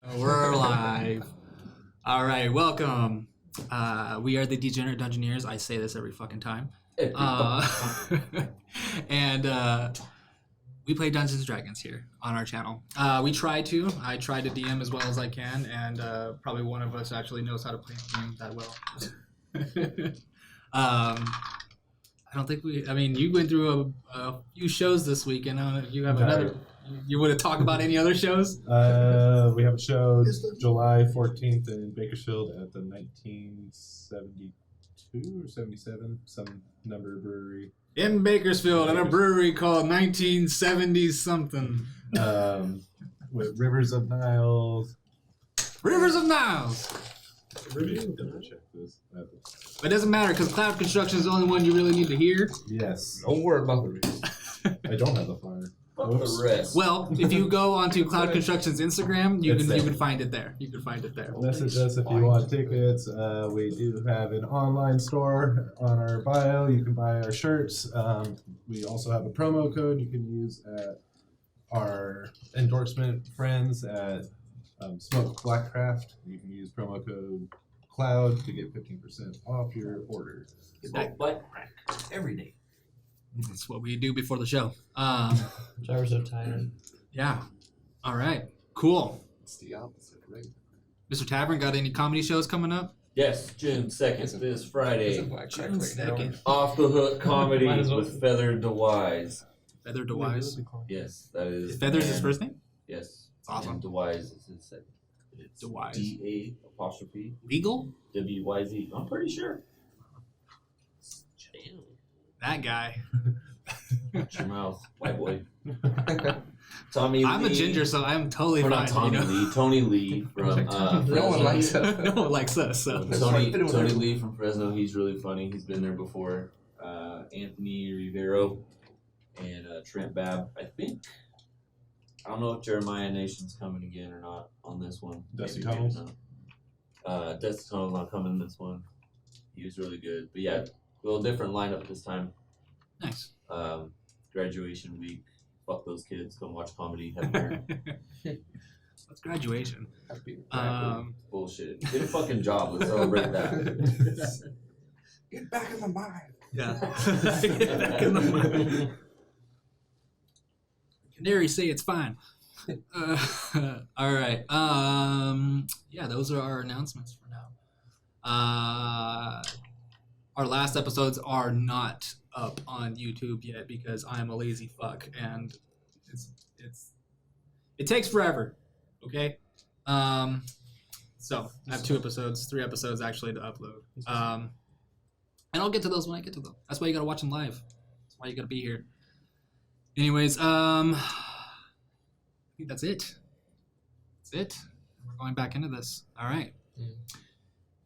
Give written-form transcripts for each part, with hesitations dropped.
We're live. All right, welcome. We are the Degenerate Dungeoneers. I say this every fucking time. And we play Dungeons and Dragons here on our channel. I try to DM as well as I can, and probably one of us actually knows how to play the game that well. I don't think I mean, you went through a few shows this week, and I don't know if you have another. You want to talk about any other shows? We have a show July 14th in Bakersfield at the 1972 or 77, some number brewery. In Bakersfield at a brewery called 1970 something. With Rivers of Niles. Rivers of Niles! Double check this. It doesn't matter because Cloud Construction is the only one you really need to hear. Yes. Don't worry about the rest. I don't have the flyer. The rest. Well, if you go onto Cloud Construction's Instagram, you can find it there. You can find it there. Message us if you want tickets. We do have an online store on our bio. You can buy our shirts. We also have a promo code you can use at our endorsement friends at Smoke Blackcraft. You can use promo code CLOUD to get 15% off your order. Smoke Blackcraft every day. That's what we do before the show. Sorry, we're so tired. Yeah. All right. Cool. It's the opposite, right? Mr. Tavern, got any comedy shows coming up? Yes, June 2nd, this Friday. Isn't Black June Crack right now? 2nd. Off the Hook comedy Might as well. with Feather DeWise. Feather DeWise. Yes, that is. Is Feather's his and- first name? Yes. Awesome. And DeWise is his second. It's DeWise. D-A Legal? W-Y-Z. I'm pretty sure. Damn. That guy. Watch your mouth, white boy. Tommy I'm Lee. a ginger, so I'm totally Or fine. not Tommy you know? Lee. Tony Lee from No one likes Fresno. it. No one likes us. So. Tony Lee from Fresno. He's really funny. He's been there before. Anthony Rivero and Trent Babb. I think. I don't know if Jeremiah Nation's coming again or not on this one. Dusty Maybe Tunnels? not. Dusty Tunnels not coming this one. He was really good. But yeah, a little different lineup this time. Nice. Graduation week. Fuck those kids. Come watch comedy. Have beer. What's graduation? Bullshit. Get a fucking job. Let's celebrate that. Get back in the mine. Yeah. Get back in the mud. Canary say it's fine. All right. Yeah, those are our announcements for now. Our last episodes are not up on YouTube yet because I'm a lazy fuck and it takes forever. Okay. So I have 3 episodes actually to upload. And I'll get to those when I get to them. That's why you gotta watch them live. That's why you gotta be here. Anyways, I think that's it. That's it. We're going back into this. All right.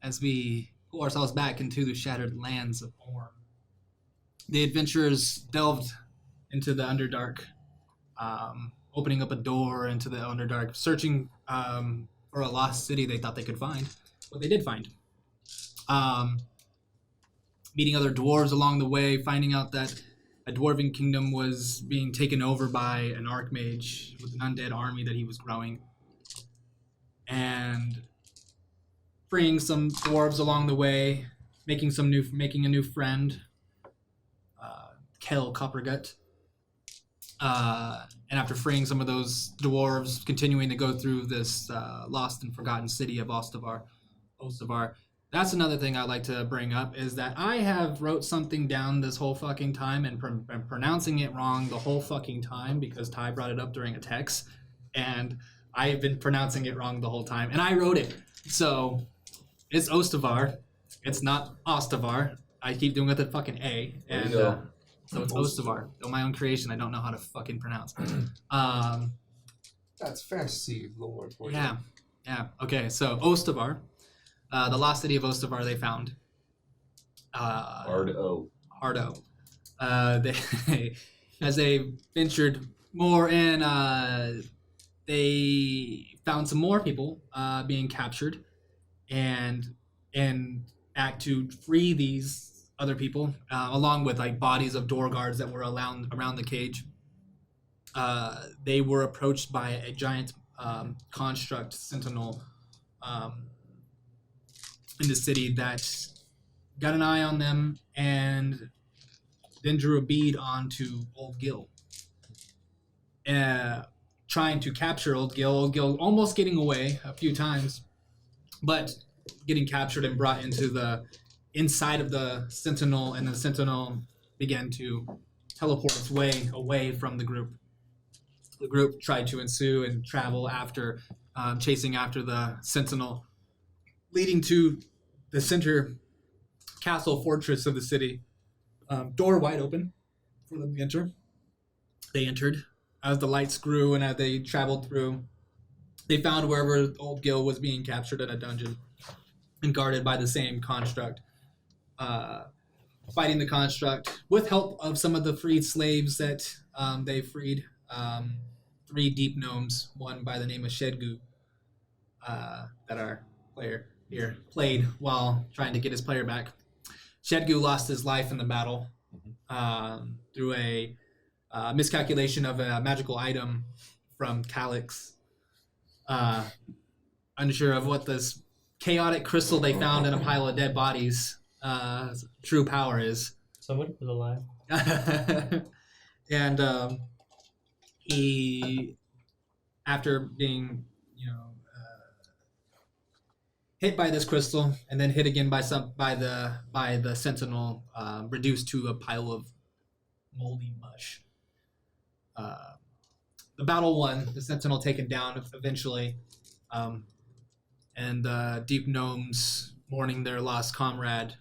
As we pull ourselves back into the shattered lands of Orm, the adventurers delved into the Underdark, opening up a door into the Underdark, searching for a lost city they thought they could find. What they did find. Meeting other dwarves along the way, finding out that a dwarven kingdom was being taken over by an archmage with an undead army that he was growing, and freeing some dwarves along the way, making a new friend, Kel Coppergut. And after freeing some of those dwarves, continuing to go through this lost and forgotten city of Ostavar. That's another thing I'd like to bring up is that I have wrote something down this whole fucking time and pronouncing it wrong the whole fucking time because Ty brought it up during a text and I've been pronouncing it wrong the whole time and I wrote it. So it's Ostavar. It's not Ostavar. I keep doing it with a fucking A. And so it's Ostavar. Though my own creation, I don't know how to fucking pronounce. That's fantasy lore for you. Yeah. Okay, so Ostavar. The lost city of Ostavar they found. Hardo. As they ventured more in, they found some more people being captured, and act to free these other people, along with like bodies of door guards that were around the cage. They were approached by a giant construct sentinel in the city that got an eye on them and then drew a bead onto Oldgil. Trying to capture Oldgil almost getting away a few times, but getting captured and brought into the inside of the Sentinel, and the Sentinel began to teleport its way away from the group. The group tried to ensue and travel after, chasing after the Sentinel, leading to the center castle fortress of the city. Door wide open for them to enter. They entered. As the lights grew and as they traveled through, they found wherever Oldgil was being captured in a dungeon and guarded by the same construct. Fighting the construct with help of some of the freed slaves that they freed. 3 deep gnomes, one by the name of Shedgu, that our player here played while trying to get his player back. Shedgu lost his life in the battle through a miscalculation of a magical item from Calyx. Unsure of what this chaotic crystal they found in a pile of dead bodies true power is. Somebody was alive. And he, after being, hit by this crystal and then hit again by the sentinel, reduced to a pile of moldy mush. The battle won, the sentinel taken down eventually, and the deep gnomes, mourning their lost comrade,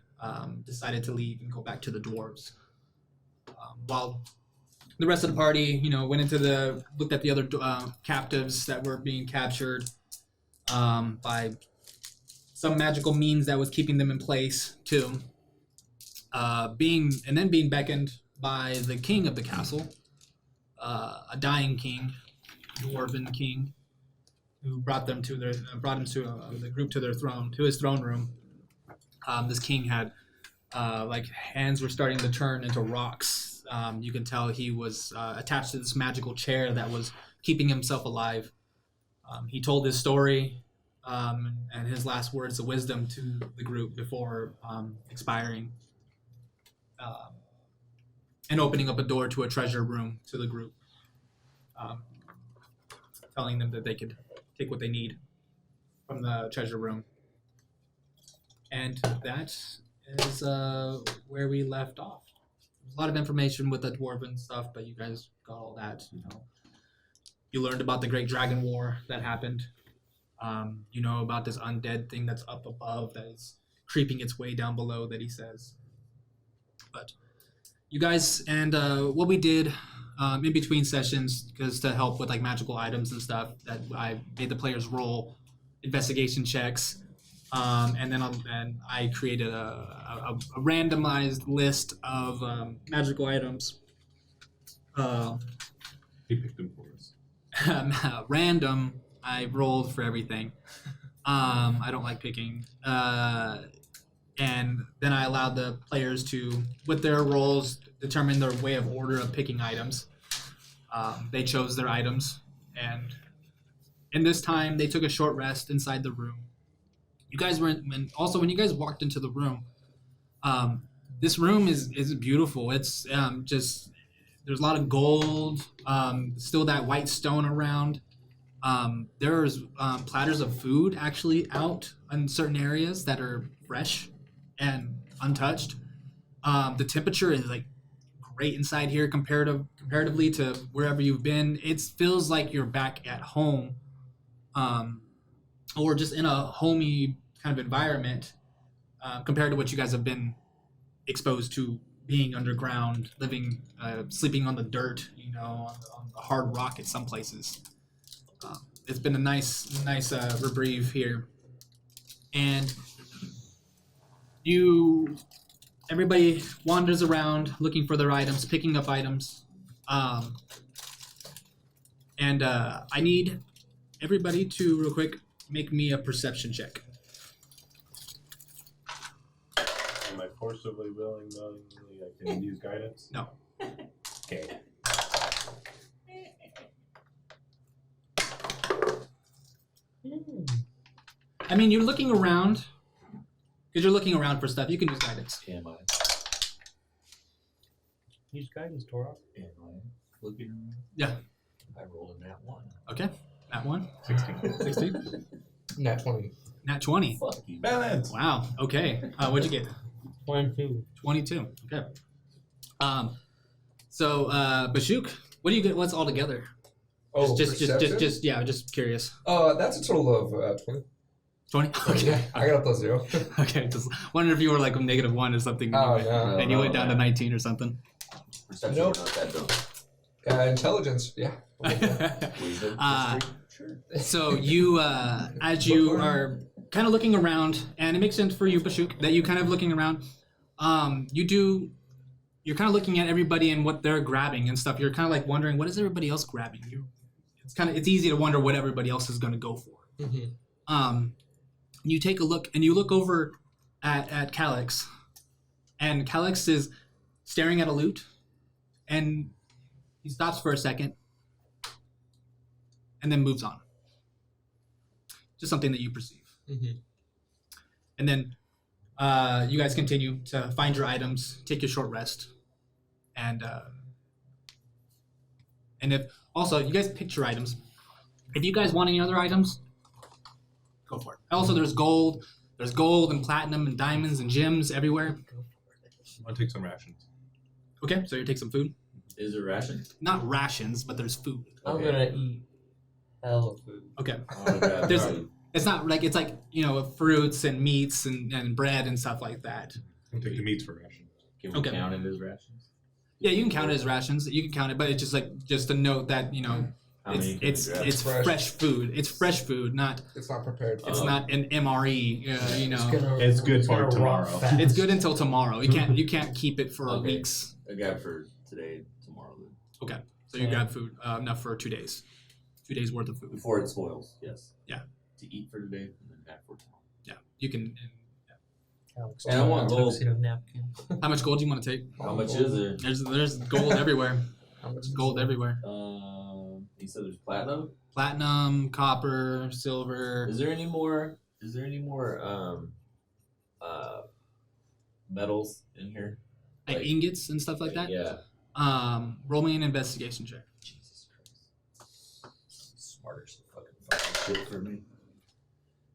decided to leave and go back to the dwarves. While the rest of the party, went into looked at the other captives that were being captured by some magical means that was keeping them in place too. Being beckoned by the king of the castle, a dying king, dwarven king, who brought the group to his throne room. This king had hands were starting to turn into rocks. You can tell he was attached to this magical chair that was keeping himself alive. He told his story and his last words of wisdom to the group before expiring, and opening up a door to a treasure room to the group, telling them that they could take what they need from the treasure room. And that is where we left off. There's a lot of information with the dwarven stuff, but you guys got all that. You learned about the Great Dragon War that happened. You know about this undead thing that's up above that is creeping its way down below that he says. But you guys, and what we did in between sessions, because to help with magical items and stuff, that I made the players roll investigation checks. And then I created a randomized list of magical items. He picked them for us. Random. I rolled for everything. I don't like picking. And then I allowed the players to, with their rolls, determine their way of order of picking items. They chose their items, and in this time, they took a short rest inside the room. You guys when you guys walked into the room, this room is beautiful. It's just, there's a lot of gold, still that white stone around. There's platters of food actually out in certain areas that are fresh and untouched. The temperature is great inside here comparatively to wherever you've been. It feels like you're back at home, or just in a homey kind of environment, compared to what you guys have been exposed to, being underground, living, sleeping on the dirt, on the hard rock at some places. It's been a nice reprieve here, and everybody wanders around looking for their items, picking up items, and I need everybody to real quick make me a perception check. Am I forcibly willing, knowingly I can use guidance? No. Okay. I mean, you're looking around. Because you're looking around for stuff. You can use guidance. Am I? Use guidance, Torah. Am I looking around? Yeah. I rolled a nat 1. Okay. Nat 1. 16. 16. Nat 20. Nat 20. Fuck you. Balance. Wow. Okay. What'd you get? 22. 22. Okay. So, Bashuk, what do you get? What's all together? Oh, just curious. That's a total of 20. 20? Okay. Yeah, I got a plus 0. Okay. Just wondered if you were like -1 or something. Oh, no. And you went down to 19 or something. Perception, Nope. not that dumb. Intelligence, yeah. Wisdom, Uh, history? Sure. So you, as you are kind of looking around, and it makes sense for you, Bashuk, that you kind of looking around. You're kind of looking at everybody and what they're grabbing and stuff. You're kind of like wondering, what is everybody else grabbing? It's easy to wonder what everybody else is going to go for. Mm-hmm. You take a look, and you look over at Calix, and Calix is staring at a loot, and he stops for a second, and then moves on. Just something that you perceive. Mm-hmm. And then you guys continue to find your items, take your short rest, and if also you guys picked your items. If you guys want any other items, go for it. Also, there's gold and platinum and diamonds and gems everywhere. I'll take some rations. Okay, so you take some food. Is it ration? Not rations, but there's food. I'm gonna eat hell of food. Okay, I wanna grab There's- probably- it's not like it's like fruits and meats and bread and stuff like that. I'll take the meats for rations. Can we Okay. count it as rations? Yeah, you can count it as rations. You can count it, but it's just to note that How many can we grab? it's Fresh. fresh food. It's fresh food, not It's not prepared for it's Oh. not an MRE. It's good for tomorrow. It's good until tomorrow. You can't keep it for Okay. weeks. I grab for today, tomorrow, then. Okay, so you grab food enough for 2 days. 2 days worth of food. Before it spoils, yes. Yeah. To eat for today and then have for tomorrow. Yeah, you can. And I want gold. Napkin. How much gold do you want to take? How much is there? There's gold everywhere. How much There's is gold it? everywhere. You said there's platinum. Platinum, copper, silver. Is there any more? Metals in here? Like ingots and stuff like that. Yeah. Roll me an investigation check. Jesus Christ. Smarter some fucking shit for me.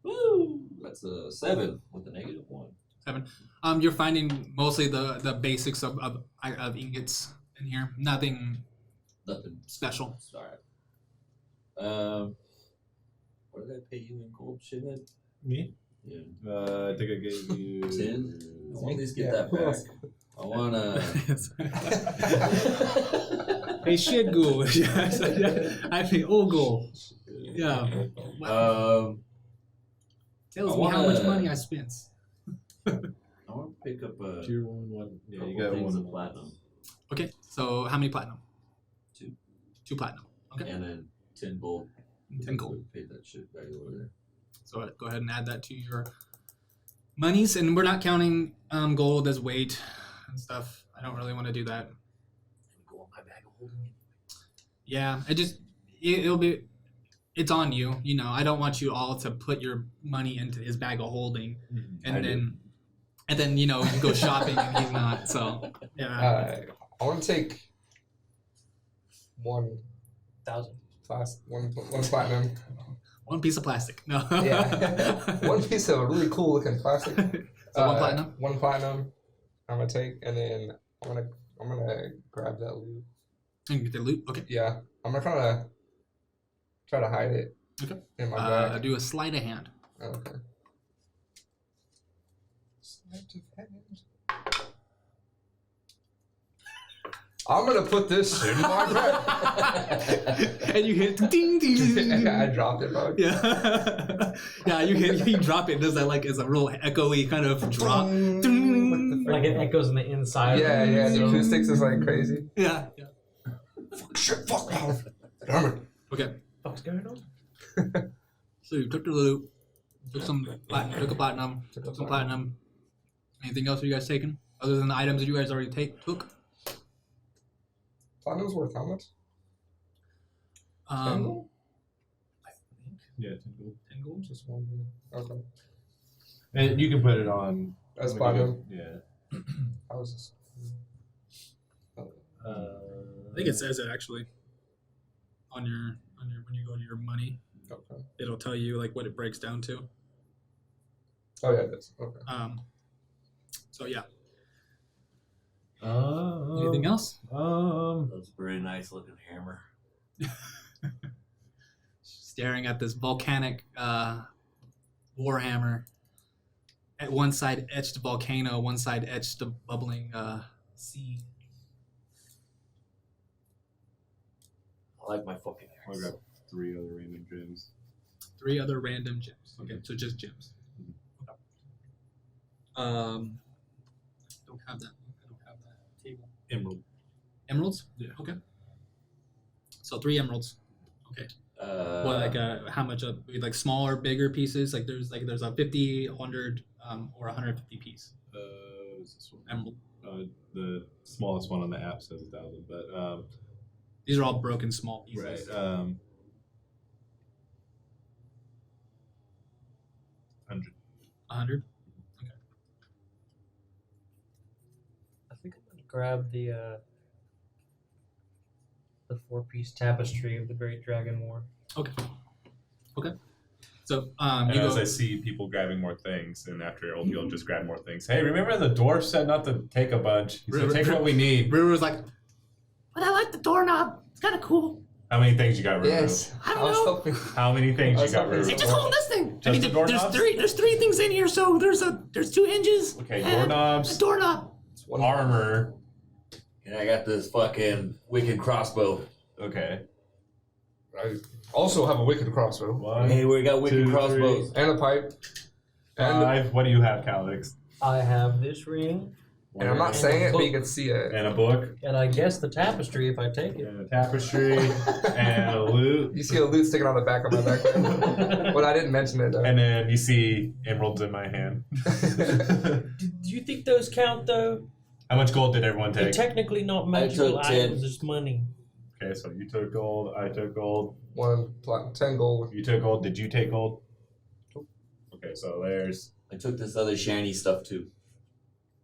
Woo! That's a 7 with a -1. You're finding mostly the basics of ingots in here. Nothing Nothing. special. Sorry. What did I pay you in gold, shithead? Me? Yeah. I think I gave you 10? I want to at least get Yeah, that who back. else? I want to. Hey, shit, ghoul. I pay Oldgil. Yeah. Tells I me how much wanna- money I spent. I want to pick up a tier 1. Yeah, couple you got things one. of platinum. Okay, so how many platinum? 2. 2 platinum. Okay, And then 10 gold. 10 gold. Pay that shit back over there. So go ahead and add that to your monies, and we're not counting gold as weight and stuff. I don't really want to do that. Go on my bag of holding. Yeah, it'll be. It's on you. I don't want you all to put your money into his bag of holding, and then you go shopping and he's not. So yeah. I want to take 1,000. one platinum. One piece of plastic. No. Yeah. One piece of really cool looking plastic. So one platinum? One platinum. I'm gonna take, and then I'm gonna grab that loot. And get the loot. Okay. Yeah, I'm gonna try to hide it. Okay. In my bag. Do a sleight of hand. Okay. Sleight of hand. I'm gonna put this in my bag. And you hit ding ding. ding. I dropped it, bro. Yeah. Yeah. You drop it. Does that like it's a real echoey kind of drop? Ding. Like it echoes on the inside. Yeah, yeah. The acoustics is like crazy. Yeah. Yeah. Shit, fuck off. Damn it. Okay. What's going on? So you took the loot. Took some platinum. Took a platinum. Took some platinum. Anything else you guys taken other than the items that you guys already took? Platinum's worth how much? I Yeah, 10 gold. 10 gold. Just one. Okay. And you can put it on. As when you platinum. go- Yeah. How is this? I think it says it actually on your when you go to your money. Okay. It'll tell you like what it breaks down to. Oh yeah, it is. Okay. So yeah. Um, Anything else? That's a very nice looking hammer. Staring at this volcanic warhammer. At one side etched volcano, one side etched a bubbling sea. I like my fucking I'll axe. grab 3 other random gems. 3 other random gems. Okay, so just gems. Okay. Don't have that. I don't have that table. Emerald. Emeralds? Yeah. Okay. So 3 emeralds. Okay. What like how much of like smaller, bigger pieces? Like there's a 50, 100, or 150 piece What is this one? emerald. The smallest one on the app says 1,000, but These are all broken small pieces. right. 100. 100. I think I'm gonna grab the 4-piece tapestry of the Great Dragon War. Okay. Okay. So you And go. as I see people grabbing more things, and after Oldgil just grab more things. Hey, remember the dwarf said not to take a bunch? He said take what we need. River was like, but I like the doorknob. It's kind of cool. How many things you got rid of? Yes. I don't was know. hoping. How many things I you was got hoping rid so. of? Just hold this thing. Just the doorknobs? there's three things in here. So there's 2 hinges. Okay, and doorknobs, a doorknob. It's one armor. And I got this fucking wicked crossbow. Okay. I also have a wicked crossbow. One, Hey, we got wicked 2, crossbows. And a pipe. And, 5. What do you have, Calix? I have this ring, and I'm not saying it, but you can see it. And a book, and I guess the tapestry if I take it. and a tapestry, and a loot. You see a loot sticking on the back of my backpack. But I didn't mention it. And then you see emeralds in my hand. Do you think those count though? How much gold did everyone They're take? technically not I magical took 10. items, it's money. Okay, so you took gold, I took gold, 10 gold. you took gold, did you take gold? Okay, so there's, I took this other shiny stuff too.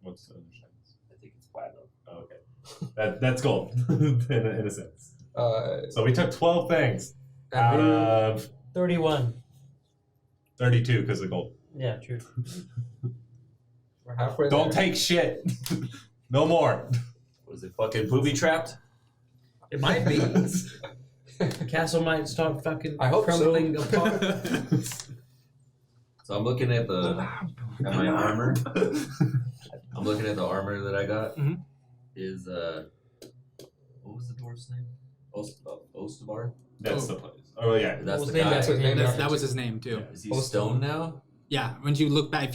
what's the other chance? I think it's platinum. Oh, okay. That's gold, in a sense. Uh, So we took 12 things out and of 31. 32 because of gold. Yeah, true. we're halfway Don't there. take shit. No more. Was it fucking booby trapped? It might be. The castle might start fucking I hope crumbling so. apart. So I'm looking at at my armor. I'm looking at the armor that I got. Mhm. Is what was the dwarf's name? Ostavar. That's the place. Oh, yeah. That's was the named guy. after him. That was his name too. Is he stone now? Yeah. When you look back,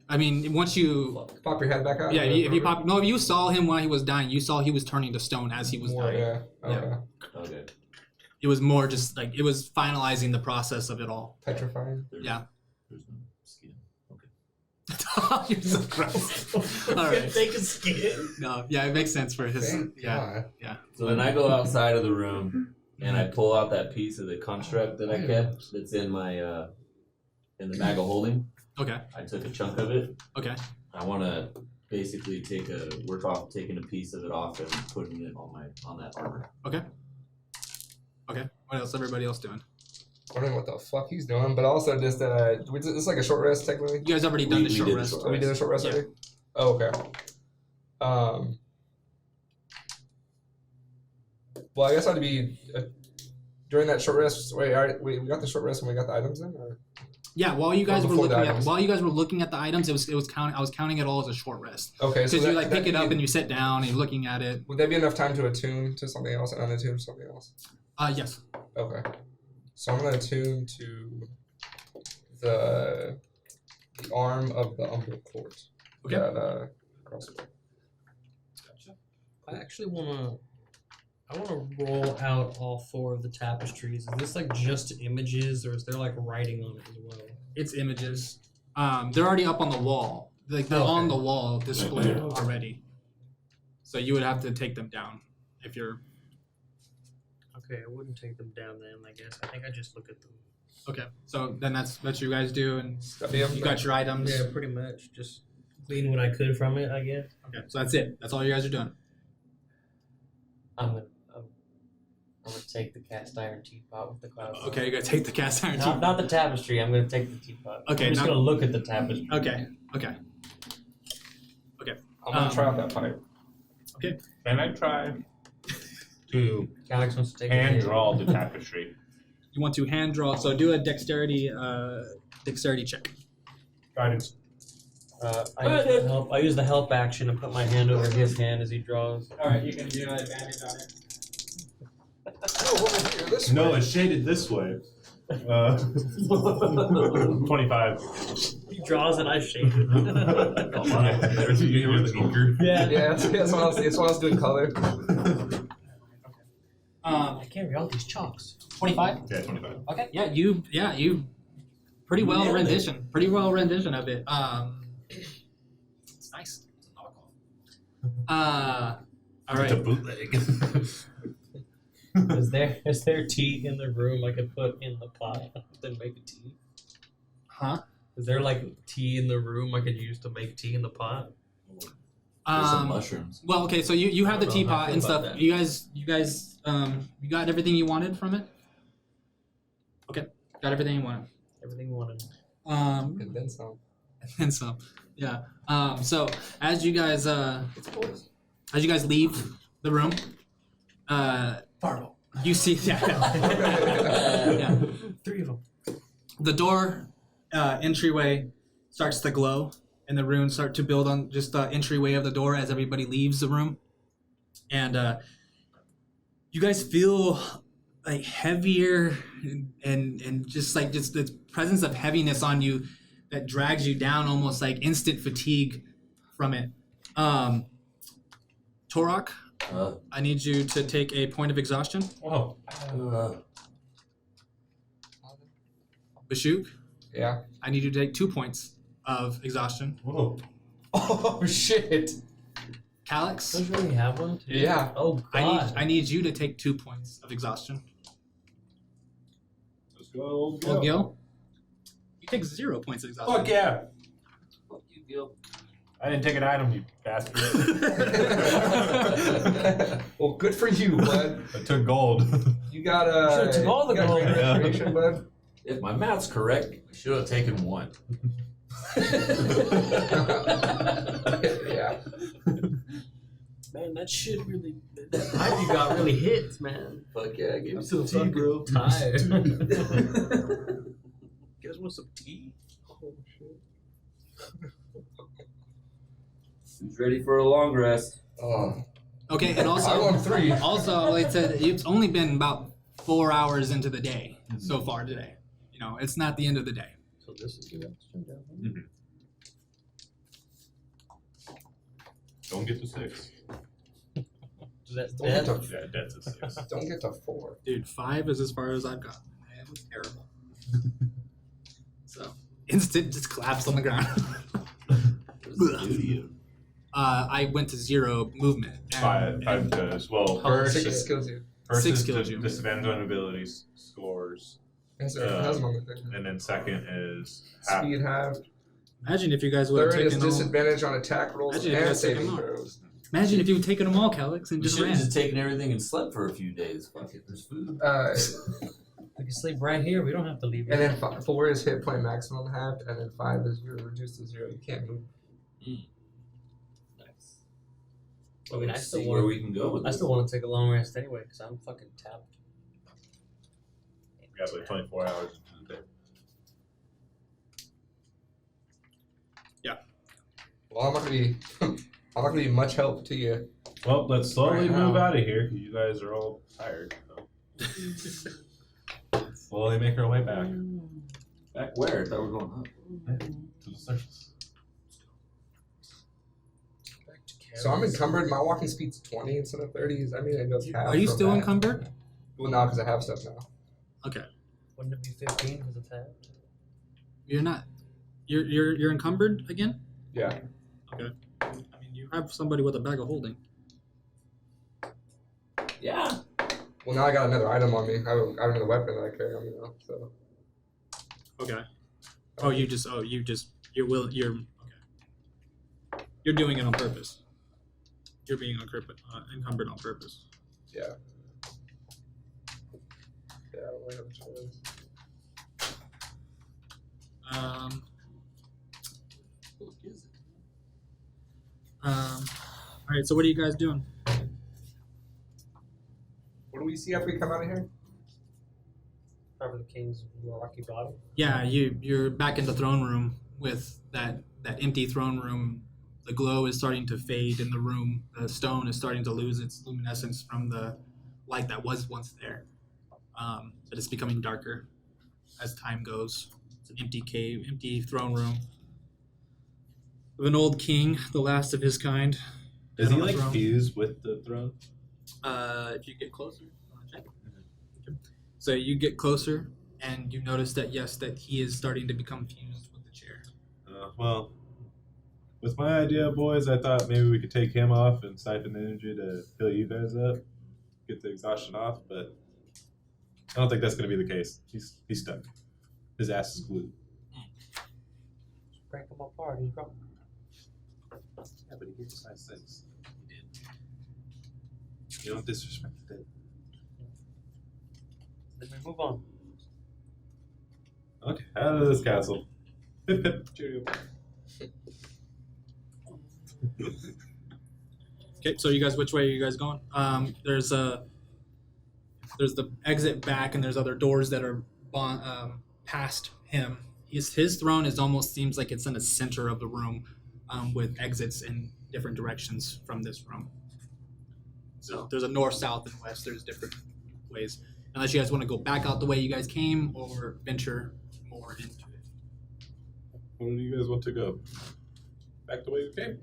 once you Pop your head back out. yeah, if you pop. No, if you saw him while he was dying, you saw he was turning to stone as he was More, dying. yeah. Okay. Yeah. Okay. It was more just like it was finalizing the process of it all. Petrifying. Yeah. There's no skin. You're so gross. All right. Take a skin. No, yeah, it makes sense for his. Thank Yeah, God. So then I go outside of the room and I pull out that piece of the construct that I kept that's in my in the bag of holding. Okay. I took a chunk of it. Okay. I want to basically work off taking a piece of it off and putting it on that armor. Okay. What else? Everybody else doing? Wondering what the fuck he's doing, but also just it's like a short rest technically. You guys already done We the short did the rest. short Oh, we did a short rest Yeah. already? Oh, okay. Well, I guess I'd be during that short rest. Wait, we got the short rest when we got the items in, or Yeah, while you guys were before the looking at items. the items, it was counting. I was counting it all as a short rest okay? because you like pick it up and you sit down and you're looking at it. would that be enough time to attune to something else and unattune to something else? Yes. Okay, so I'm gonna attune to the arm of the Umbral Court. Okay. That, crossbow. I actually wanna roll out all 4 of the tapestries. Is this like just images or is there like writing on it as well? It's images. They're already up on the wall. Like they're on the wall displayed already. So you would have to take them down if you're. Okay, I wouldn't take them down then. I guess I think I just look at them. Okay, so then that's what you guys do, and Study 'em. you got your items. Yeah, pretty much. Just glean what I could from it, I guess. Okay, so that's it. That's all you guys are doing. I'm gonna take the cast iron teapot with the clouds. Okay, you're gonna take the cast iron teapot. Not the tapestry. I'm gonna take the teapot. Okay, I'm just now- gonna look at the tapestry. Okay. I'm gonna try out that pipe. Can I try to Alex wants to take hand a draw the tapestry? You want to hand draw, so do a dexterity check. Guidance. I use the help action to put my hand over his hand as he draws. All right, you can do advantage on it. Oh, over here, this No, way. it's shaded this way. 25. He draws and I shade it. You're the inker. Yeah. Yeah, that's what I was doing color. I carry all these chalks. 25. Yeah, 25. Okay. Yeah, you pretty well Nailed it. rendition of it. It's nice. It's a knockoff. All It's a right. bootleg. Is there tea in the room I could put in the pot then make a tea? Huh? Is there like tea in the room I could use to make tea in the pot? There's some mushrooms. Well, okay, so you have the I don't know how I teapot feel and about stuff. that. You guys you got everything you wanted from it? Okay. Got everything you wanted. Everything you wanted. And then some. And so yeah. So as you guys leave the room, you see yeah. 3 of them. The door entryway starts to glow, and the runes start to build on just the entryway of the door as everybody leaves the room. And you guys feel like heavier and just the presence of heaviness on you that drags you down, almost like instant fatigue from it. Torok, I need you to take a point of exhaustion. Oh, Bashuk, Yeah. I need you to take 2 points of exhaustion. whoa. Oh shit. Calyx, Don't you really have one? Too? Yeah. Oh god. I need you to take 2 points of exhaustion. Let's go. Oldgil, you take 0 points of exhaustion. Fuck yeah. Fuck you, Gil. I didn't take an item, you bastard. Well, good for you, bud. I took gold. You got Should've took all the you got gold. great restoration, bud. If my math's correct, we should have taken 1. Yeah. Man, that shit really. That pipe you got really hits, man. Fuck yeah, give me I'm some so tea, bro. tired. You guys want some tea? Oh shit. Who's ready for a long rest? Oh. Okay, and I also, want 3. also, like I said, it's only been about 4 hours into the day so far today. You know, it's not the end of the day. So this is your extra down. Don't get to 6. Is that Don't get death? to Yeah, that's a 6. Don't get to 4. Dude, 5 is as far as I've gotten. Man, it was terrible. So, instant just collapsed on the ground. I went to 0 movement. and- 5 does. Well, Oh, first, 6 kills you. first 6 is kills the you. disadvantage on abilities scores, Has one other thing. and then second is half. Speed half. Imagine if you guys would have Third is taken all. disadvantage on attack rolls Imagine if you and guys took saving them all. throws. Imagine if you had taken them all, Calyx, and We just should ran. have just taken everything and slept for a few days. Fuck it, there's food. We can sleep right here. We don't have to leave. And then 4 is hit point maximum halved, and then 5 is you're reduced to 0. You can't move. Nice. I mean, I Let's still see where want. we can go with I this. still want to take a long rest anyway because I'm fucking tapped. We got like 24 hours into the day. Well, I'm not gonna be much help to you. Well, let's slowly Right move now. out of here because you guys are all tired. So. Slowly make our way back Back where? I thought we were going up. to the surface. So I'm encumbered. My walking speed's 20 instead of 30s. I mean, it goes half. Are you from still that. encumbered? Well, no, because I have stuff now. Okay. Wouldn't it be 15 because of that? You're not. You're encumbered again? Yeah. Okay. I mean, you have somebody with a bag of holding. Yeah. Well, now I got another item on me. I have another weapon that I carry on me now. So. Okay. You're doing it on purpose. You're being encumbered on purpose. Yeah. Yeah, I don't really have a choice. All right. So what are you guys doing? What do we see after we come out of here? Probably the king's rocky bottom. Yeah, you're back in the throne room with that empty throne room. The glow is starting to fade in the room. The stone is starting to lose its luminescence from the light that was once there. But it's becoming darker as time goes. It's an empty cave, empty throne room of an old king, the last of his kind. Is dead he on the like throne. fused with the throne? If you get closer, check. Okay. So you get closer, and you notice that yes, that he is starting to become fused with the chair. Well, with my idea, boys, I thought maybe we could take him off and siphon the energy to fill you guys up, get the exhaustion off, but I don't think that's going to be the case. He's stuck. His ass is glued. Break them apart. He's wrong. Yeah, but he gave us nice things. He did. You don't disrespect the dead. Let me move on. Okay, out of this castle. Pip pip. Cheerio. Okay, so you guys, which way are you guys going? There's the exit back, and there's other doors that are past him. His throne almost seems like it's in the center of the room, with exits in different directions from this room. So there's a north, south, and west. There's different ways. Unless you guys want to go back out the way you guys came, or venture more into it. Where do you guys want to go? Back the way you came?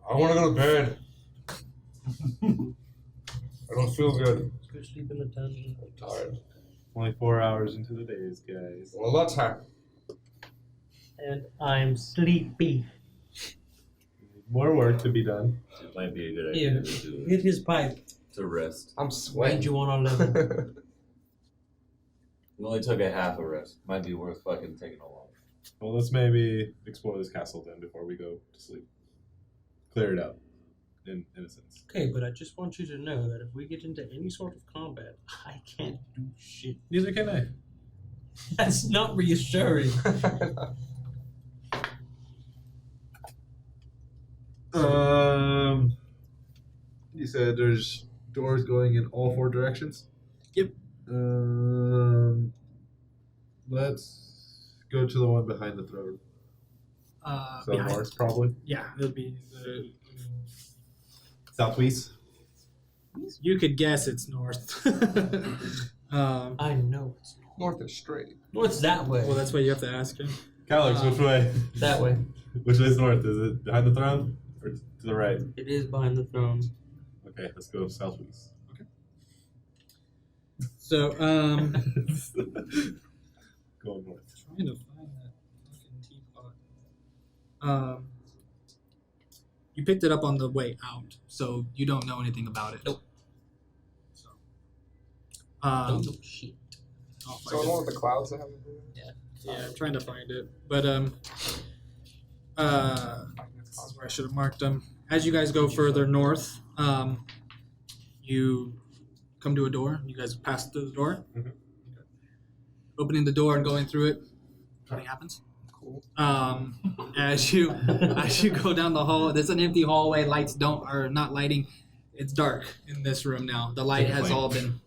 I want to go to bed. I don't feel good. Go sleep in the dungeon. I'm tired. 24 hours into the days, guys. Well, that's time. And I'm sleepy. More work to be done. It might be a good Here, idea to do hit it. his pipe. To rest. I'm Wind sweating. you on our level. We only took a half a rest. Might be worth fucking taking a long. Well, let's maybe explore this castle then before we go to sleep. Clear it out, in a sense. Okay, but I just want you to know that if we get into any sort of combat, I can't do shit. Neither can I. That's not reassuring. You said there's doors going in all 4 directions? Yep. Let's go to the one behind the throne. So Behind- north, probably. Yeah, it'll be the. Southwest. You could guess it's north. I know it's North is straight. north's that way. Well, that's why you have to ask him. Calyx, which way? That way. Which way is north? Is it behind the throne or to the right? It is behind the throne. Okay, let's go southwest. So, Going north. trying to find that fucking teapot. You picked it up on the way out, so you don't know anything about it. Nope. So, Don't know shit. I'll So find the it. one with the clouds that have it. Yeah, I'm trying to find it, but this is where I should have marked them. As you guys go further north, you come to a door. You guys pass through the door. Mhm. Opening the door and going through it, nothing happens. Cool. As you go down the hall, there's an empty hallway. Lights are not lighting. It's dark in this room now. The light has all been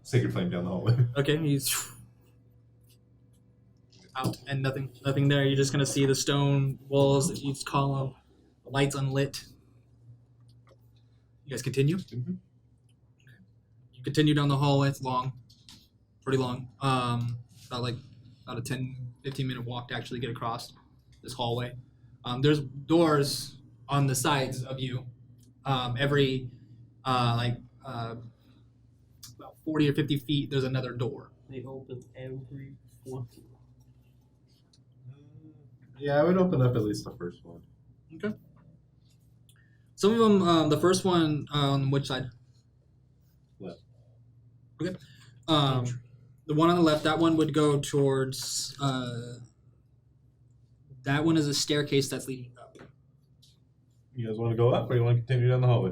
Sacred flame down the hallway. okay. He's out and nothing there. You're just gonna see the stone walls, each column, the lights unlit. You guys continue. Mhm. You continue down the hallway. It's long, pretty long. About a 10-15 minute walk to actually get across this hallway. There's doors on the sides of you. Every about 40 or 50 feet, there's another door. They open every one. Yeah, I would open up at least the first one. Okay. Some of them, the first one on which side? Left. The one on the left, that one would go towards. That one is a staircase that's leading up. You guys want to go up, or you want to continue down the hallway?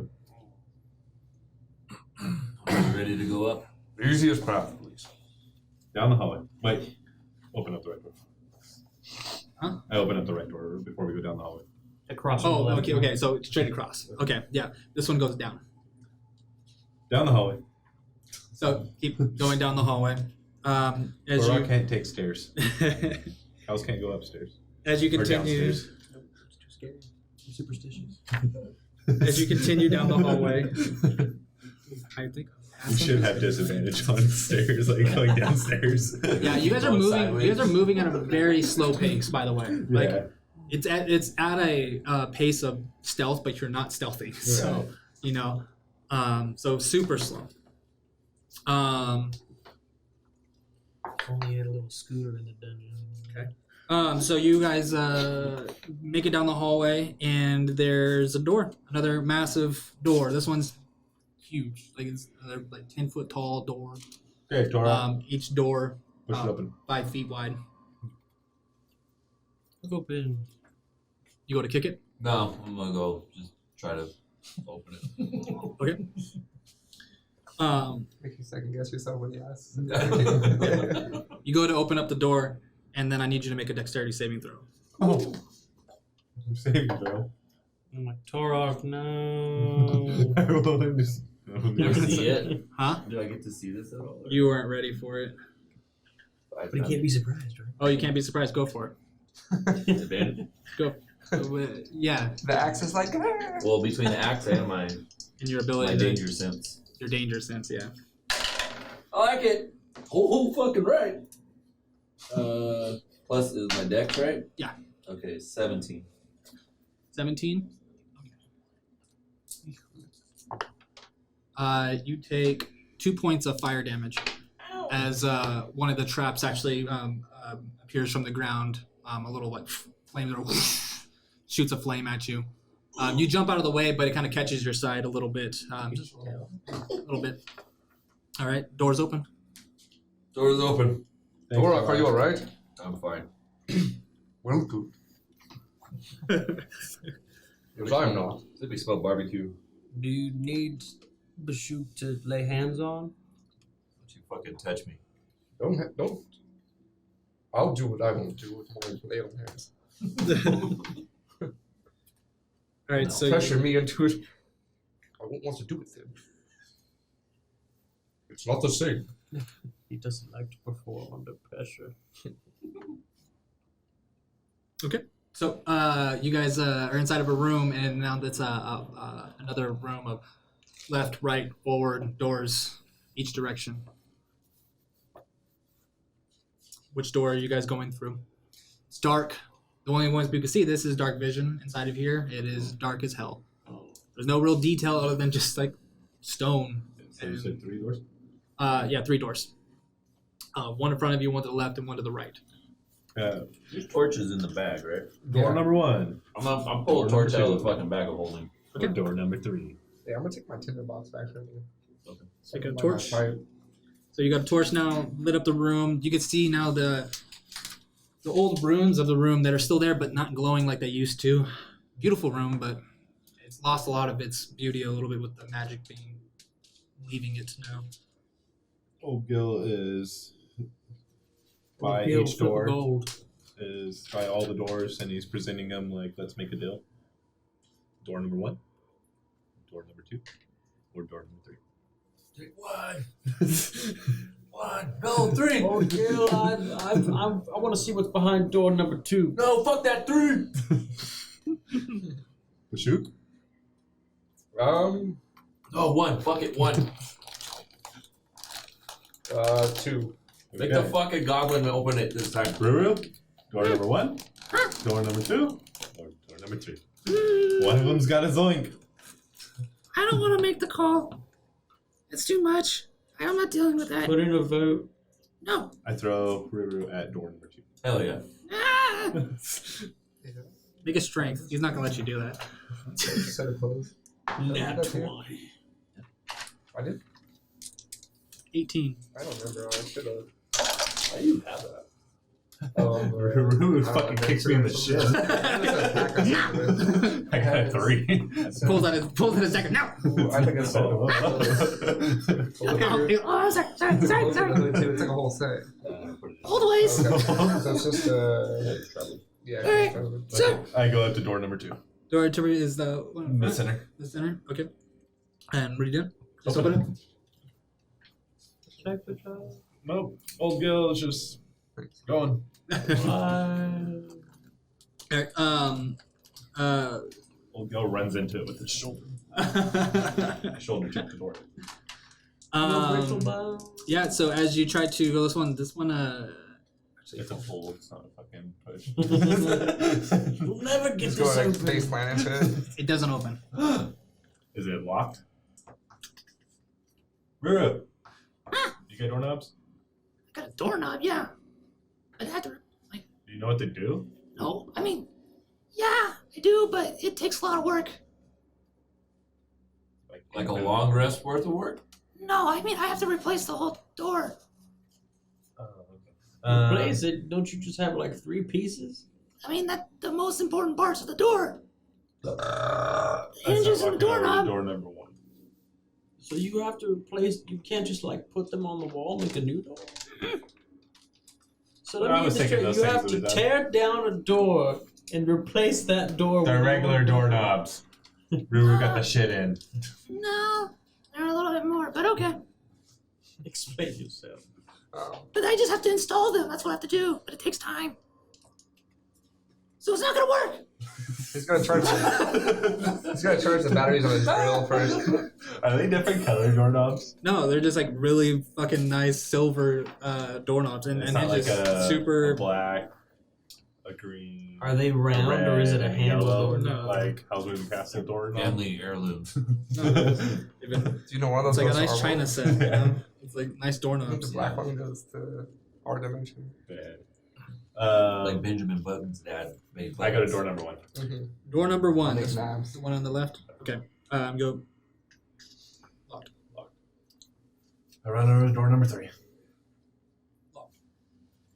Ready to go up? The easiest path, please. Down the hallway. Wait. Open up the right door. Huh? I open up the right door before we go down the hallway. Across from the Oh, left. okay. So straight across. Okay, yeah. This one goes down. Down the hallway. So keep going down the hallway. As Gorok you can't take stairs. Cows can't go upstairs. as you Or continue downstairs. It's too scary. I'm superstitious. as you continue down the hallway. I think. You should have disadvantage on stairs, like going downstairs. Yeah, you guys are Going moving. sideways. You guys are moving at a very slow pace. By the way, like Yeah. it's at a pace of stealth, but you're not stealthing. So you know, so super slow. Only had a little scooter in the dungeon. So you guys make it down the hallway, and there's a door, another massive door. This one's huge, like it's another like 10-foot tall door. Okay, door up. Each door Push it open. 5 feet wide. Look open. You go to kick it. No, I'm gonna go just try to open it. Okay. Make you second guess yourself when you ask. You go to open up the door, and then I need you to make a dexterity saving throw. Oh. Saving throw. I'm like, Torok, no. I will just- Did I see it? Huh? Did I get to see this at all? You weren't ready for it. But he can't be surprised, right? Oh, you can't be surprised. Go for it. Advantage? Go. Yeah, The axe is like. "Ah." Well, between the axe and my and your ability, danger sense. your danger sense. Yeah. I like it. Oh, fucking right. Plus is my dex, right? Yeah. Okay, 17. 17. You take 2 points of fire damage as one of the traps actually appears from the ground. A little like flame little shoots a flame at you. You jump out of the way, but it kind of catches your side a little bit. Just a little bit. All right, doors open. Doors open. Thanks, Gorok, are you alright? I'm fine. Well, good. Because I'm not. Did we smell barbecue? Do you need Bashoot to lay hands on? Don't you fucking touch me. Don't. I'll do what I want to do with more lay on hands. All right, so Pressure me into it. I won't want to do it then. It's not the same. He doesn't like to perform under pressure. So you guys are inside of a room, and now that's another room of left, right, forward doors, each direction. Which door are you guys going through? It's dark. The only ones we can see this is dark vision inside of here. It is dark as hell. There's no real detail other than just like stone. So you said 3 doors? Yeah, 3 doors. One in front of you, one to the left, and one to the right. There's torches in the bag, right? Door Yeah. number 1. I'm pulling a torch out of the fucking bag of holding. Or door number 3. Yeah, I'm gonna take my tinder box back from you. Okay. So you got a Why not torch? try it? So you got a torch now, lit up the room. You can see now the old ruins of the room that are still there, but not glowing like they used to. Beautiful room, but it's lost a lot of its beauty a little bit with the magic being leaving it now. Oldgil is by He'll each flip a door. gold. Is by all the doors, and he's presenting them like, let's make a deal. Door number 1, door number 2, or door number 3. One. No, 3. Oh, Gil, I want to see what's behind door number 2. No, fuck that 3. Bashoot? No, 1. Fuck it, 1. 2. Make the fucking goblin open it this time. Ruru? Door number 1, door number 2, or door number 3. One of them's got a zoink. I don't want to make the call. It's too much. I'm not dealing with that. Put in a vote. No. I throw Ruru at door number 2. Hell yeah. Ah! Make a strength. He's not gonna let you do that. Set of clothes. Nat That's 20. I did. 18. I don't remember. I should have. Why do you have that? Ruru fucking kicks me in the shin. I got a 3. Pulls out his dagger. No! I think it's Oh. Sorry. It's like a whole set. All the ways. Okay. So it's just yeah. Alright. So, I go up to door number 2. door to is the one. The center. The center. Okay. And what are you doing? Just open it. Check the child. Nope. Oldgil is just going. Alright, Oldgil runs into it with his shoulder. Shoulder check the door. yeah, so as you try to go this one It's a pull, it's not a fucking push. We'll never get Just this go like open. face plant into it. it doesn't open. Is it locked? Ruru! You get doorknobs? I got a doorknob, yeah. I'd have to, Do you know what they do? no, I mean, yeah, I do, but it takes a lot of work. Like a long rest worth of work? No, I mean, I have to replace the whole door. Replace it. Don't you just have like 3 pieces? I mean, that's the most important parts of the door. The hinges and the Door doorknob. number 1. So you have to replace. You can't just like put them on the wall and make a new door. So let Well, I me was get this thinking straight. those You have things to would be tear down a door and replace that door. They're with regular doorknobs. Ruru got the shit in. No, they're a little bit more, but okay. Explain yourself. Oh. But I just have to install them. That's what I have to do. But it takes time. So it's not gonna work. He's gonna charge. He's gonna charge the batteries on his drill first. Are they different color doorknobs? No, they're just like really fucking nice silver doorknobs and It's not like hinges a super black, a green, Are they a round red, or is it a and handle yellow, door? No. like How's Moving Castle door? Family heirlooms. Even, Do you know one of it's those? like a goes nice to china our set, you know? It's like nice wall? The doorknobs. black one goes to our dimension. Like Benjamin Button's dad made I go to buttons. door number 1. Mm-hmm. Door number 1. Make This knobs. the one on the left. Okay. Go. I run over to door number 3.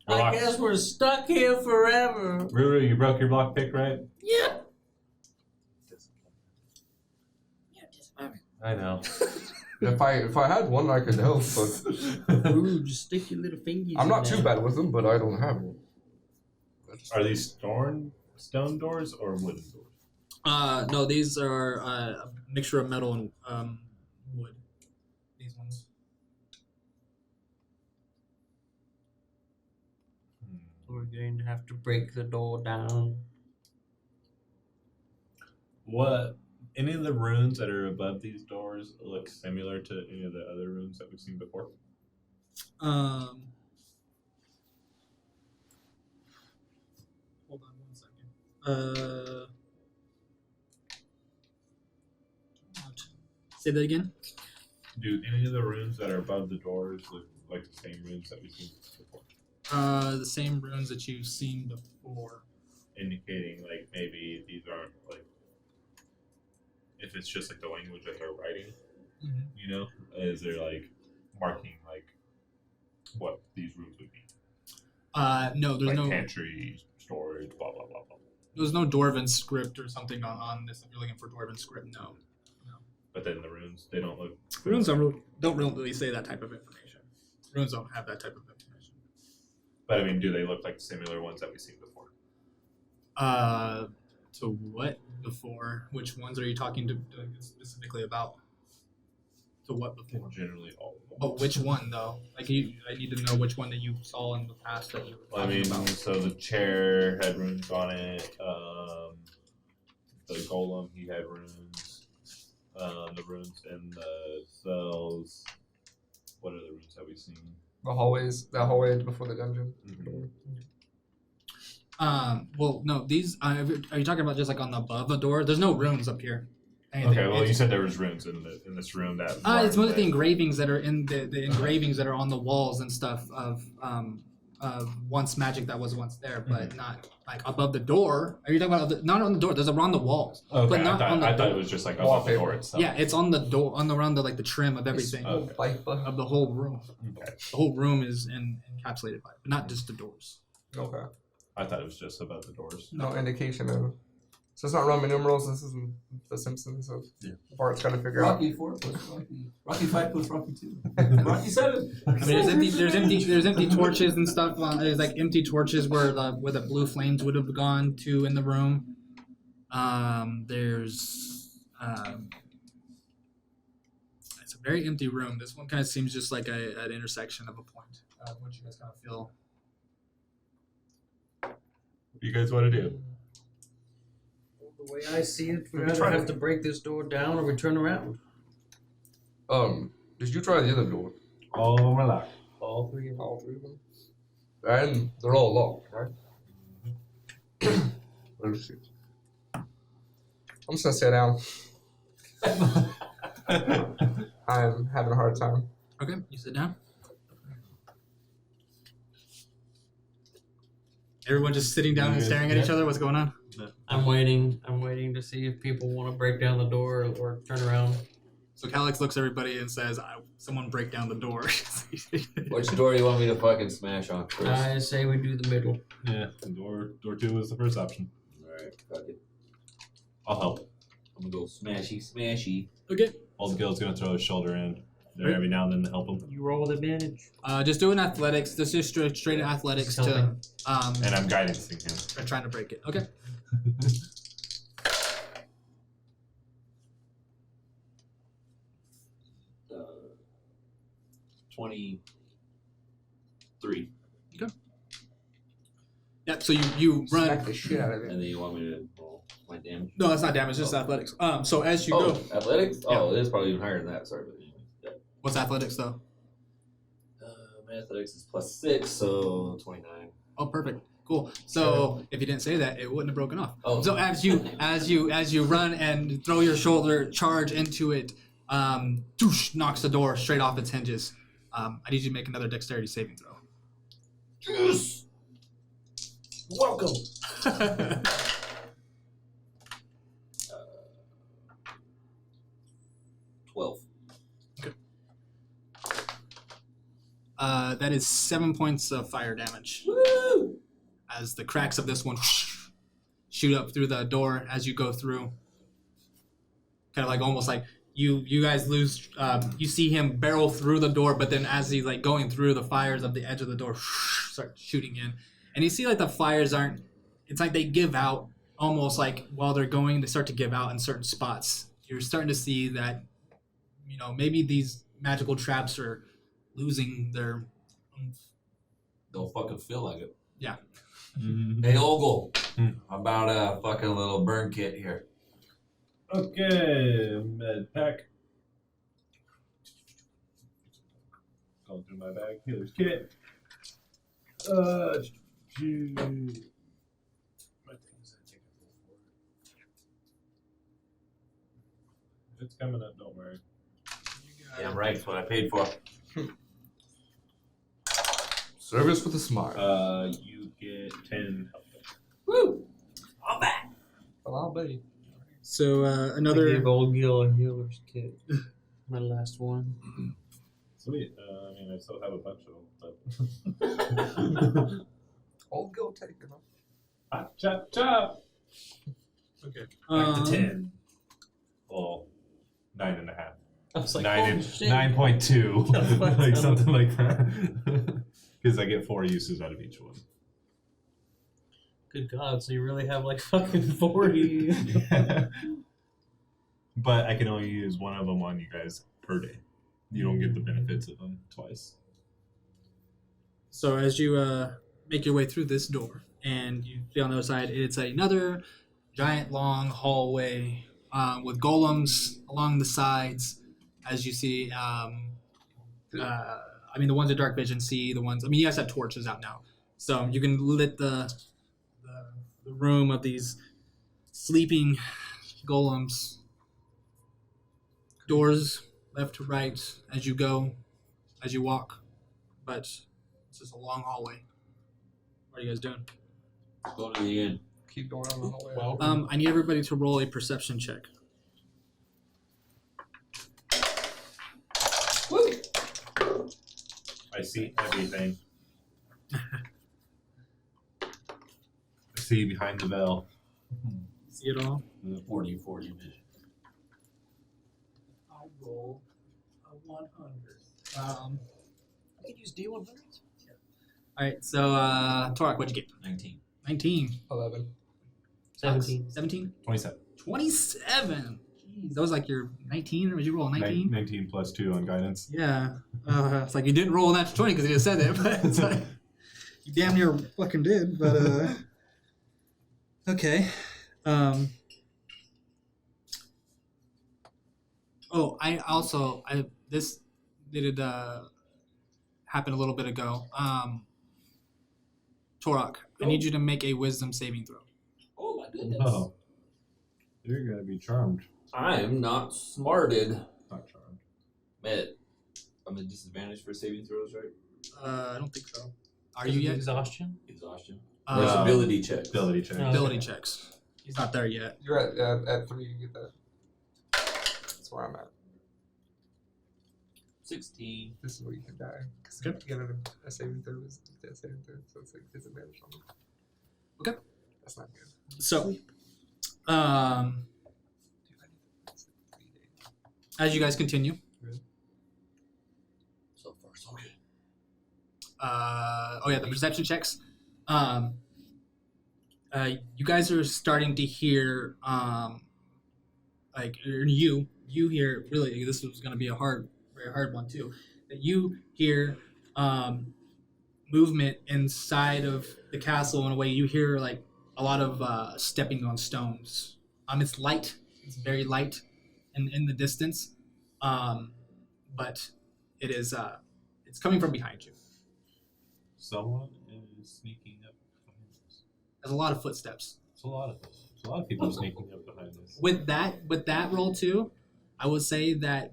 I Locked. guess we're stuck here forever. Ruru, you broke your block pick, right? Yeah. Yeah, just I know. If I had one, I could help, but Ooh, just stick your little fingers. I'm in not there. too bad with them. But I don't have one. Are these stone doors or wooden doors? No, these are a mixture of metal and wood. These ones. We're going to have to break the door down. What? Any of the runes that are above these doors look similar to any of the other runes that we've seen before? Hold on 1 second. Say that again. Do any of the runes that are above the doors look like the same runes that we've seen before? The same runes that you've seen before. Indicating like maybe these aren't like if it's just like the language that they're writing, you know, is there like marking like what these runes would be? No, there's Like no pantry, storage, blah blah blah blah. there's no Dwarven script or something on this. If you're looking for Dwarven script, no. But then the runes, they don't look. Runes don't really say that type of information. Runes don't have that type of information. But I mean, do they look like similar ones that we've seen before? To what before? Which ones are you talking to specifically about? To what before? Generally, all of them. But which one though? Like I need to know which one that you saw in the past that you were Well, I talking mean, about. so the chair had runes on it. The golem, he had runes. The runes in the cells. What other runes have we seen? The hallways, that hallway before the dungeon. Mhm. Well, no, these are you talking about just like on the above the door? There's no runes up here. Anything. Okay, well, It's- you said there was runes in this room that. It's mostly the Martin engravings that are in the engravings that are on the walls and stuff of once magic that was once there, but not like above the door. Are you talking about not on the door? There's around the walls, Okay, but not on the I door. thought it was just like above the door Wallpaper. itself. Yeah, it's on the door, around the like the trim of everything Okay. Wallpaper. of the whole room. Okay. The whole room is encapsulated by it, but not just the doors. Okay. I thought it was just above the doors. No indication of. So it's not Roman numerals. This isn't The Simpsons. So Bart's got to figure out. Rocky 4 plus Rocky. Rocky 5 plus Rocky 2. Rocky 7. I mean, there's empty torches and stuff. There's like empty torches where the blue flames would have gone to in the room. There's it's a very empty room. This one kind of seems just like an intersection of a point. What you guys kind of feel? What do you guys want to do? The way I see it, we We either try to- have to break this door down or we turn around. Did you try the other door? All of them are locked. All three of them. All three of them. And they're all locked, right? Let's see. I'm just gonna sit down. I'm having a hard time. Okay, you sit down. Everyone just sitting down and staring at each other. What's going on? I'm waiting to see if people want to break down the door or turn around. So Calix looks at everybody and says, "Someone break down the door." Which door do you want me to fucking smash on first? I say we do the middle. Yeah, the door 2 is the first option. Alright, fuck it. I'll help. I'm gonna go smashy. Okay. Oldgil's gonna throw his shoulder in there every now and then to help him. You roll with advantage. Just doing athletics. This is straight athletics Just to helping. And I'm guidancing him. trying to break it. Okay. 23. Yep. So you run. Smack the shit out of And it. then you want me to roll my damage? No, that's not damage. Just athletics. So as you Oh, go, athletics? Yeah. Oh, it is probably even higher than that. Sorry, but anyway. Yeah. what's athletics though? My athletics is +6, so 29. Oh, perfect. Cool. So if you didn't say that, it wouldn't have broken off. Oh. So as you run and throw your shoulder charge into it, doosh, knocks the door straight off its hinges. I need you to make another dexterity saving throw. Yes! Welcome! 12. That is 7 points of fire damage. Woo! As the cracks of this one shoot up through the door as you go through. Kind of like almost like you guys lose. You see him barrel through the door, but then as he's like going through, the fires of the edge of the door start shooting in, and you see like the fires aren't. It's like they give out almost like while they're going, they start to give out in certain spots. You're starting to see that, maybe these magical traps are losing their. Don't fucking feel like it. Yeah. Hey, Oldgil. How about a fucking little burn kit here? Okay, med pack. Going through my bag. Healer's kit. My things I take a full for. It's coming up, don't worry. Yeah, right. That's what I paid for. Service with a smile. You get 10 health. Woo! I'm back. Well, I'll be. So I another. gave Oldgil a healer's kit. My last one. Sweet. I still have a bunch of them, but. Old go take it. Chop, chop, chop. Okay. Back to 10. Well, 9.5. I was like, Nine oh, shit. 9.2, like That's something like that. Because I get 4 uses out of each one. Good God, so you really have like fucking 40. But I can only use one of them on you guys per day. You don't get the benefits of them twice. So as you make your way through this door, and you see on the other side, it's another giant long hallway with golems along the sides. As you see, the ones with dark vision see the ones. You guys have torches out now, so you can lit the room of these sleeping golems. Doors left to right as you go, as you walk, but it's just a long hallway. What are you guys doing? Go to the end. Keep going on the whole way. Well, I need everybody to roll a perception check. I see everything. I see behind the veil. See it all? 40-40 vision. I roll a 100. I could use D100s. Yeah. All right, so Torak, what'd you get? 19. 19. 11. 17. 17. 27. 27. Jeez, that was like your 19, or did you roll a 19? 19 plus 2 on guidance. Yeah. It's like you didn't roll a natural 20 because you just said it, but it's like you damn near fucking did. But okay. Oh, this did happen a little bit ago. Torak, I need you to make a wisdom saving throw. Oh my goodness. Oh. You're going to be charmed. I am not smarted. Not charmed. I'm at disadvantage for saving throws, right? I don't think so. Are you yet? Exhaustion? Exhaustion. There's Uh, ability check. Ability check. Oh. ability checks. He's not there yet. You're at 3, you get that. That's where I'm at. 16. This is where you can die. Because Okay. you get a saving throw is a saving throw, so it's like disadvantage on it. Okay. That's not good. So, Dude, I need to 3 days. as you guys continue, So far, so good. the perception checks. You guys are starting to hear, you hear, really, this was going to be a very hard one too, that you hear movement inside of the castle in a way. You hear like a lot of stepping on stones. It's light. It's very light in the distance, but it is it's coming from behind you. Someone is sneaking up behind us. There's a lot of footsteps. It's a lot of us. There's a lot of people sneaking up behind us. With that roll too, I would say that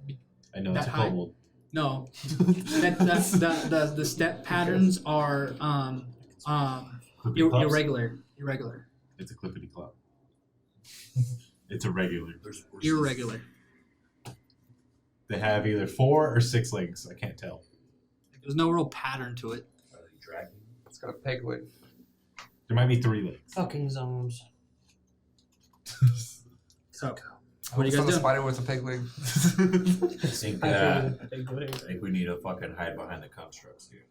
I know that it's a high- kobold. no, the step patterns are Clippity clops? irregular. It's a clippity clop. It's a regular. Irregular. They have either 4 or 6 legs. I can't tell. There's no real pattern to it. Are they dragging? It's got a peg leg. There might be 3 legs. Fucking zones. So, what are you It's guys on a doing? spider with a peg leg. I think we need to fucking hide behind the constructs here.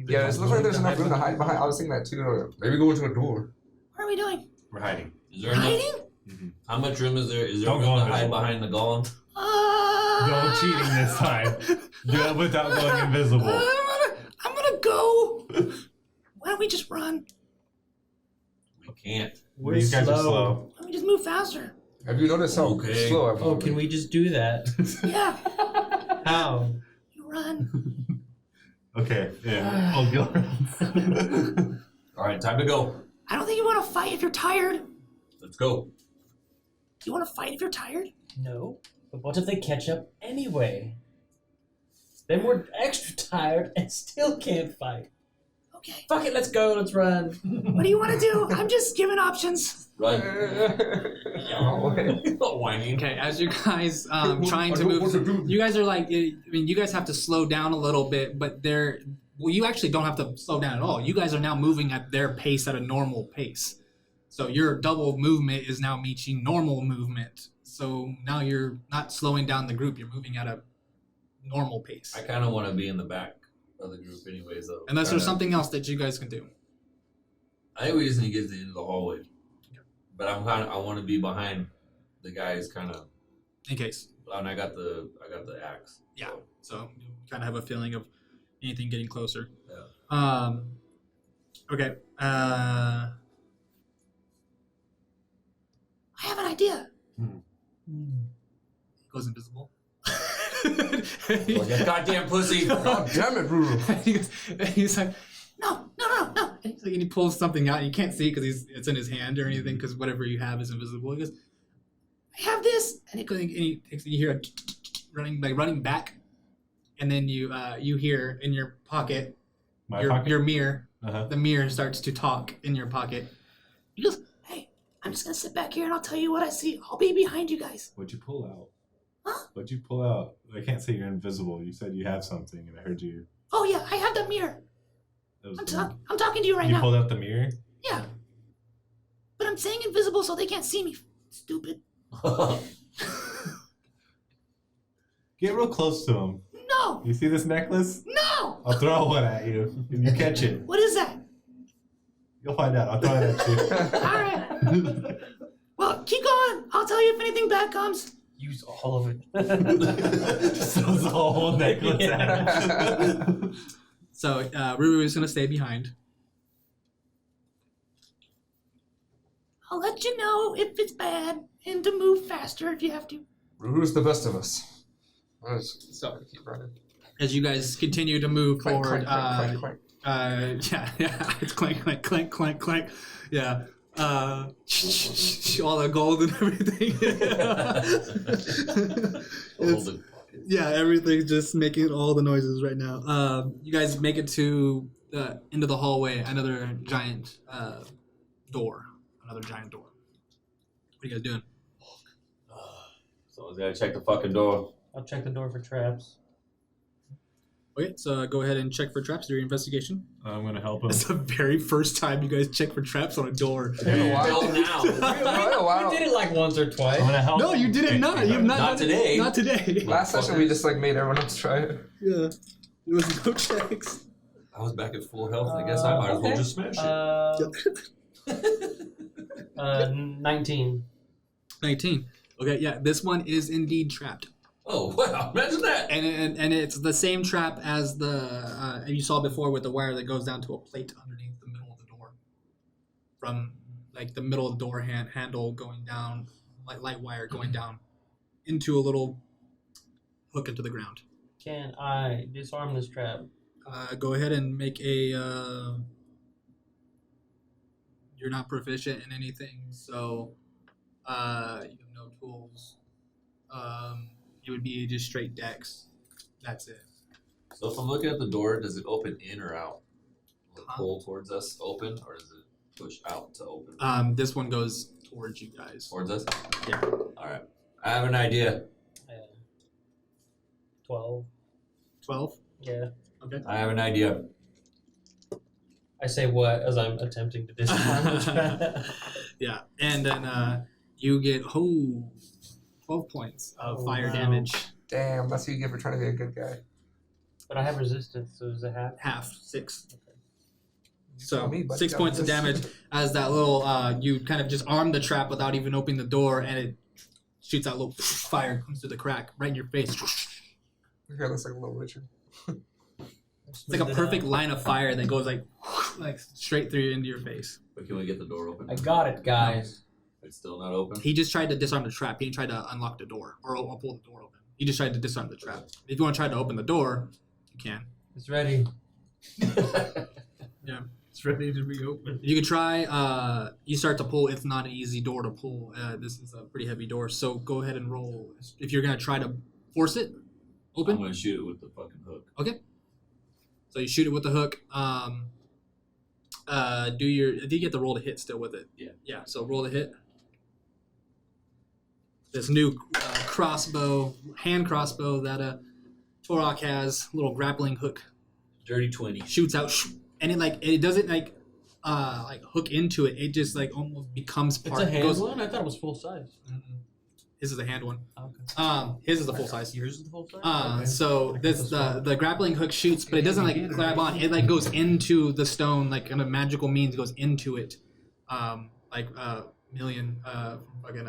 Yeah, it looks like there's enough room to hide behind. I was thinking that too. Maybe go into a door. What are we doing? We're hiding. Is there enough? Hiding? How much room is there? Is there Don't room go to hide invisible. behind the golem? No cheating this time. Do it without going invisible. I'm gonna go. Why don't we just run? We can't. These guys are slow. Why don't we just move faster? Have you noticed how Okay. slow I've Oh, can we just do that? Yeah, How? you run. Okay, yeah. Oldgil. All right, time to go. I don't think you want to fight if you're tired. Let's go. You want to fight if you're tired? No. But what if they catch up anyway? Then we're extra tired and still can't fight. Okay. Fuck it, let's go, let's run. What do you want to do? I'm just giving options. Run. Oh, Whining. Okay, as you guys trying to move, you guys are like, you guys have to slow down a little bit, but you actually don't have to slow down at all. You guys are now moving at their pace at a normal pace. So your double movement is now meeting normal movement. So now you're not slowing down the group, you're moving at a normal pace. I kind of want to be in the back of the group anyways, though. Unless there's Kinda- something else that you guys can do. I think we just need to get to the end of the hallway. But I want to be behind the guys kind of, In case. and I got the axe. Yeah. So you kind of have a feeling of anything getting closer. Yeah. Okay. I have an idea. Goes invisible. Like a goddamn pussy. God damn it, Ruru. He's like, No. and he pulls something out. You can't see it because it's in his hand or anything because whatever you have is invisible. He goes, I have this. and you hear a running back, and then you hear in your pocket My your pocket? your mirror the mirror starts to talk in your pocket. He goes, hey, I'm just gonna sit back here and I'll tell you what I see. I'll be behind you guys. What'd you pull out? Huh? What'd you pull out? I can't say you're invisible. You said you have something, and I heard you. Oh yeah, I have the mirror. That was I'm talking to you right you now. pulled out the mirror? Yeah. But I'm saying invisible so they can't see me. Stupid. Get real close to him. No! You see this necklace? No! I'll throw one at you. If you catch it, What is that? you'll find out. I'll throw it at you. Alright. Well, keep going. I'll tell you if anything bad comes. Use all of it. So the whole necklace out. So Ruru is going to stay behind. I'll let you know if it's bad and to move faster if you have to. Who's the best of us? So Keep running. as you guys continue to move Clank, forward, clank, clank, clank. yeah, it's clank, clank, clank, clank, clank. Yeah. All the gold and everything. It's- yeah, everything's just making all the noises right now. You guys make it to the end of the hallway, another giant door. Another giant door. What are you guys doing? Someone's gotta check the fucking door. I'll check the door for traps. Okay, so go ahead and check for traps. Do your investigation. I'm gonna help him. It's the very first time you guys check for traps on a door. It's been a while. Till now. We did it like once or twice. I'm gonna help No, him. you did it not. You have not. Not done it- today. Not today. Last session we just like made everyone else try it. Yeah. There was no checks. I was back at full health. I guess I might as well Okay. just smash it. 19. 19. Okay, yeah, this one is indeed trapped. Oh wow! Imagine that. And it's the same trap as the you saw before with the wire that goes down to a plate underneath the middle of the door. From like the middle of the door handle going down, like light wire going down into a little hook into the ground. Can I disarm this trap? Go ahead and make a. You're not proficient in anything, so you have no tools. It would be just straight dex. That's it. So if I'm looking at the door, does it open in or out? Will it Huh? pull towards us open, or does it push out to open? This one goes towards you guys. Towards us? Yeah. All right. I have an idea. 12. 12. Yeah. Okay. I have an idea. I say what as I'm attempting to disarm the trap. Yeah, and then you get 12 points of Oh, fire wow. damage. Damn, that's what you get for trying to be a good guy. But I have resistance, so does it have? Half 6. You So tell me, buddy. 6 points of damage as that little you kind of just arm the trap without even opening the door, and it shoots out a little fire comes through the crack right in your face. Your hair looks like a little Richard. It's like a perfect line of fire that goes like straight through into your face. But can we get the door open? I got it, guys. It's still not open. He just tried to disarm the trap. He didn't try to unlock the door or pull the door open. He just tried to disarm the trap. If you want to try to open the door, you can. It's ready. Yeah, it's ready to be opened. You could try. You start to pull. It's not an easy door to pull. This is a pretty heavy door. So go ahead and roll. If you're gonna try to force it I'm open, gonna shoot it with the fucking hook. okay. So you shoot it with the hook. Do you get the roll to hit still with it? Yeah. Yeah. So roll to hit. This new crossbow, hand crossbow that Torok has, little grappling hook, Dirty 20. shoots out, and it doesn't like hook into it. It just like almost becomes It's part. a it hand goes- one? I thought it was full size. His is a hand one. Okay. His is the full size. Yours is the full size? Okay. So this the grappling hook shoots, but it doesn't like grab on. It like goes into the stone, like in a magical means goes into it, like Million fucking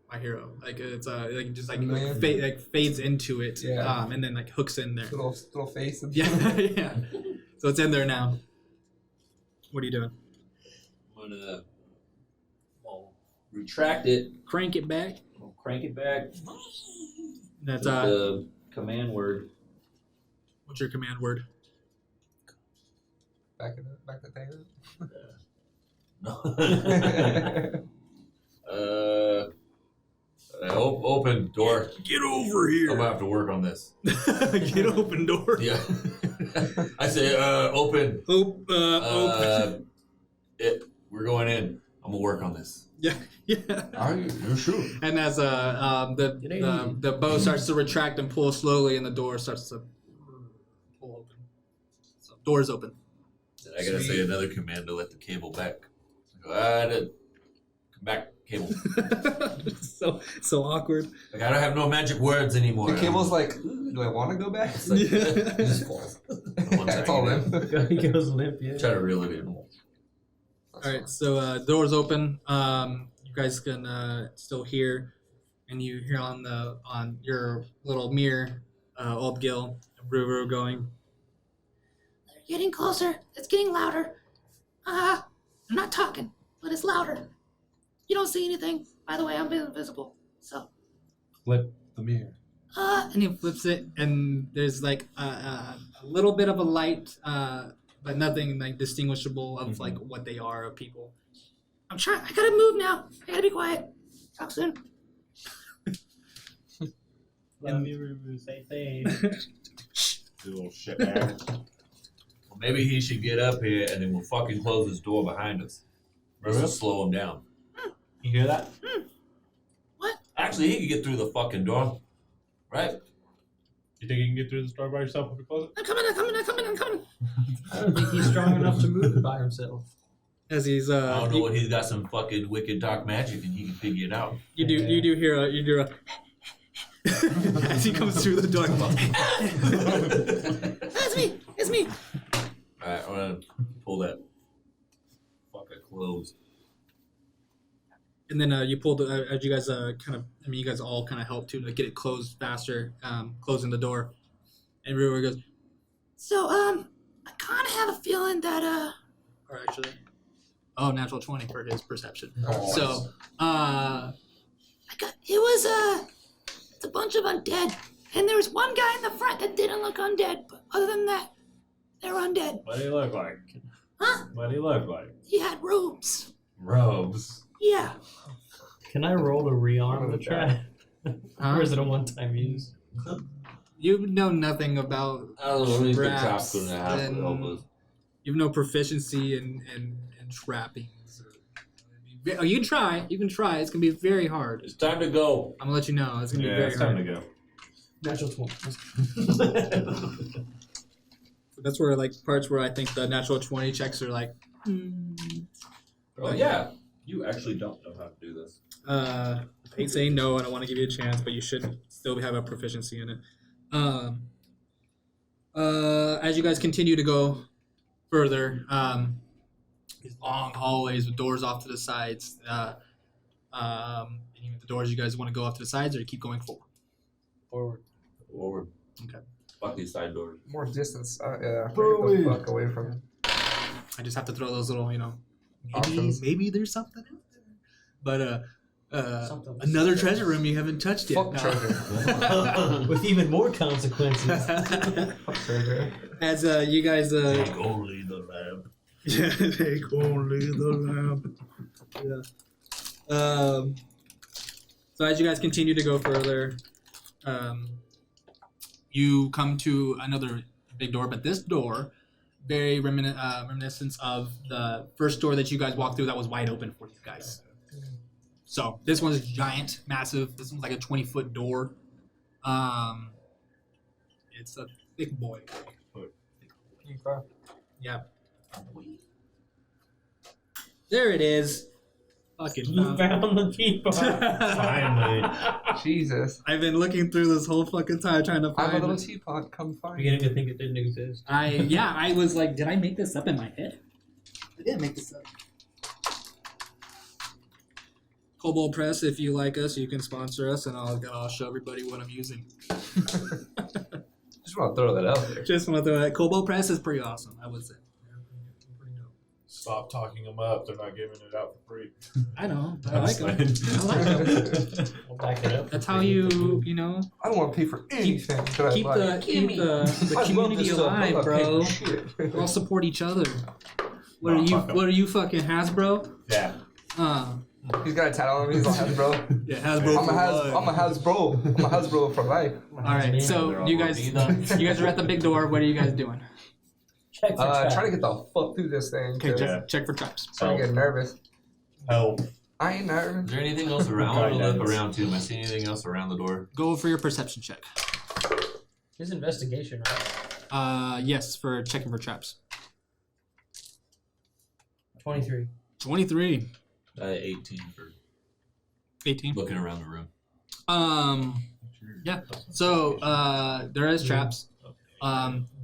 My Hero. Like it's like just like Million? like fades into it, Yeah. and then like hooks in there. Little face. And Yeah, yeah. So it's in there now. What are you doing? I'm gonna retract it. Crank it back. I'll crank it back. That's with the command word. what's your command word? Back the thing. No. Open door. Get over I'm here. gonna have to work on this. Get open door. Yeah. I say, open. Open. We're going in. I'm gonna work on this. Yeah. Are you? You're sure? And as the bow starts to retract and pull slowly, and the door starts to pull open. So doors open. And I gotta say another command to let the cable back. Come back, cable. so awkward. Like I don't have no magic words anymore. The cable's like, "Ooh, do I want to go back? It's like, Yeah. it just falls. That's all limp. He goes limp, yeah. Try to reel it in. All right, so doors open. You guys can still hear, and you hear on your little mirror, Oldgil and Ruru going. They're getting closer. It's getting louder. I'm not talking, but it's louder. You don't see anything. By the way, I'm invisible. So. Flip the mirror. And he flips it, and there's like a little bit of a light, but nothing like distinguishable of like what they are of people. I'm trying. I gotta move now. I gotta be quiet. Talk soon. Love you, Ruru. Stay safe. You little shit man. Well, maybe he should get up here and then we'll fucking close this door behind us. This will slow him down. You hear that? Actually, he could get through the fucking door. Right? You think you can get through this door by yourself if we close it? I'm coming. I don't think he's strong enough to move it by himself. As he's I don't know what he's got some fucking wicked dark magic and he can figure it out. you do hear a as he comes through the door. It's me. Alright, I'm gonna pull that fucker closed. And then you pull the as you guys you guys all kind of help to like, get it closed faster, closing the door. And Ruru goes, So, I kind of have a feeling that, or actually, natural 20 for his perception. Nice. So, it's a bunch of undead. And there was one guy in the front that didn't look undead, but other than that, they were undead. What do you look like? Huh? What do you look like? He had robes. Robes. Yeah. Can I roll to rearm the trap? Huh? Or is it a one-time use? You know nothing about I don't know, he's been traps, trapped gonna have to and help us. you have no proficiency in trappings. Oh, you can try. It's gonna be very hard. It's time to go. I'm gonna let you know. It's gonna be Yeah, very it's time hard. to go. Natural 20. That's where like parts where I think the natural 20 checks are like. Oh yeah, you actually don't know how to do this. I hate saying no. I don't want to give you a chance, but you should still have a proficiency in it. As you guys continue to go further, these long hallways with doors off to the sides. The doors you guys want to go off to the sides, or you keep going forward? Forward. Okay. Fuck these side doors. More distance. Yeah. Bowie. Get the fuck away from him. I just have to throw those little, maybe Options. there's something out there. But Something. another treasure room you haven't touched yet. Fuck treasure. With even more consequences. Fuck treasure. As you guys, Take only the lamp. yeah, take only the lamp. Yeah. So as you guys continue to go further, you come to another big door, but this door, very reminiscent of the first door that you guys walked through that was wide open for you guys. So this one's giant, massive. This one's like a 20-foot door. It's a big boy. Yeah. There it is. Fucking You found the people. Finally. Jesus. I've been looking through this whole fucking time trying to I'm find a little it. teapot. Come find Beginning me. to think it didn't exist. I was like, did I make this up in my head? I didn't make this up. Kobold Press, if you like us, you can sponsor us, and I'll show everybody what I'm using. Just want to throw that out there. Just want to throw that. Kobold Press is pretty awesome, I would say. Stop talking them up. They're not giving it out for free. I know. I I'm like them. saying. I like them. We'll back it up. That's how you know, I don't want to pay for anything. that I keep like. the community alive, bro. We all support each other. What are you fucking Hasbro? Yeah. He's got a title on him. He's like Hasbro. Yeah, Hasbro. I'm a Hasbro. I'm a Hasbro for life. All right, so you guys are at the big door. What are you guys doing? Check for traps. Trying to get the fuck through this thing. Okay, 'cause check for traps. Starting to get nervous. Help. I ain't Is nervous. there anything else around? I want to Guidance. look around too. Am I seeing anything else around the door? Go for your perception check. His investigation, right? Yes, for checking for traps. 23. 23. 18 for 18. looking around the room. Yeah. So there is traps.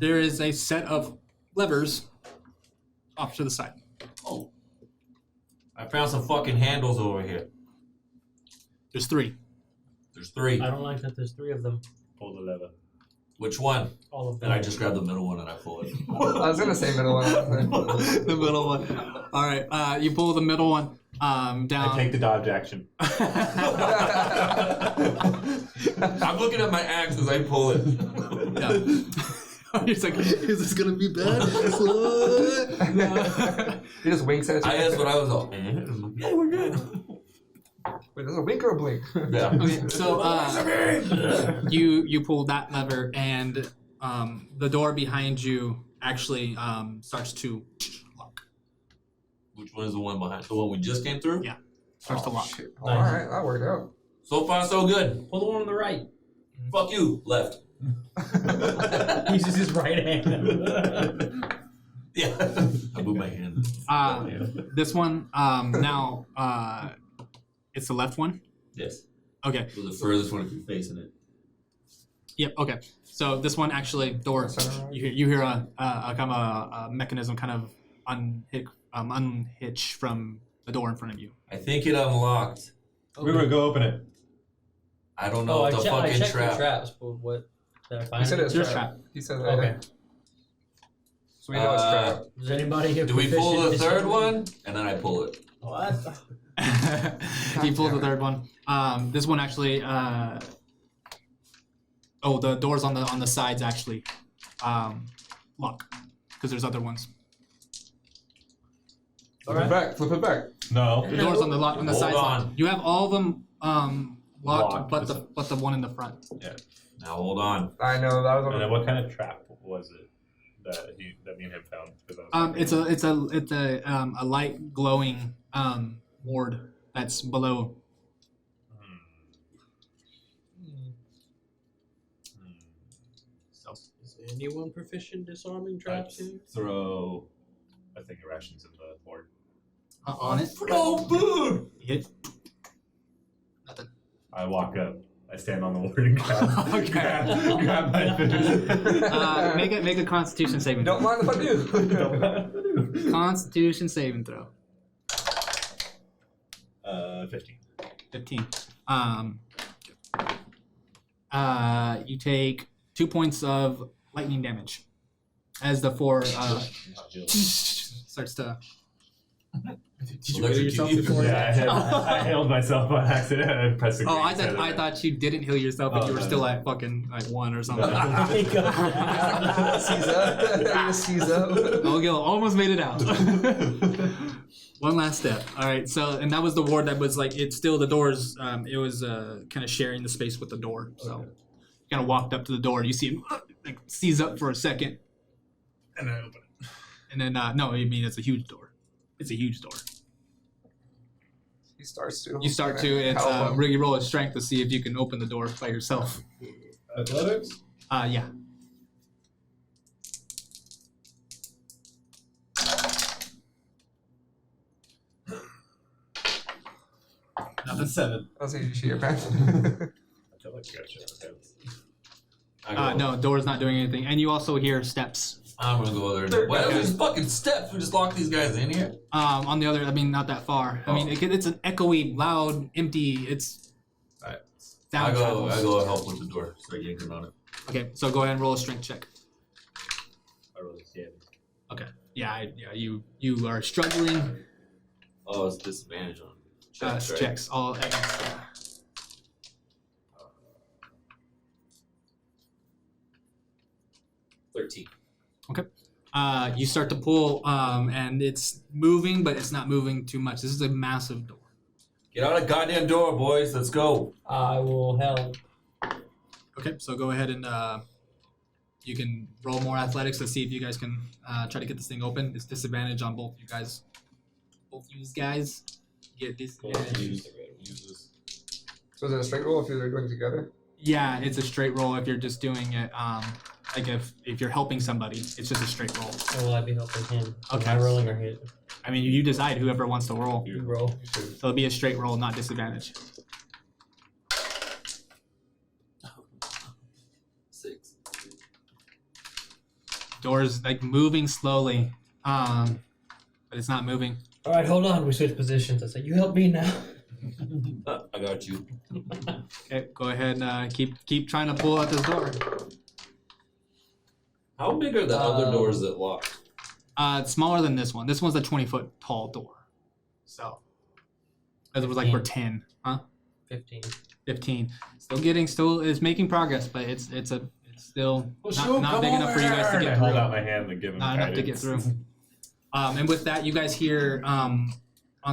There is a set of levers off to the side. Oh. I found some fucking handles over here. There's 3. There's 3. I don't like that there's 3 of them. Pull the lever. Which one? All of them. And I just grab the middle one and I pull it. I was gonna say middle one. The middle one. All right. You pull the middle one down. I take the dodge action. I'm looking at my axe as I pull it. Yeah. He's like, is this gonna be bad? He just winks at you. That's what I was all. Yeah, we're good. Wait, there's a wink or a blink? Yeah. Okay, so you pull that lever and the door behind you actually starts to lock. Which one is the one behind? The one we just came through? Yeah. Starts to lock. Shit. Alright, that worked out. So far, so good. Pull the one on the right. Fuck you, left. He uses his right hand. Yeah. I move my hand. This one now it's the left one. Yes. Okay. So the furthest one if you're facing it. Yep. Okay. So this one actually door. You hear a kind of a mechanism kind of unhitch from the door in front of you. I think it unlocked. We were go open it. I don't know I if the checked fucking the trap. traps, but what? Did I find He said it? it's Your trap. trap. He said that. Okay. So we know it's trap. Does anybody here Do we pull the proficient third in- one and then I pull it? What? You pull the third one. This one actually. The doors on the sides actually lock because there's other ones. Flip it back. Flip it back. No. The doors on the Hold sides. on. Locked. You have all of them locked, Locked. but the one in the front. Now hold on. I know that was And one. then what kind of trap was it that me and him found? 'Cause I was It's a light glowing ward that's below. Is anyone proficient disarming traps here? Throw a thing of rations in the board. On it. No food! Hit. Nothing. I walk up. I stand on the board and grab, Okay. grab my food. Make a Constitution saving Don't throw. mind if I do. Constitution saving throw. 15. 15. You take 2 points of lightning damage as the 4 starts to. Did you heal yourself before? Yeah, I hailed myself on accident and I pressed the Oh, green I set of thought it. you didn't heal yourself, but Oh, you were no. still at fucking like 1 or something. Seize up. Seize up. Oldgil almost made it out. One last step. All right. So, and that was the ward that was like it's still the doors. It was kind of sharing the space with the door. So, you kind of walked up to the door. You see him like seize up for a second, And I open it. and then no, I mean it's a huge door. It's a huge door. He starts to. You start to. It's Help him. really roll a strength to see if you can open the door by yourself. Athletics? Yeah. Nothing. 7. I'll see you shit your pants. I feel like you got shit in the pants. No, door's not doing anything, and you also hear steps. I'm gonna go there. What are these fucking steps? We just lock these guys in here? On the other, I mean, not that far. I mean, it's an echoey, loud, empty. It's. Alright. Sound I travels. go help with the door. Start yanking on it. Okay, so go ahead and roll a strength check. I really see it. Okay. Yeah, you are struggling. Oh, it's disadvantage on checks, right? Checks all. 13. You start to pull, and it's moving, but it's not moving too much. This is a massive door. Get out of the goddamn door, boys. Let's go. I will help. Okay, so go ahead and You can roll more athletics to see if you guys can try to get this thing open. It's disadvantage on both you guys. Both you guys get disadvantage. So is it a straight roll if you're doing together? Yeah, it's a straight roll if you're just doing it. Like if you're helping somebody, it's just a straight roll. Or will I be helping him? Okay. Am I rolling or hit? I mean, you decide whoever wants to roll. You roll. So it'll be a straight roll, not disadvantage. 6. Door's like moving slowly, but it's not moving. All right, hold on. We switch positions. I say, you help me now. I got you. Okay, go ahead. Keep trying to pull out this door. How big are the other doors that lock? It's smaller than this one. This one's a 20-foot tall door. So, it was like for 10, huh? 15. 15. Still is making progress, but it's still not big enough for you guys to get through. Hold out my hand and give him Not enough to get guidance. through. And with that, you guys hear on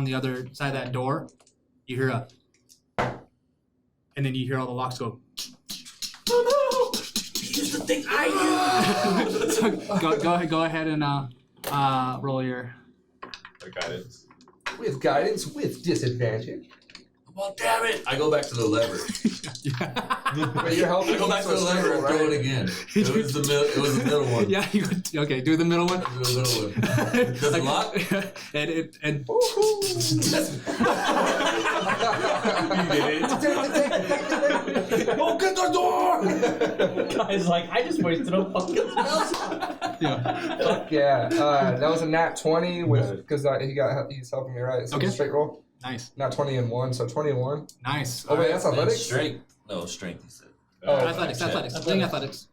the other side of that door, you hear a, and then you hear all the locks go. Use the thing I use. So go ahead and roll your. Or guidance. With guidance, with disadvantage. Well, damn it! I go back to the lever. Wait, you're helping I go back to the lever and throw it again. It was the middle one. Yeah, okay. Do the middle one. Do the middle one. Does it lock? and Open the door! Guy's like, I just wasted a fucking spell. yeah. Fuck yeah. That was a nat 20 with because he's helping me, right? So Okay. it's a straight roll. Nice. Nat 20 and 1, so 20 and 1. Nice. Oh wait, that's And athletics. strength. No, strength, he said. Oh, Athletics. Playing athletics.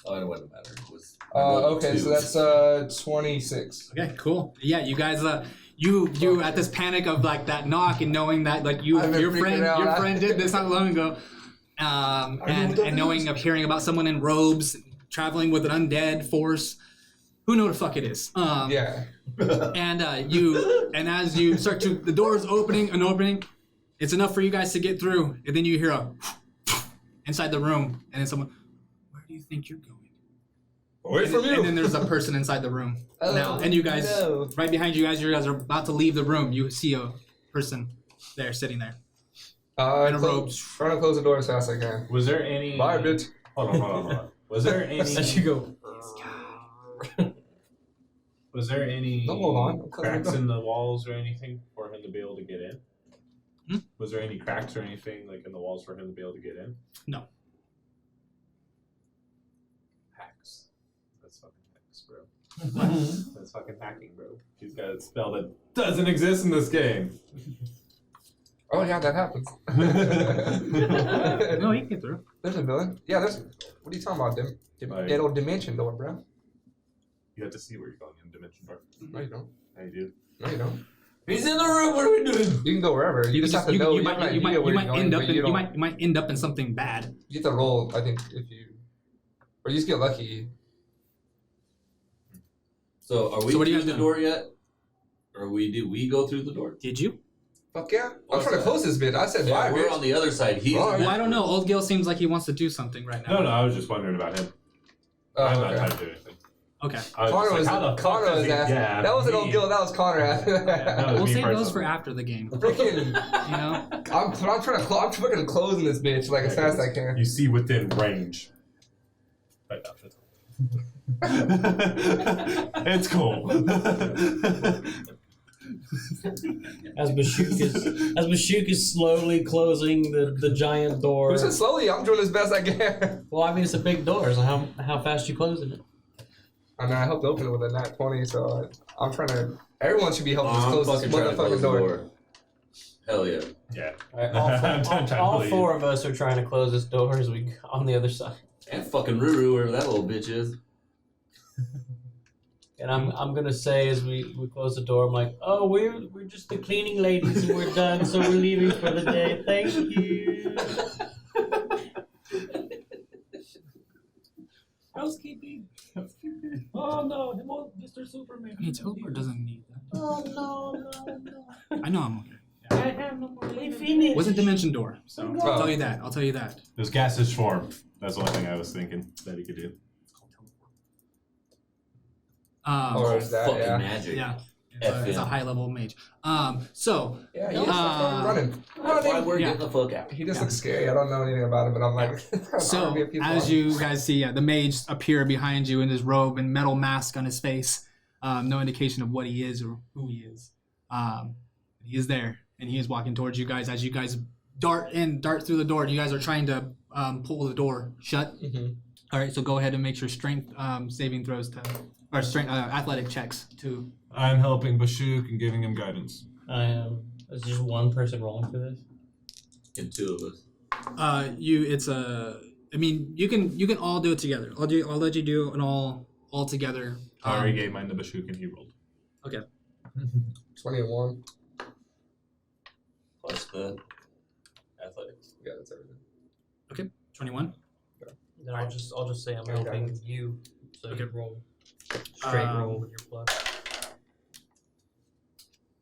Oh, it wouldn't matter. It was. Okay, so that's 26. Okay, cool. Yeah, you guys. You at this panic of like that knock and knowing that like I've been your freaking out. friend did this not long ago, and knowing of hearing about someone in robes traveling with an undead force, who know the fuck it is. Yeah. And as you start to, the door's opening, it's enough for you guys to get through, and then you hear a inside the room, and then someone, where do you think you're going? Away from you. And then there's a person inside the room Oh, now, and you guys, no. right behind you guys are about to leave the room. You see a person there, sitting there. In a robe. Trying to close the door as fast as I can. Was there any? Bye, bitch. Hold on. Was there any? As you go. Was there any No, hold on. cracks in the walls or anything for him to be able to get in? Hmm? Was there any cracks or anything like in the walls for him to be able to get in? No. Hacks. That's fucking hacks, bro. That's fucking hacking, bro. He's got a spell that doesn't exist in this game. Oh yeah, that happens. No, you can get through. There's a villain. Yeah, there's. What are you talking about? Like- That old dimension door, bro. You have to see where you're going in Dimension Door. No, you don't. Yeah, you do. No, you don't. He's in the room. What are we doing? You can go wherever. You just have to know. You might end up in something bad. You get to roll. I think if you, or you just get lucky. So are we So what do you through guys the do? door yet? Or did we go through the door? Did you? Fuck yeah! I'm What's trying to that? close this bitch. I said Yeah, bye, we're bitch. on the other side. He's Well, Well, I don't know. Old Gil seems like he wants to do something right now. No, I was just wondering about him. Oh, I'm not okay. trying to do anything. Okay. I was Connor just was like, how the fuck Connor does was he- asking. yeah, That was an me. old Gil. That was Connor. that was We'll me save those personally. for after the game. Freaking! You know. I'm trying to. I'm fucking closing this bitch like as fast as I can. You see within range. But no, it's cool. As Bashuk is slowly closing the giant door. Who said slowly? I'm doing as best I can. Well, I mean, it's a big door, so how fast you closing it? I mean, I helped open it with a nat 20, so I'm trying to. Everyone should be helping us I'm close this fucking trying to close motherfucking the door. door. Hell yeah. Yeah. Alright, I'm trying to all believe. 4 of us are trying to close this door as we on the other side. And fucking Ruru, wherever that little bitch is. And I'm gonna say as we close the door, I'm like, oh, we're just the cleaning ladies and we're done, so we're leaving for the day. Thank you. Housekeeping. Oh no, he wants Mr. Superman. Needs help or doesn't need that? Oh no. I know I'm okay. I have no more. We finished. Wasn't Dimension Door, so Oh. I'll tell you that. Those gases form. That's the only thing I was thinking that he could do. Or is that, Fucking yeah. magic. yeah, F it's a him. high level mage. So Yeah, he just started running. That's why we're Yeah. getting the fuck out. He just looks scary. I don't know anything about him, but I'm like, So, as you guys see, the mage appear behind you in his robe and metal mask on his face. No indication of what he is or who he is. He is there, and he is walking towards you guys. As you guys dart through the door, and you guys are trying to pull the door shut. Mm-hmm. All right, so go ahead and make your strength saving throws or strength athletic checks to. I'm helping Bashuk and giving him guidance. I am. Is just one person rolling for this? And two of us. I mean, you can all do it together. I'll let you do it all together. I already gave mine to Bashuk and he rolled. 21. Plus the athletics. Yeah, that's everything. 21. Then I'll just say I'm Okay. helping you, so you Okay. roll straight roll with your plus.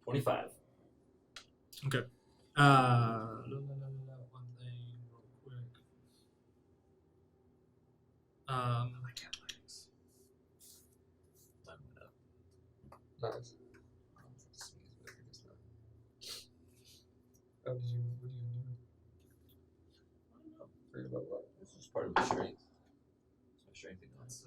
25. Okay. One thing real quick. I can't legs. Nice. What do you do? Three level up. This is part of the strength. It's my strength and That's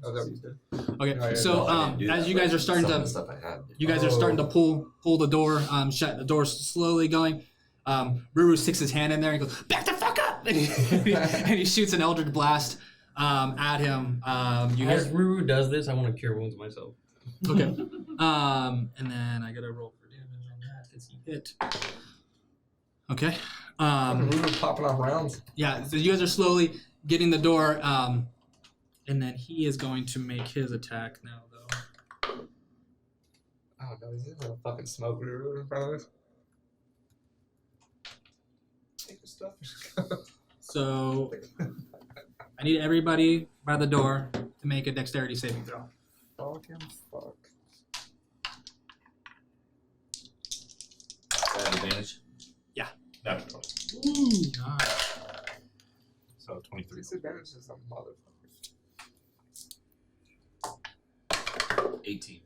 Oh, that was good. Okay, No, I so No, I didn't do as that, you guys but are starting some of to the stuff I had. you guys are starting to pull the door shut. The door's slowly going. Ruru sticks his hand in there and goes, "Back the fuck up!" and he shoots an Eldritch Blast at him. You As hear, Ruru does this, I want to cure wounds myself. okay. And then I gotta roll for damage on that because he hit. Okay. We were popping off rounds. Yeah. So you guys are slowly getting the door. And then he is going to make his attack now, though. Oh no, is this a fucking smoke in front of us? Take the stuff. So I need everybody by the door to make a dexterity saving throw. Fucking fuck. I have advantage. That's 20. Nice. So 23. Disadvantage is a motherfucker. 18.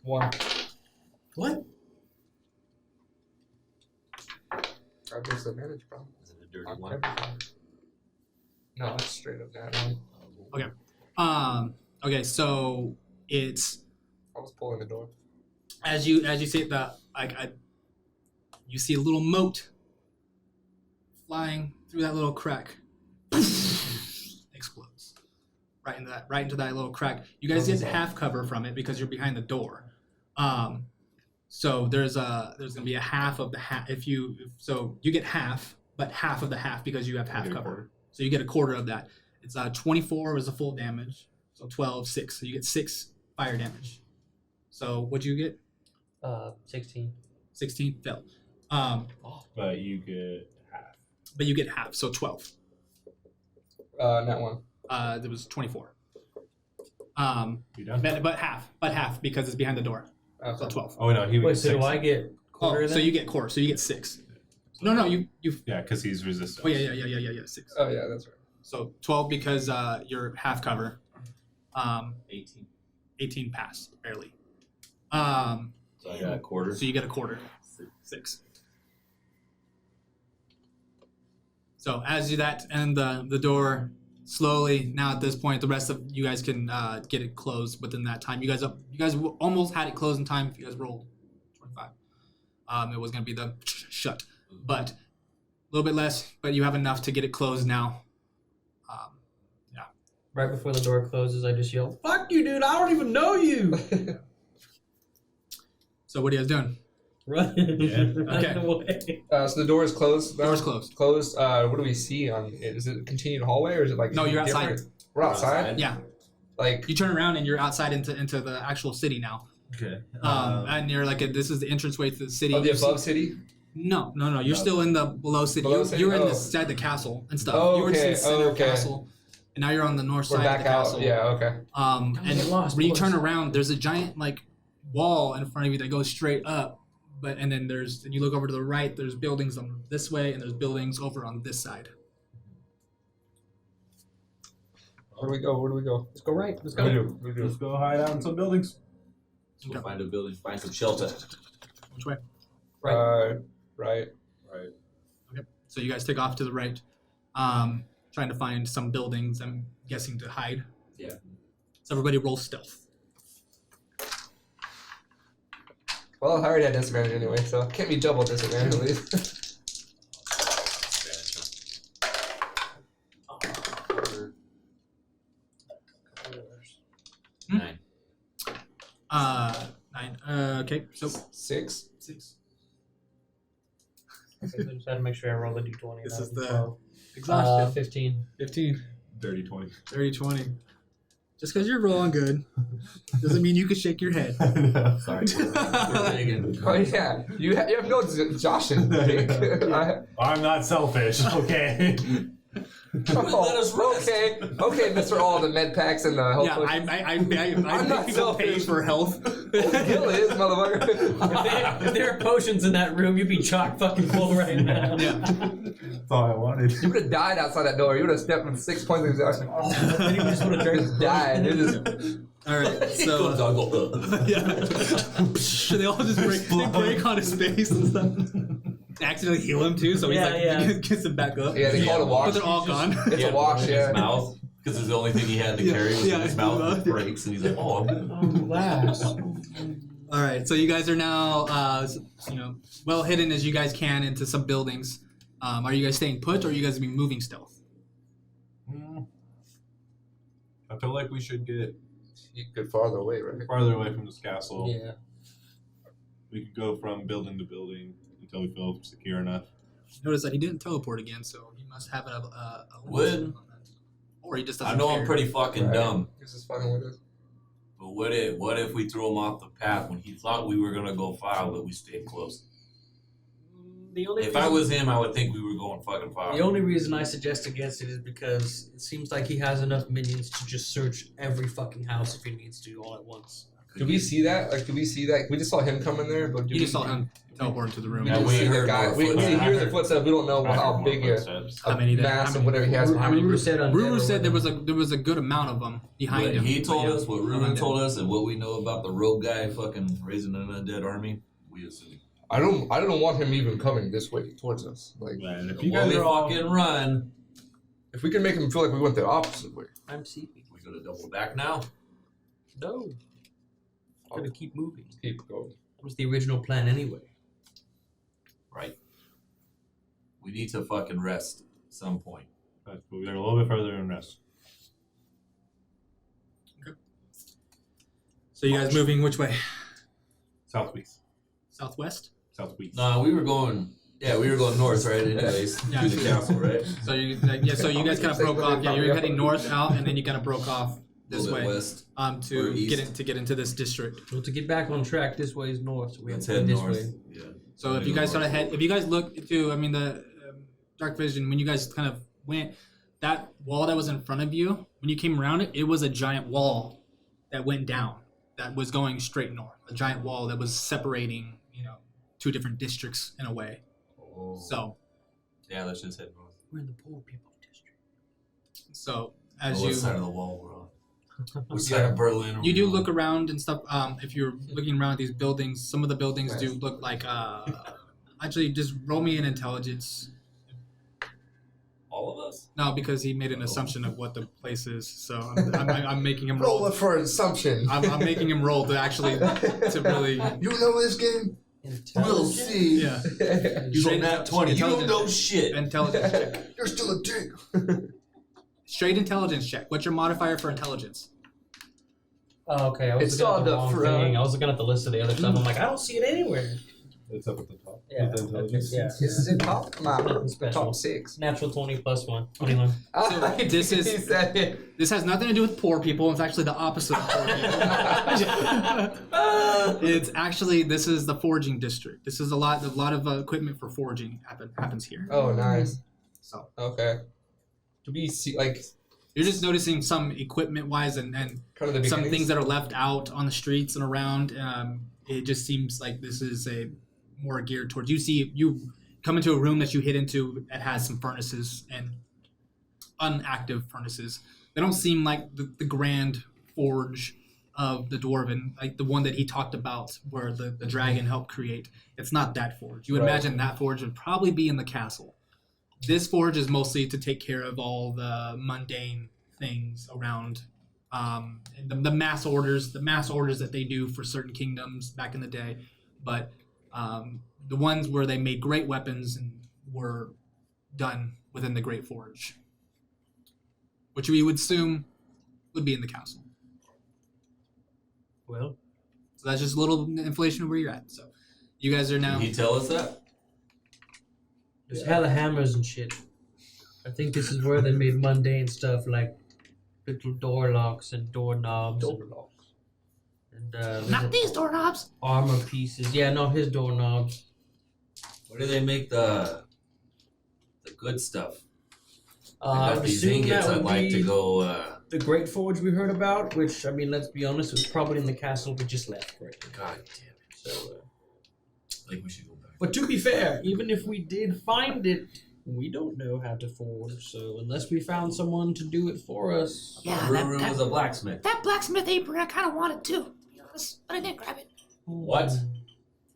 One. What? I disadvantage, bro. Is it a dirty On one? everything. No, it's straight up that one. Okay, so it's I was pulling the door. as you see you see a little mote flying through that little crack. Explodes right into that little crack. You guys get half cover from it because you're behind the door. So there's gonna be a half of the half so you get half, but half of the half because you have half get a cover. quarter. So you get a quarter of that. It's 24 was the full damage. So 12, 6. So you get 6 fire damage. So what'd you get? 16. 16 fell. But you get half. But you get half, so 12. That one. There was 24. You done? But half because it's behind the door. So Okay. 12. Oh, no, he would Wait, get so 6. do I get quarter Oh, then? so you get quarter. So you get 6. No, you. Yeah, because he's resistant. Oh yeah. 6. Oh yeah, that's right. So 12 because you're half cover. 18. 18 pass barely. So I got a quarter. So you get a quarter. 6. So as you that and the door slowly now at this point the rest of you guys can get it closed within that time. You guys almost had it closed in time if you guys rolled 25. It was gonna be the shut, but a little bit less. But you have enough to get it closed now. Right before the door closes, I just yell, "Fuck you, dude! I don't even know you!" So what are you guys doing? Run. Yeah. Run Okay. away. So the door is closed. Door's closed. Closed. What do we see on it? Is it a continued hallway or is it like No, you're different? outside. We're outside. Yeah, Like you turn around and you're outside into the actual city now. Okay. And you're like this is the entranceway to the city. the You see- above city. No. You're still in the below city. Below city? You're in Oh. inside the castle and stuff. Oh, You were just in okay. the center Oh, of the okay. castle, and now you're on the north We're side of back the out. castle. Yeah. Okay. And get lost, when you boys. turn around, there's a giant like wall in front of you that goes straight up. And then you look over to the right. There's buildings on this way, and there's buildings over on this side. Where do we go? Where do we go? Let's go right. Let's What do go. we do? Let's go hide out in some buildings. Let's go find a building, find some shelter. Which way? Right. Right. Okay. So you guys take off to the right, trying to find some buildings. I'm guessing to hide. Yeah. So everybody roll stealth. Well, I already had disadvantage anyway, so it can't be double disadvantage at least. Nine. 9. Okay. So 6. 6. I just had to make sure I roll the d20. This That is was the 12. exhaustion. 15. 15. Dirty 20. 30, 20. Just because you're rolling good doesn't mean you can shake your head. Sorry, we're digging. Oh yeah, you have no joshing. I'm not selfish, okay? Let us rest. Okay, Mr. All the med packs and the health Yeah, potions. I'm not not people pay selfish. for health. Gil is, motherfucker. If there are potions in that room, you'd be chock fucking full right now. Yeah. That's all I wanted. You would have died outside that door. You would have stepped with 6 points of exhaustion. Then you just would have Just died. It is. All right. So yeah, they all just break on his face and stuff. Accidentally heal him too, so he's gets him back up. Yeah, they call it a But wash. they're all gone. It's a wash, His yeah. mouth, because it's the only thing he had to carry was in his mouth. It breaks, and he's like, "Oh, Relax. All right, so you guys are now, well hidden as you guys can into some buildings. Are you guys staying put, or are you guys be moving stealth? I feel like we should get You get farther away, right? farther away from this castle. Yeah. We could go from building to building until we feel secure enough. Notice that he didn't teleport again, so he must have a Would. or he just I doesn't know care. I'm pretty fucking Right. dumb, This is fucking with it. but what if we threw him off the path when he thought we were gonna go file, but we stayed close? The only If I was him, I would think we were going fucking file. The only reason I suggest against it is because it seems like he has enough minions to just search every fucking house if he needs to all at once. Did we see that? Like, did we see that? We just saw him come in there, but did You we just saw him teleport into the room. We Yeah, didn't we see the heard guy. more We footsteps. didn't hear the footsteps. We don't know I heard how more big footsteps. How many? massive whatever he has behind him. Ruru said undead Ruru or said there whatever. was a good amount of them behind What him. he but told yeah. us, what Ruben told us, and what we know about the rogue guy fucking raising an undead army, we assume. I don't want him even coming this way towards us. Like, Man, if The you more guys we are all fucking run, if we can make him feel like we went the opposite way. I'm CP. we gonna double back now. No. I'm gonna keep moving. Keep going. That was the original plan anyway. Right. We need to fucking rest at some point. Let's move there a little bit further and rest. So you guys moving which way? Southwest. Southwest. Southwest. Nah, we were going north, right? Anyways, Yeah. to the castle, right? So you so you guys kind of broke off. Yeah, you're heading north out, and then you kind of broke off A this little bit way west. to or east. get into this district. Well, to get back on track, this way is north. So we have Let's to go head this north. way. Yeah. So if you guys sort of head, if you guys look into, the dark vision, when you guys kind of went, that wall that was in front of you, when you came around it, it was a giant wall that went down, that was going straight north. A giant wall that was separating, two different districts in a way. Oh. So, Yeah, let's just head north. We're in the poor people district. so Oh, as what you side of the wall we're on? What side of Berlin? are you we do on? look around and stuff. If you're looking around at these buildings, some of the buildings do look like. Actually, just roll me an intelligence. All of us. No, because he made an assumption of what the place is. So I'm making him Roll roll. it for an assumption. I'm making him roll to actually to really. You know this game? We'll see. Yeah. You Straight rolled that 20. You don't know shit. Intelligence check. You're still a dick. Straight intelligence check. What's your modifier for intelligence? Oh, okay. I was It's looking all at the the wrong front. thing. I was looking at the list of the other stuff. I'm like, I don't see it anywhere. It's up at the top. Yeah. With the intelligence. Yeah. This is in top? Nothing special. Top 6. Natural 20 plus 1. 21. So this is- He said it. This has nothing to do with poor people. It's actually the opposite of poor people. It's actually this is the forging district. This is a lot of equipment for forging happens here. Oh, nice. So Okay. Do we see, like, you're just noticing some equipment wise and kind of the some beginnings? things that are left out on the streets and around. It just seems like this is a more geared towards you come into a room that you hit into that has some furnaces and unactive furnaces. They don't seem like the grand forge of the dwarven, like the one that he talked about where the dragon helped create. It's not that forge. You would imagine that forge would probably be in the castle. This forge is mostly to take care of all the mundane things around the mass orders that they do for certain kingdoms back in the day. But the ones where they made great weapons and were done within the Great Forge, which we would assume would be in the castle. Well, So that's just a little inflation of where you're at. So you guys are now. Did he tell us that? there's hella hammers and shit. I think this is where they made mundane stuff like little door locks and doorknobs. And Not these doorknobs. armor pieces. Yeah, no, his doorknobs. Where do they make the good stuff? I I got these assume ingots that I'd would like be to go. the Great Forge we heard about, which, I mean, let's be honest, was probably in the castle we just left, right? God damn it! So, Like we should go back. but to be fair, even if we did find it, we don't know how to forge, so unless we found someone to do it for us. Yeah, Ruru was a blacksmith. that blacksmith apron I kind of wanted too, to be honest, but I didn't grab it. What?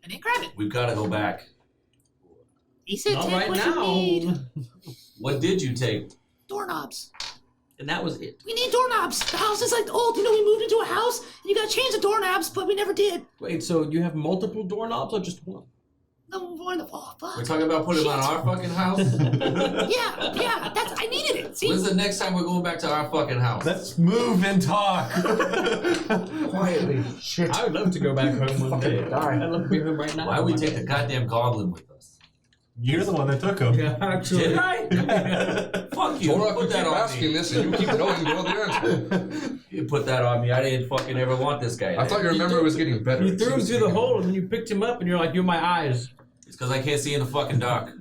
I didn't grab it. We've got to go back. He said Not take right what you need. now. What did you take? Doorknobs. And that was it. We need doorknobs. The house is like old. You know, we moved into a house and you gotta change the doorknobs, but we never did. Wait, so you have multiple doorknobs or just one? The one of the oh, fuck. We're talking about putting them on our fucking house. Yeah, that's I needed it. See, When's the next time we're going back to our fucking house? Let's move and talk. Quietly. Shit. I would love to go back home one day. Die. I'd love to be home right now. Why would we take the goddamn goblin with us? You're the one that took him. Yeah, actually. Did I? Fuck you. Torok, Put you that keep on asking me. this and you keep going, girl. The answer. You put that on me. I didn't fucking ever want this guy. I thought your memory was getting better. You threw him through the hole and then you picked him up and you're like, you're my eyes. It's because I can't see in the fucking dark.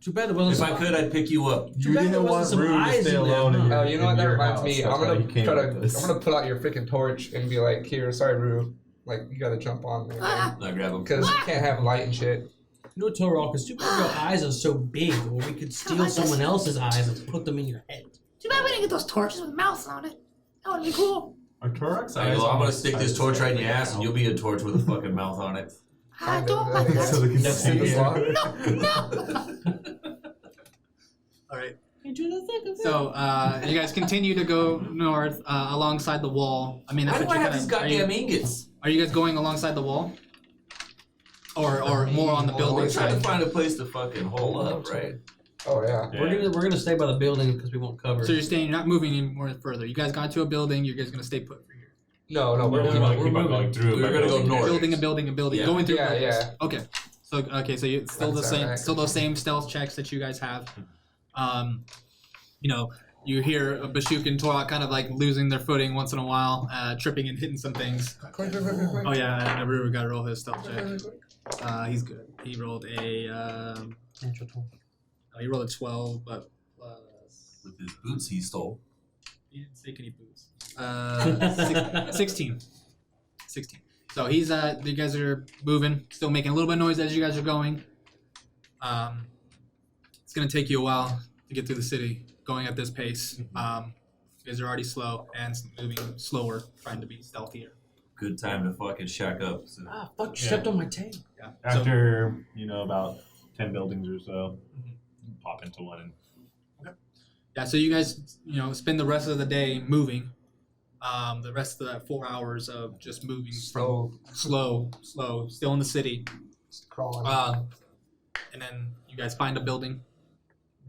Too bad there wasn't If I some, could, I'd pick you up. too bad there wasn't some eyes in there. Huh? You know what? That reminds me. I'm gonna I'm gonna pull out your freaking torch and be like, here, sorry, Rue. Like you gotta jump on there Ah. I grab him. because you can't have light and shit. You know, Torok, it's too bad your eyes are so big, or we could steal someone else's eyes and put them in your head. too bad we didn't get those torches with mouths on it. That would be cool. Are Torax I go, I'm gonna stick this torch right in your ass, and you'll be a torch with a fucking mouth on it. I don't like that. So they can That's see in the you. slot. No. All right. Into the thick of it. So you guys continue to go north alongside the wall. I mean, that's Why do what I you're have these gonna- goddamn ingots? Are you guys going alongside the wall? Or more on the building We're trying to side? find a place to fucking hole up, right? Oh yeah. We're gonna stay by the building because we won't cover. So you're staying, you're not moving any more further. You guys got to a building, you guys gonna stay put for here. No, we're we're moving. moving. Keep on going through. We're by gonna go building. north. Building a building, Yeah. going through Yeah, buildings. yeah. Okay. So you still the That's same alright. still those same stealth checks that you guys have. You know, you hear Bashuk and Torok kind of like losing their footing once in a while, tripping and hitting some things. Quick. Oh yeah, and Ruru got to roll his stealth check. He's good. He rolled a he rolled a 12, but plus With his boots he stole. he didn't take any boots. 16. 16. So he's you guys are moving, still making a little bit of noise as you guys are going. It's gonna take you a while to get through the city, going at this pace. You guys are already slow and moving slower, trying to be stealthier. Good time to fucking shack up. So. Ah, fuck! You stepped on my tail. Yeah. After, about 10 buildings or so, pop into one and Yeah, so you guys, spend the rest of the day moving. The rest of that 4 hours of just moving Slow. slow, still in the city. Crawling. And then you guys find a building.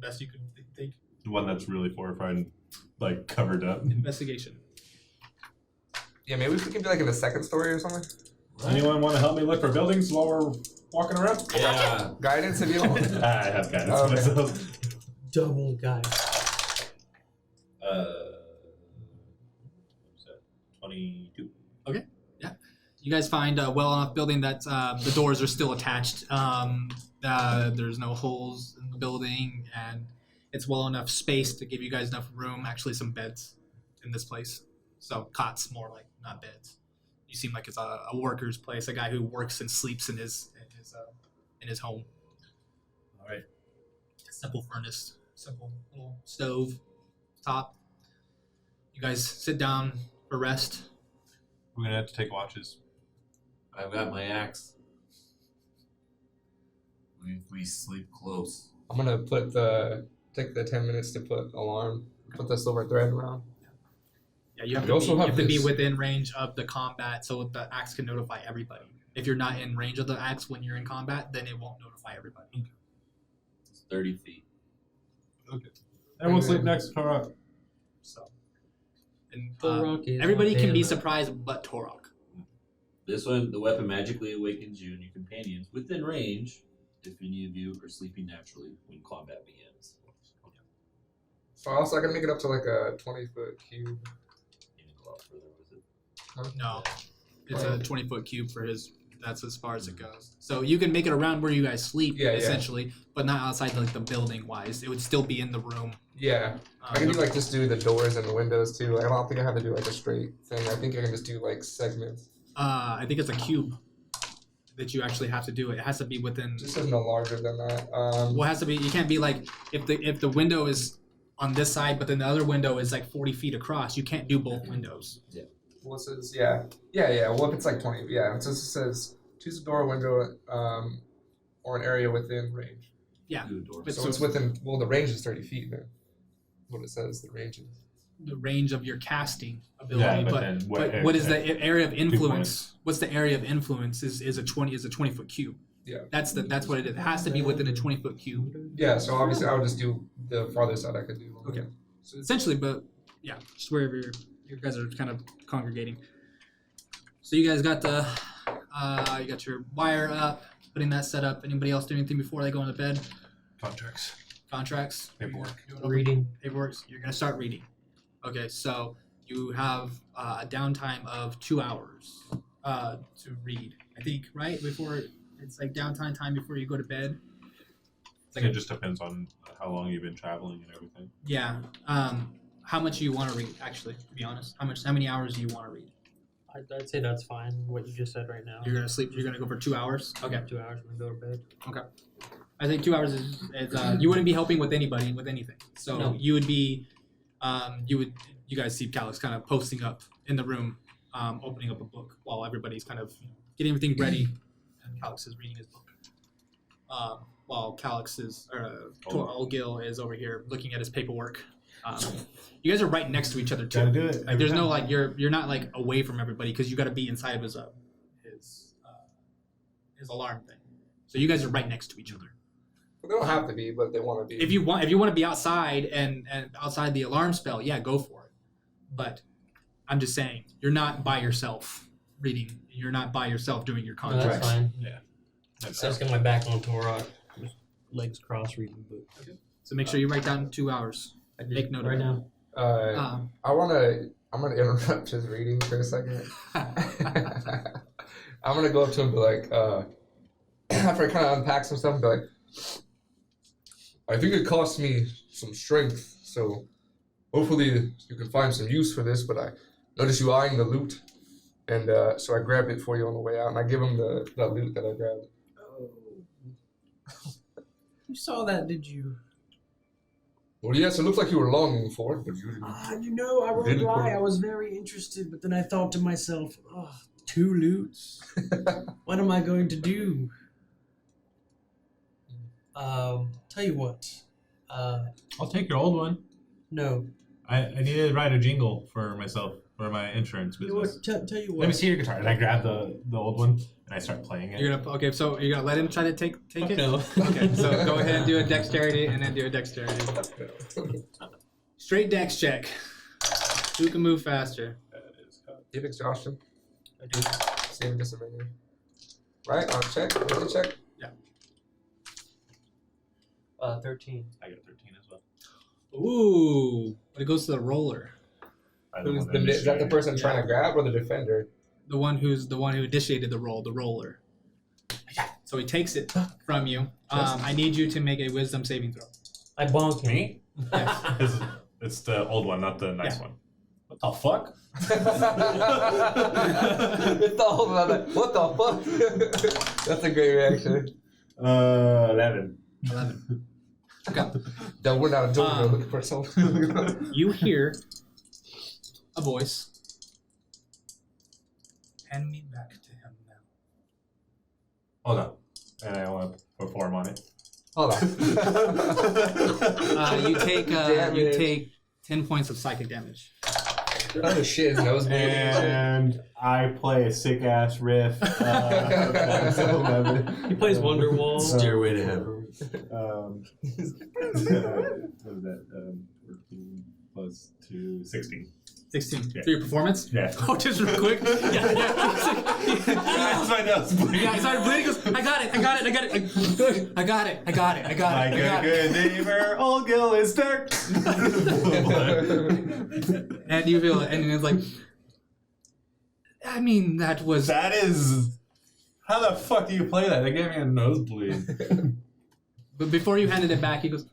Best you can think. the one that's really fortified and like covered up. Investigation. Yeah, maybe we can be like in the second story or something. Anyone want to help me look for buildings while we're walking around? Yeah. Guidance if you don't want. I have guidance Okay. myself. Double guy. 22. You guys find a well enough building that the doors are still attached. There's no holes in the building, and it's well enough space to give you guys enough room. Actually, some beds in this place. So cots, more like not beds. You seem like it's a worker's place, a guy who works and sleeps in his home. All right. Simple simple little stove top. You guys sit down for rest. We're gonna have to take watches. I've got my axe. We sleep close. I'm gonna take the 10 minutes to put alarm, put the silver thread around. Yeah, you have We to, also be, you have have to be this- within range of the combat so the axe can notify everybody. If you're not in range of the axe when you're in combat, then it won't notify everybody. It's 30 feet. Everyone sleep next to Torok. So, and Torok is everybody on can be damage. surprised but Torok. This one, the weapon magically awakens you and your companions within range if any of you are sleeping naturally when combat begins. So also I can make it up to like a 20-foot cube. You can go out further with it. No, it's a 20-foot cube for his. That's as far as it goes. So you can make it around where you guys sleep, Yeah, yeah. essentially, but not outside like the building wise. It would still be in the room. Yeah. I can do like just do the doors and the windows too. Like, I don't think I have to do like a straight thing. I think I can just do like segments. I think it's a cube that you actually have to do. It has to be within. Just is no larger than that. Well, it has to be. You can't be like if the window is on this side, but then the other window is like 40 feet across. You can't do both windows. Well, it says yeah. Well, if it's like 20, yeah. It says choose a door, window, or an area within range. Yeah. Do a door. But So it's within. Well, the range is 30 feet. Then what it says the range is. The range of your casting ability, Yeah, but but then but what is the area of influence? points. What's the area of influence? Is a 20-foot cube. Yeah. That's what it is. It has to be within a 20-foot cube. Yeah. So obviously I would just do the farthest side I could do. Okay. So essentially, but yeah, just wherever you guys are kind of congregating. So you guys got the you got your wire up, putting that set up. Anybody else do anything before they go into bed? Contracts. Contracts, Paperwork. Reading. paperwork. You're gonna start reading. Okay, so you have a downtime of 2 hours to read. I think right before it's like downtime time before you go to bed. It's like It just depends on how long you've been traveling and everything. yeah. How much do you want to read? Actually, to be honest, how many hours do you want to read? I'd say that's fine. What you just said right now. You're gonna sleep. You're gonna go for 2 hours. Okay. 2 hours when we go to bed. I think 2 hours is you wouldn't be helping with anybody with anything. So No. you would be, you guys see Calix kind of posting up in the room, opening up a book while everybody's kind of getting everything ready, and Calix is reading his book. While Calix is Oldgil is over here looking at his paperwork. You guys are right next to each other too. Gotta do it. Like, there's no like you're not like away from everybody because you got to be inside of his alarm thing. So you guys are right next to each other. They don't have to be, but they want to be. If you want to be outside and outside the alarm spell, yeah, go for it. But I'm just saying, you're not by yourself reading. You're not by yourself doing your No, that's contracts. fine. That's I just got my back on Torok. Just legs crossed reading the book. So make sure you write down 2 hours. Make note right of it. now. I'm gonna interrupt his reading for a second. I'm gonna go up to him and be like, after I kind of unpack some stuff, and be like, I think it cost me some strength, so hopefully you can find some use for this, but I noticed you eyeing the loot, and so I grabbed it for you on the way out, and I give him the loot that I grabbed. You saw that, did you? Well, yes, it looks like you were longing for it, but you didn't. I rolled Didn't dry. quite- I was very interested, but then I thought to myself, oh, 2 loots? What am I going to do? Tell you what. I'll take your old one. No. I needed to write a jingle for myself for my insurance You know what? business. Tell you what. Let me see your guitar. And I grab the old one and I start playing it. You're gonna so you're gonna let him try to take it. No. Okay, so go ahead and do a dexterity and then do a dexterity. Straight dex check. Who can move faster? Give exhaustion. I do. Same disadvantage. Right on check. Where's the check? 13. I got 13 as well. Ooh, but it goes to the roller. Is that the person trying to grab or the defender? The one who initiated the roll, the roller. So he takes it from you. I need you to make a wisdom saving throw. I bonk him. Me? Yes. It's the old one, not the nice Yeah. one. What the fuck? It's the whole other. What the fuck? That's a great reaction. 11. 11. That we're not a door Um, looking for someone. You hear a voice. Hand me back to him now. Hold on. And I want to perform on it. Hold on. You take Damn you it. take 10 points of psychic damage. Oh shit, that was bleeding. And I play a sick ass riff. That's 11. He plays Wonderwall. Stairway to Heaven. What is that? 14 plus 2, 16. 16 Yeah. for your performance. Yeah. Oh, just real quick. Yeah. That's my nose bleeding. Yeah, he started bleeding. He goes, I got it. Like a good neighbor, Oldgil is there. And you feel it, and it's like, I mean, that was. That is. How the fuck do you play that? That gave me a nosebleed. But before you handed it back, he goes,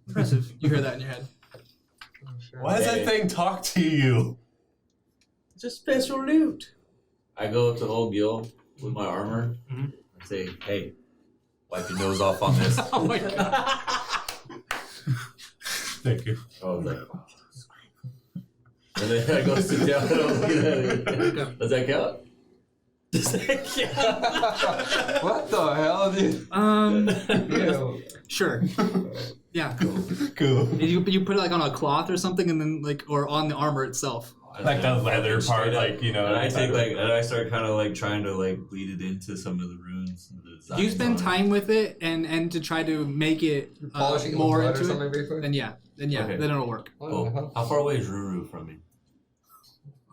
impressive. You hear that in your head. Why does that thing talk to you? It's a special loot. I go up to Oldgil with my armor Mhm. and say, "Hey, wipe your nose off on this." Oh my god. Thank you. I was like, and then I go sit down and I was looking at it. Does that count? What the hell, dude? Ew. Sure. Yeah. Cool. And you put it like on a cloth or something, and then like, or on the armor itself. Like the leather part, Straight up. like, you know. And I take and I start kind of like trying to like bleed it into some of the runes. And the You designs spend on it. time with it, and to try to make it Polishing more blood or into something, it. basically? Then yeah, Okay. then it'll work. What the Oh, hell? how far away is Ruru from me?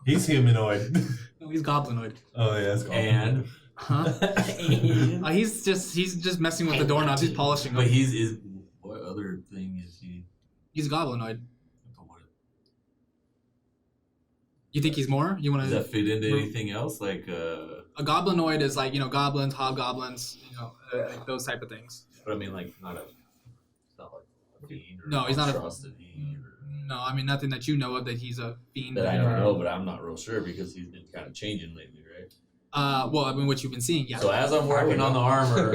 He's humanoid. No, he's goblinoid. Oh, yeah, that's cool. And Huh? He's just messing with the doorknobs. He's polishing but them. is what other thing is he? He's goblinoid. You think he's more? You want Does to? that fit into anything else? Like A goblinoid is like, goblins, hobgoblins, like those type of things. but I mean like not it's not like a fiend or No, he's not a- monstrosity or No, I mean nothing that you know of that he's a fiend. that I don't know, but I'm not real sure because he's been kind of changing lately, right? Well, I mean what you've been seeing, yeah. So as I'm working on the armor,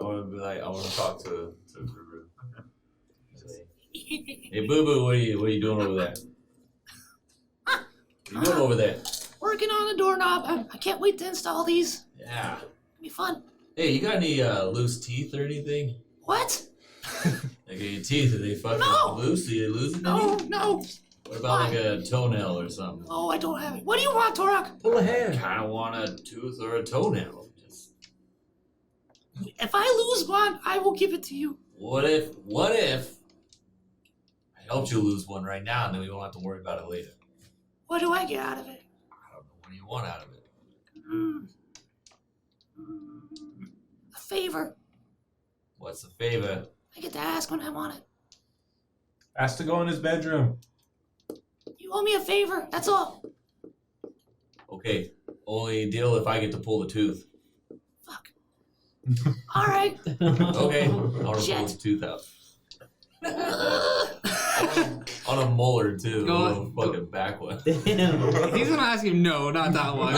I want to be like, I want to talk to Ruru. Say, hey, Boo Boo, what are you doing over there? What are you doing over there? Working on the doorknob. I can't wait to install these. Yeah. It'll be fun. Hey, you got any loose teeth or anything? What? Like your teeth, are they fucking No. loose? Are you losing No, any? no. What about like a toenail or something? Oh, I don't have it. What do you want, Torok? Full of I hair. kind of want a tooth or a toenail. Just If I lose one, I will give it to you. what if I helped you lose one right now, and then we won't have to worry about it later. What do I get out of it? I don't know. What do you want out of it? A favor. What's the favor? I get to ask when I want it. Has to go in his bedroom. You owe me a favor. That's all. Okay, only deal if I get to pull the tooth. Fuck. All right. Okay, I want to pull Shit. the tooth out. On a molar too. Go a on. little fucking back one. Damn. He's gonna ask you no, not that one.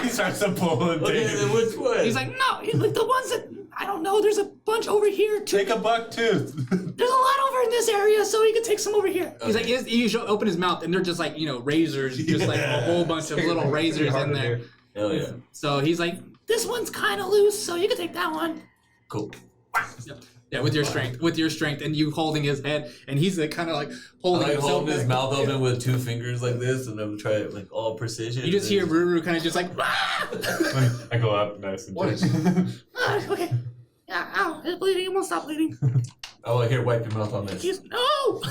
He starts to pull and Okay, take then which one? He's like, no, like the ones that I don't know. There's a bunch over here too. Take a buck tooth. There's a lot over in this area, so you can take some over here. He's like, you should open his mouth, and they're just like, razors, just like a whole bunch of little razors in there. Hell yeah. So he's like, This one's kind of loose, so you can take that one. Cool. yeah, with your strength, and you holding his head, and he's like kind of like I holding like himself holding his back. mouth open with two fingers like this, and I'm trying like all precision. You just hear Ruru kind of just like, I go up nice and What is- Okay. Yeah, ow, it's bleeding. It won't stop bleeding. Oh, I hear wipe your mouth on this. No! Go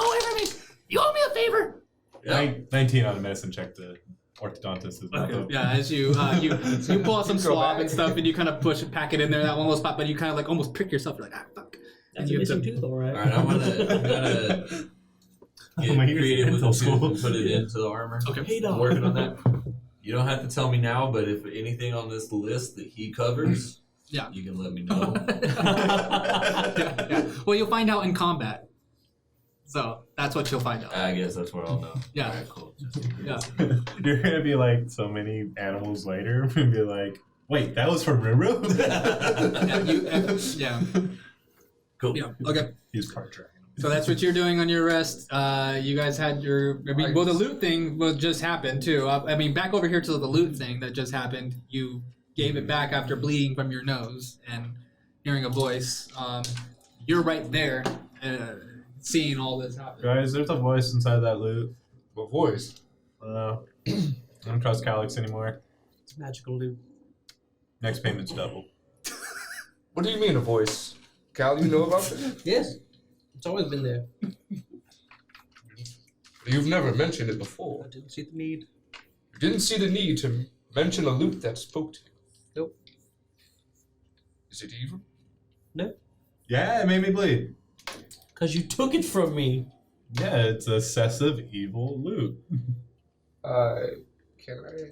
away from me. You owe me a favor. Yeah. 19 on a medicine check to orthodontist is not yeah, as you pull out some Go swab back. and stuff, and you kind of pack it in there that one little spot, but you kind of like almost prick yourself. You're like, fuck. And That's a you have missing to, tooth, alright. All right, I'm gonna get my ears creative in with the dental tooth school. and put it into the armor. Okay. Hey, I'm dog. working on that. You don't have to tell me now, but if anything on this list that he covers, Yeah. you can let me know. yeah. Well, you'll find out in combat. So that's what you'll find out. I guess that's where I'll know. Yeah. All right, cool. Yeah. You're gonna be like so many animals later and be like, Wait, that was from Ruru? Yeah. Cool. Yeah. Okay. He's card dragging. So that's what you're doing on your rest. You guys had your. I mean, well, the loot thing was just happened too. I mean, back over here to the loot thing that just happened. You gave it back after bleeding from your nose and hearing a voice. You're right there, seeing all this happen. Guys, there's a voice inside that loot. What voice? I don't trust Calyx anymore. It's magical loot. Next payment's double. What do you mean a voice? Cal, you know about it? Yes. It's always been there. You've never mentioned it before. I didn't see the need. You didn't see the need to mention a loot that spoke to you. Nope. Is it evil? Yeah, it made me bleed. Because you took it from me. Yeah, it's excessive evil loot. Can I?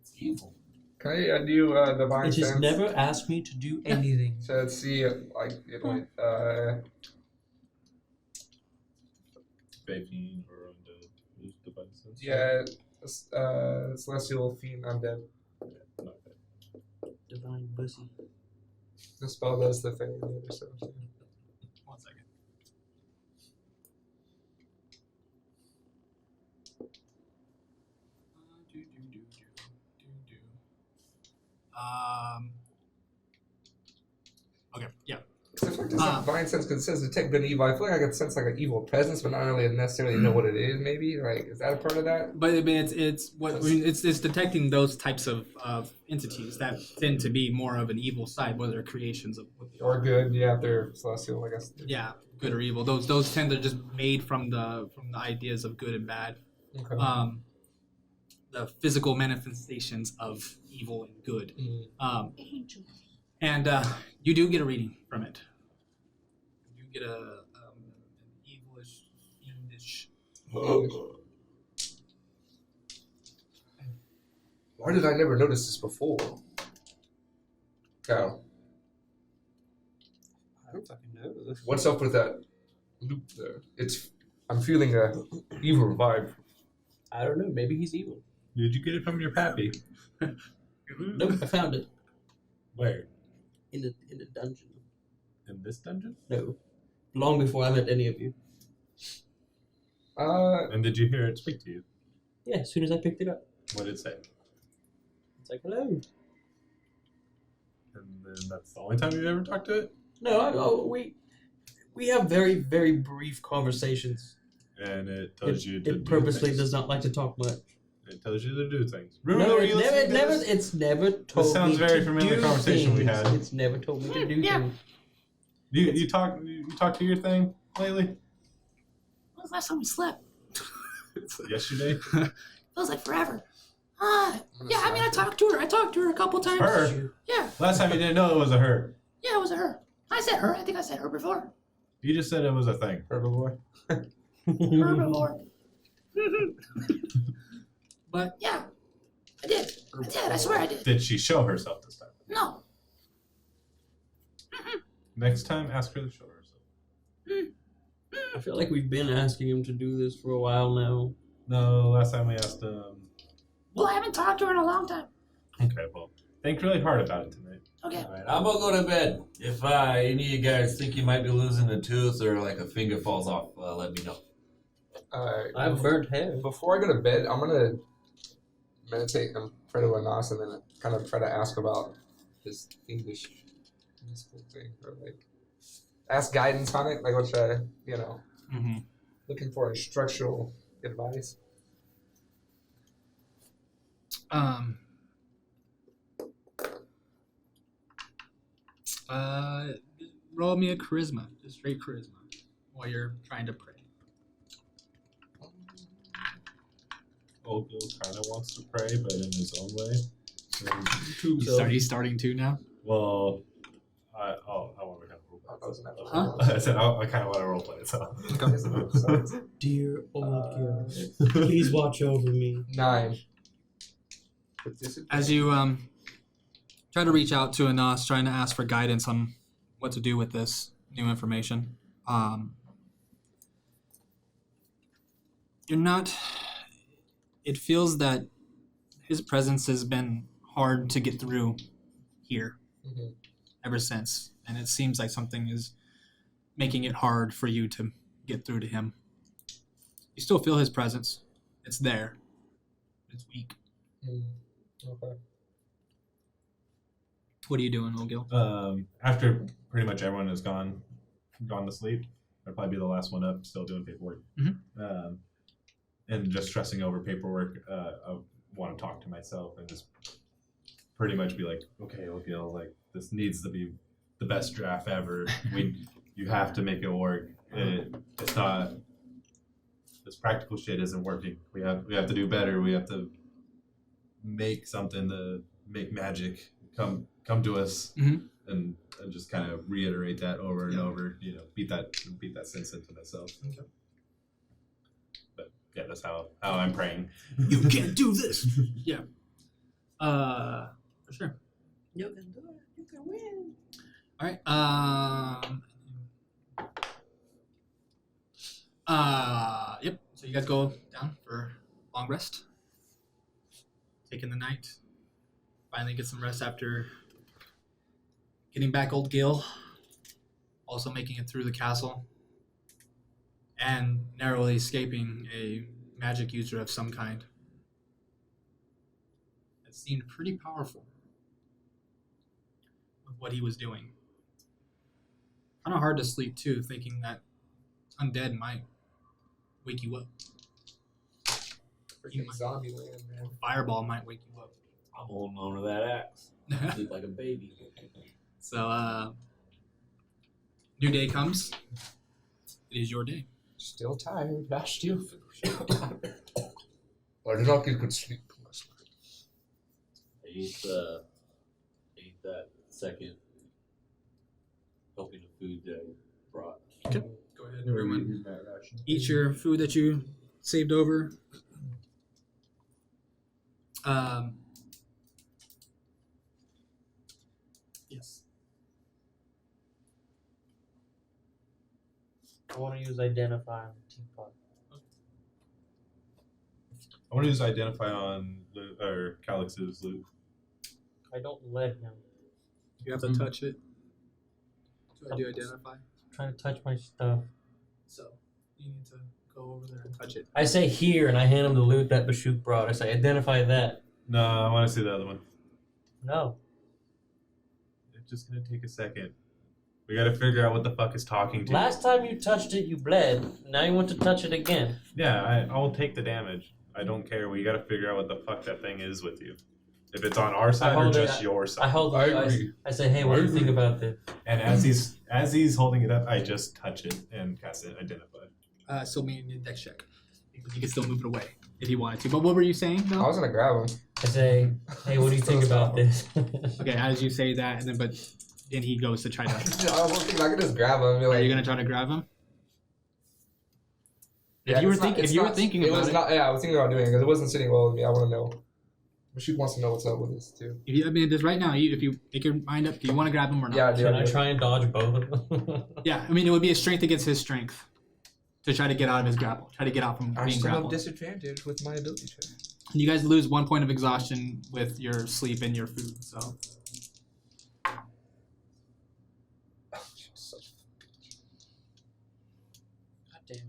It's evil. Can I do divine It just sense? never asked me to do anything. So let's see, like, it might, 15 or undead. Use divine sense. yeah, celestial fiend undead. Not bad. Divine pussy. The spell does the thing. The other stuff. 1 second. Okay, yeah. I feel like there's some divine sense because it says detect good and evil. I feel like I can sense like an evil presence, but not really necessarily know what it is. Maybe like is that a part of that? But I mean, it's detecting those types of entities that tend to be more of an evil side, whether they're creations of what they Or are. good? Yeah, if they're celestial, I guess. Yeah, good or evil. Those tend to just made from the ideas of good and bad. Okay. The physical manifestations of evil and good. Angel. And you do get a reading from it. You get an evilish, fiendish. Why did I never notice this before? Cal, I don't fucking know. what's up with that loop there? I'm feeling a evil vibe. I don't know. Maybe he's evil. Did you get it from your pappy? Nope, I found it Where? in the dungeon. In this dungeon? No, long before I met any of you. And did you hear it speak to you? Yeah, as soon as I picked it up, What did it say? it's like hello. And then that's the only time you ever talked to it? No, we have very very brief conversations. And it tells you to It do purposely things. does not like to talk much. It tells you to do things. No, Remember, it's never told sounds me very to familiar do conversation we things. had. It's never told me to do Yeah. things. You talk to your thing lately? When was the last time we slept? Yesterday? Feels like forever. Yeah, I mean, I talked to her. I talked to her a couple times. Her? Yeah, Last time you didn't know it was a her. yeah, it was a her. I said her. I think I said her before. You just said it was a thing. Herbivore. Her before. But Yeah, I did. I did. I swear I did. Did she show herself this time? No. Next time, ask her to show herself. I feel like we've been asking him to do this for a while now. No, last time we asked him. Well, I haven't talked to her in a long time. Okay, well, think really hard about it tonight. Okay. Alright, I'm gonna go to bed. If any of you guys think you might be losing a tooth or like a finger falls off, let me know. I have burnt hair. Before I go to bed, I'm gonna meditate and pray to Anas, and then kind of try to ask about this English mystical thing, or like ask guidance on it, like what should I, looking for instructional advice. Roll me a charisma, just straight charisma, while you're trying to pray. Oldgil kind of wants to pray, but in his own way. He's starting to now. Well, I want to kind of That was an episode. Huh? I said I kind of want to roleplay it, so. Dear Oldgil, please watch over me. 9. As you try to reach out to Anas, trying to ask for guidance on what to do with this new information, you're not. It feels that his presence has been hard to get through here Mhm. ever since, and it seems like something is making it hard for you to get through to him. You still feel his presence. It's there. It's weak. Okay. What are you doing, Oldgil? After pretty much everyone has gone to sleep, I'd probably be the last one up, still doing paperwork. And just stressing over paperwork. I want to talk to myself and just pretty much be like, okay, Oldgil, like this needs to be the best draft ever. You have to make it work. It's not. This practical shit isn't working. We have to do better. We have to make something to make magic come to us, and just kind of reiterate that over and over. You know, beat that sense into myself. Okay. But yeah, that's how I'm praying. You can't do this. Yeah. For sure. You can do it. You can win. All right. Yep. So you guys go down for a long rest. Taking the night. Finally get some rest after getting back Oldgil. Also making it through the castle. And narrowly escaping a magic user of some kind. That seemed pretty powerful with what he was doing. Kind of hard to sleep too, thinking that undead might wake you up. Freaking zombie land, man. Fireball might wake you up. I'm holding on to that axe. Sleep like a baby. So, new day comes. It is your day. Still tired. I still feel I did not get good sleep. I ate that second helping of food that I brought. Okay. Go ahead, everyone. Eat your food that you saved over. Yes. I want to use identify on the teapot. I want to use identify on Calix's loot. I don't let him. You have to touch it. So I do identify. I'm trying to touch my stuff. So you need to go over there and touch it. I say here, and I hand him the loot that Bashuk brought. I say identify that. No, I want to see the other one. No. It's just gonna take a second. We gotta figure out what the fuck is talking to Last time you touched it, you bled. Now you want to touch it again. you. Yeah, I will take the damage. I don't care. We gotta figure out what the fuck that thing is with you. If it's on our side or hold it- just your I side. hold the I I agree. say, hey, what do you think about this? And as he's holding it up, I just touch it and cast it identify. Still meaning a dex check. Because you can still move it away if you wanted to. But what were you saying, I though? was gonna grab him. I say, hey, what do you think about this? Okay, as you say that, and then he goes to try to. I was thinking I could just grab him and be Are like, you gonna try to grab him? yeah, If you were it's not- thinking, it's if you were not- thinking it about was it, not, yeah, I was thinking about doing it because it wasn't sitting well with me. I want to know. Bashuk wants to know what's up with this too. if you, I mean, just right now, if you make your mind up, do you want to grab him or not? Yeah, dude. Can I try and dodge both of them? Yeah, I mean, it would be a strength against his strength to try to get out of his grapple, try to get out from I being still have grappled. disadvantage with my ability check. You guys lose 1 point of exhaustion with your sleep and your food, so. God damn it,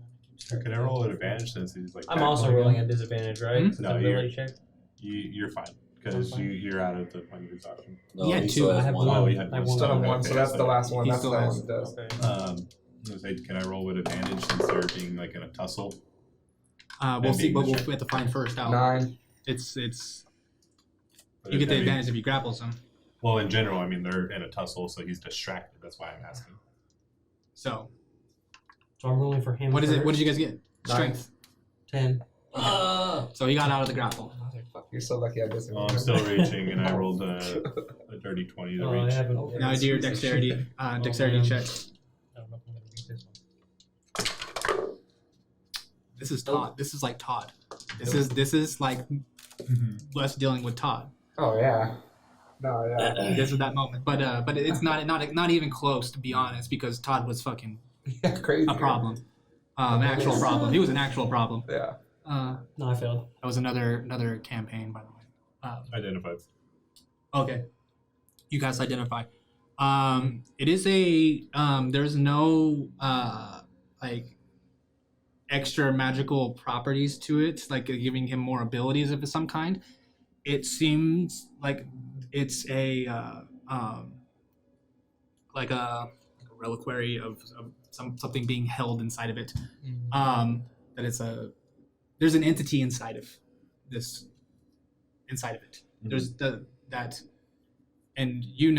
I keep Can I roll an advantage since he's like? I'm also rolling at disadvantage, right? Hmm? Since No, ability check. You're fine because I'm fine. you're out of the point of exhaustion. No, He had he two. still I has have one. one. Oh, you had I one. won Still have Okay, one, so that's the last one. He That's the still one has- it does. Okay. I was gonna say, can I roll with advantage since they're being like in a tussle? We'll And see, being but the we'll have to find first out. 9. It's But you get the I mean- advantage if you grapples him. Well, in general, I mean they're in a tussle, so he's distracted. That's why I'm asking. So So I'm rolling for him. what is it? first. What did you guys get? 9. Strength. 10. So he got out of the grapple. Motherfucker, you're so lucky I guess. Well, I'm still reaching, and I rolled a dirty 20 to Oh, I reach. haven't. Now do your dexterity. Dexterity man. check. I don't know if I'm gonna beat this one. This is Todd. This is like Todd. This is like us dealing with Todd. Oh yeah. No, yeah. This is that moment. But it's not even close, to be honest, because Todd was fucking Yeah, crazy. a problem. Actual problem. He was an actual problem. Yeah. Uh, No, I failed. that was another campaign, by the way. Identified. Okay. You guys identify. It is a there's no like extra magical properties to it, like giving him more abilities of some kind. It seems like it's a like a reliquary of something being held inside of it. That it's there's an entity inside of this inside of it. There's that, and you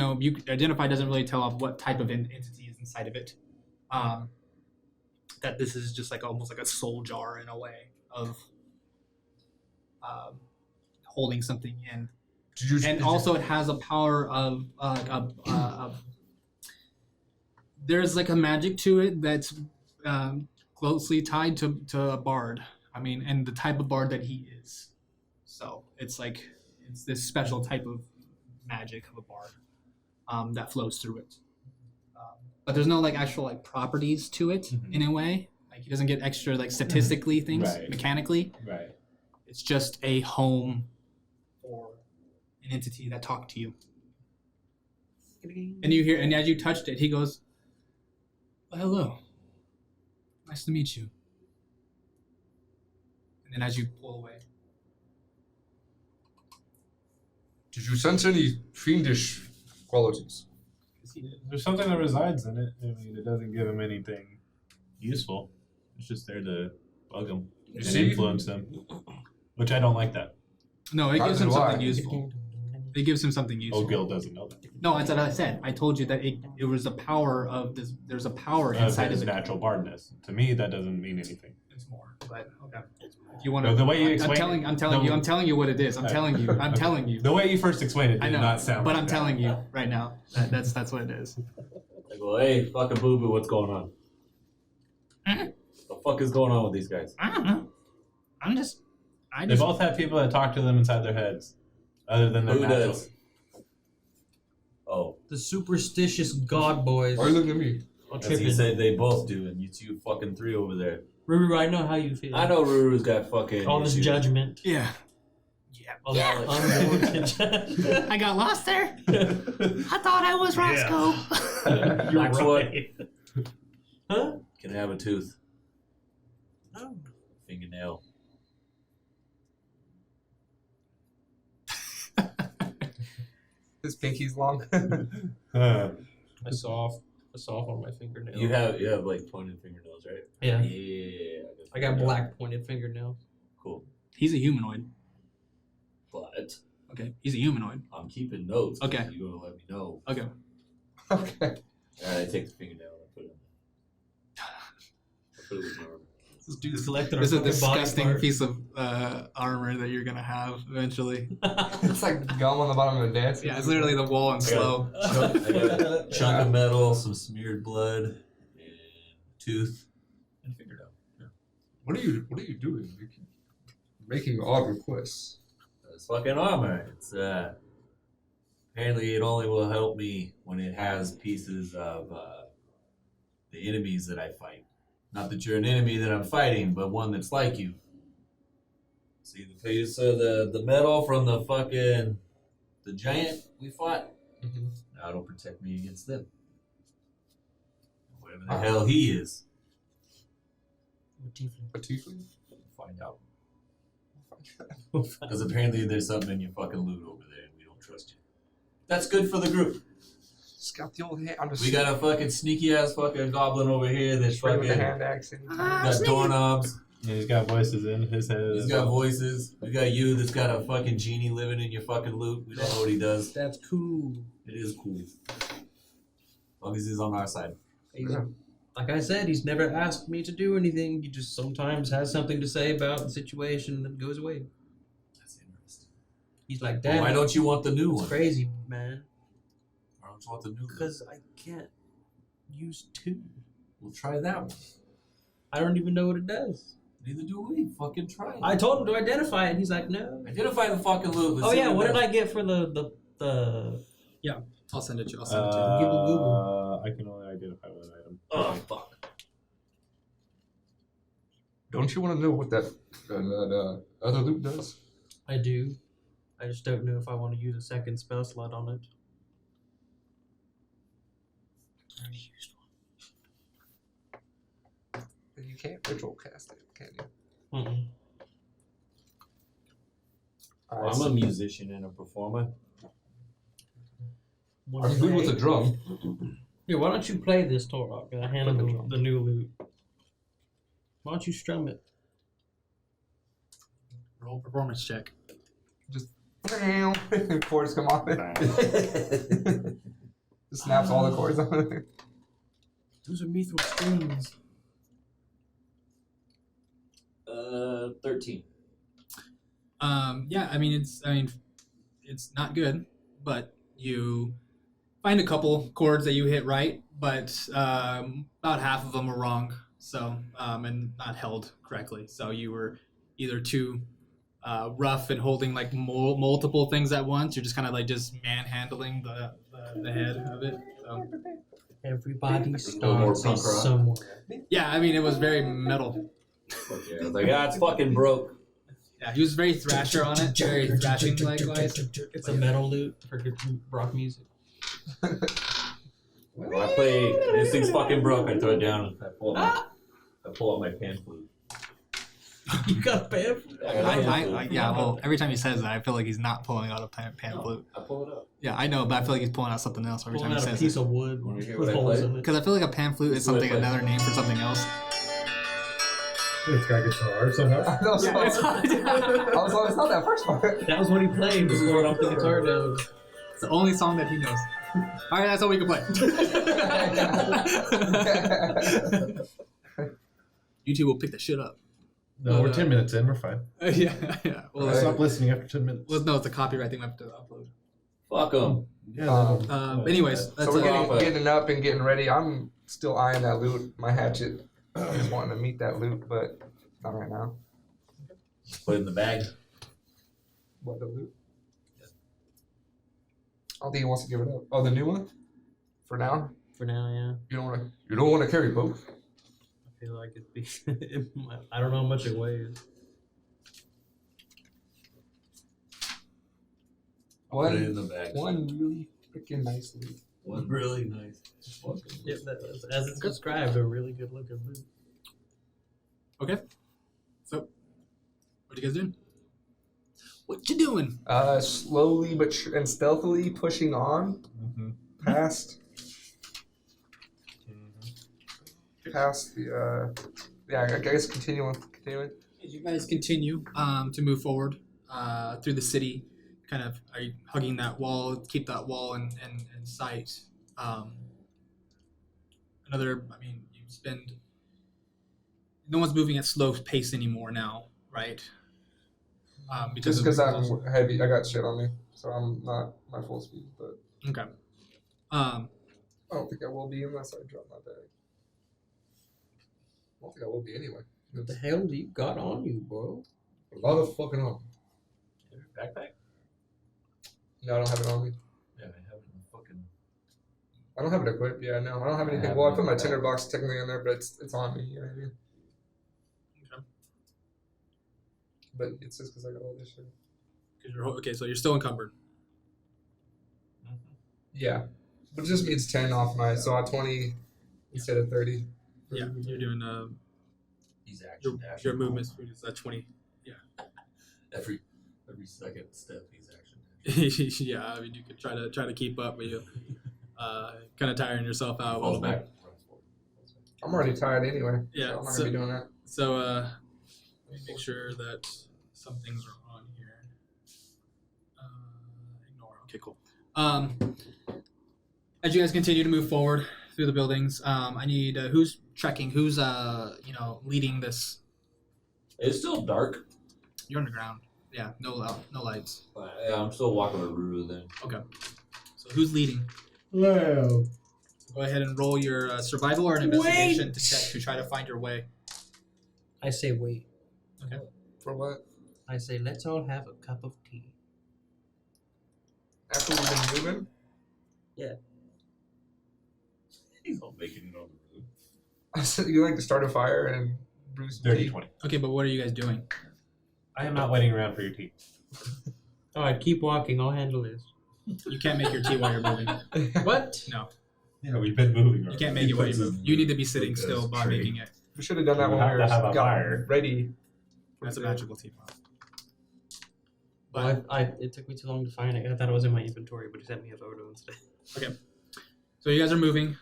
identify doesn't really tell off what type of entity is inside of it. That this is just like almost like a soul jar in a way of holding something in. Also it has a power of there's like a magic to it that's closely tied to a bard. I mean, and the type of bard that he is. So it's this special type of magic of a bard that flows through it. But there's no like actual like properties to it in a way. Like he doesn't get extra like statistically things mechanically. Right. It's just a home for an entity that talked to you. And you hear, and as you touched it, he goes, well, hello. Nice to meet you. And then as you pull away. Did you sense any fiendish qualities? There's something that resides in it. I mean, it doesn't give him anything useful. It's just there to bug him and influence him, which I don't like that. No, it gives him something useful. It gives him something useful. Oldgil doesn't know that. No, that's what I said. I told you that it was the power of this. There's a power inside his of it. natural bardness. To me, that doesn't mean anything. It's more, but okay. If you want to, the way you explain I'm telling you what it is. I'm telling you. The way you first explained it I did know, not sound. but like I'm that. telling you right now. That's what it is. I go, hey, fucking boo boo, what's going on? The fuck is going on with these guys? I don't know. They both have people that talk to them inside their heads, other than their Who natural. does? Oh, The superstitious god boys Why are you looking at me? are as he tripping. said, they both do, and it's you fucking three over there. Ruru, I know how you feel. I know Ruru's got fucking All this issues. judgment. Yeah. All that unwarranted I got lost there. I thought I was Roscoe. Black foot. Huh? Can I have a tooth? Oh. Fingernail. His pinky's long. I saw off on my fingernail. You have like pointed fingernails, right? Yeah. Yeah. I got black pointed fingernails. Cool. He's a humanoid. But Okay. He's a humanoid. I'm keeping notes. Okay. You're gonna let me know. Okay. Okay. Alright, I take the fingernail and I put it with my arm. This dude selected This is a our fucking body disgusting part. piece of armor that you're gonna have eventually. It's like gum on the bottom of a dance. Yeah, it's literally the wall and slow. I got a chunk of metal, some smeared blood, and tooth, and fingernail. Yeah. What are you doing? You keep making odd requests. It's fucking armor. It's apparently it only will help me when it has pieces of the enemies that I fight. Not that you're an enemy that I'm fighting, but one that's like you. See the piece of the metal from the giant we fought? Mm-hmm. Now it'll protect me against them. Whatever the hell he is. A tiefling? We'll find out. Because apparently there's something in your fucking loot over there and we don't trust you. That's good for the group. Just got the old hand. I'm just We got a fucking sneaky ass fucking goblin over here that's straight with fucking the hand axe. got doorknobs. Yeah, he's got voices in his head. He's as got well. voices. We got you that's got a fucking genie living in your fucking loot. We don't know what he does. That's cool. It is cool. As long as he's on our side. Like I said, he's never asked me to do anything. He just sometimes has something to say about the situation and then goes away. That's interesting. He's like, Well, damn, why don't you want the new it's one? crazy, man. Why don't you want the new one? Because I can't use two. We'll try that one. I don't even know what it does. Neither do we. Fucking try it. I told him to identify it, and he's like, no. Identify the fucking loot. Let's Oh see yeah, what it did does. I get for the I'll send it to you. I'll send it to you. Google, Google. I can only identify one item. Oh, fuck. Don't you want to know what that other loot does? I do. I just don't know if I want to use a second spell slot on it. I already used one. You can't ritual cast it, can you? Mm-mm. I'm a musician and a performer. I'm good with the drum. Here, why don't you play this, Torok? I handle Play the drum. the new loot. Why don't you strum it? Roll performance check. Chords come off it. Just snaps all the chords on it. Those are mithril strings. 13. Yeah, I mean it's not good, but you find a couple chords that you hit right, but about half of them were wrong. So and not held correctly. So you were either too rough and holding like multiple things at once. You're just kind of like just manhandling the head of it. So. Everybody more starts punk rock. somewhere. Yeah, I mean it was very metal. Okay, I was like, it's fucking broke. Yeah, he was very thrasher on it, very thrashing likewise. It's a metal loot for good rock music. When I play, this thing's fucking broke. I throw it down and I pull up my pan flute. You got a pan? Yeah, well, every time he says that, I feel like he's not pulling out a pan flute. I pull it up. Yeah, I know, but I feel like he's pulling out something else every Pulling time he out a says piece it. of wood Wanna hear with what I holes play? in it. Because I feel like a pan flute is something, another name for something else. It's got guitar somehow. I was like, it's not that first part. That was what he played before off the guitar down. It's the only song that he knows. All right, that's all we can play. You two will pick that shit up. No, we're 10 minutes in. We're fine. Yeah. Well, Stop listening after 10 minutes. well, no, it's a copyright thing we have to upload. Fuck them. Yeah. Anyways, So that's we're it. getting up and getting ready. I'm still eyeing that loot, my hatchet. I just wanting to meet that loot, but not right now. Put it in the bag. What, the loot? I don't think he wants to give it up. Oh, the new one? For now? For now, yeah. You don't want to carry both. I feel like it'd be. I don't know how much it weighs. Put it in the bag. One really freaking nice loot. One really nice. Yeah, as it's described, a really good looking loot. Okay. So, what you guys doing? What you doing? Slowly and stealthily pushing on past the I guess continuing. As you guys continue to move forward through the city, kind of are you hugging that wall, keep that wall in sight. You spend. No one's moving at slow pace anymore now, right? Just because I'm heavy, I got shit on me, so I'm not my full speed. But Okay. I don't think I will be unless I drop my bag. I don't think I will be anyway. What the hell do you got on you, bro? A lot of fucking on. Backpack? No, I don't have it on me. Yeah, I have it in the fucking. I don't have it equipped. Yeah, no, I don't have anything. have Well, I it put my on tinder that. box technically in there, but it's on me. You know what I mean? Okay. But it's just because I got all this shit. Okay, so you're still encumbered. Yeah, but it just means 10 off my, so at 20 instead of 30. Yeah, you're doing He's actually your movement speed is at 20. Every second step, he's action. Yeah, I mean you could try to keep up, but you kind of tiring yourself out a Falls little bit. back. Runs forward. I'm already tired anyway. Yeah, so I'm not so- gonna be doing that. So let me make sure that some things are on here. Ignore. Okay, cool. As you guys continue to move forward through the buildings, I need who's trekking, who's leading this. It's still dark. You're underground. Yeah, no lights. But yeah, I'm still walking with Ruru then. Okay. So who's leading? Well, Go ahead and roll your survival or an investigation to try to find your way. I say wait. For what? I say let's all have a cup of tea. After we've been moving? He's all making it on the road. I said you like to start a fire and brew some Dirty tea. 20. Okay, but what are you guys doing? I am not waiting around for your tea. Alright, keep walking. I'll handle this. You can't make your tea while you're moving. What? No, Yeah, we've been moving. you can't make it while you move. You need to be sitting still while tree. making it. We should have done that You when have we to have a got fire. ready. That's a magical teapot. Well, it took me too long to find it. I thought it was in my inventory, but he sent me a photo instead. So you guys are moving.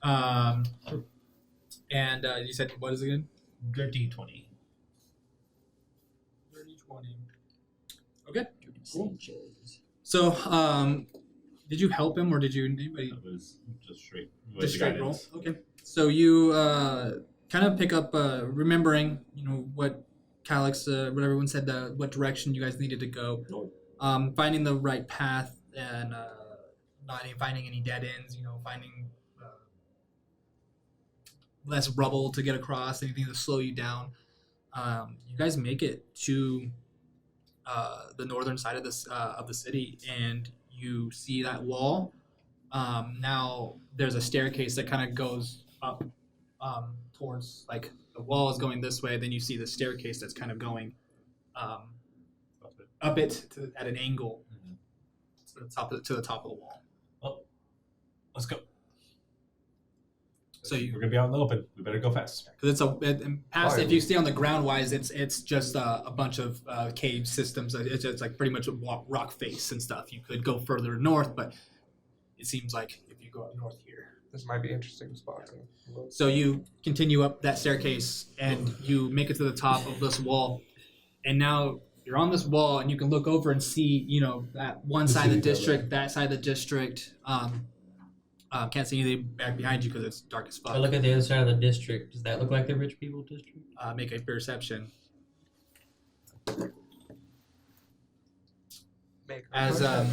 And you said, what is it again? Dirty 20. 30-20. Okay. Cool. So, did you help him or did you anybody? That was just straight. Just straight roll. Okay. So you kind of pick up, remembering, what Calix, what everyone said, what direction you guys needed to go. Finding the right path and not finding any dead ends. Finding less rubble to get across, anything to slow you down. You guys make it to the northern side of the city, and you see that wall. Now there's a staircase that kind of goes up towards, like, the wall is going this way. Then you see the staircase that's kind of going up it at an angle to the top of the wall. Let's go. So We're gonna be out in the open. We better go fast. because if you stay on the ground wise, it's just a bunch of cave systems. It's just like pretty much a rock face and stuff. You could go further north, but it seems like if you go up north here. This might be interesting spot. So you continue up that staircase and you make it to the top of this wall, and now you're on this wall and you can look over and see, that one side of the district, that side of the district. Can't see anything back behind you because it's dark as fuck. I look at the other side of the district. Does that look like the rich people district? Make a perception. As Yeah,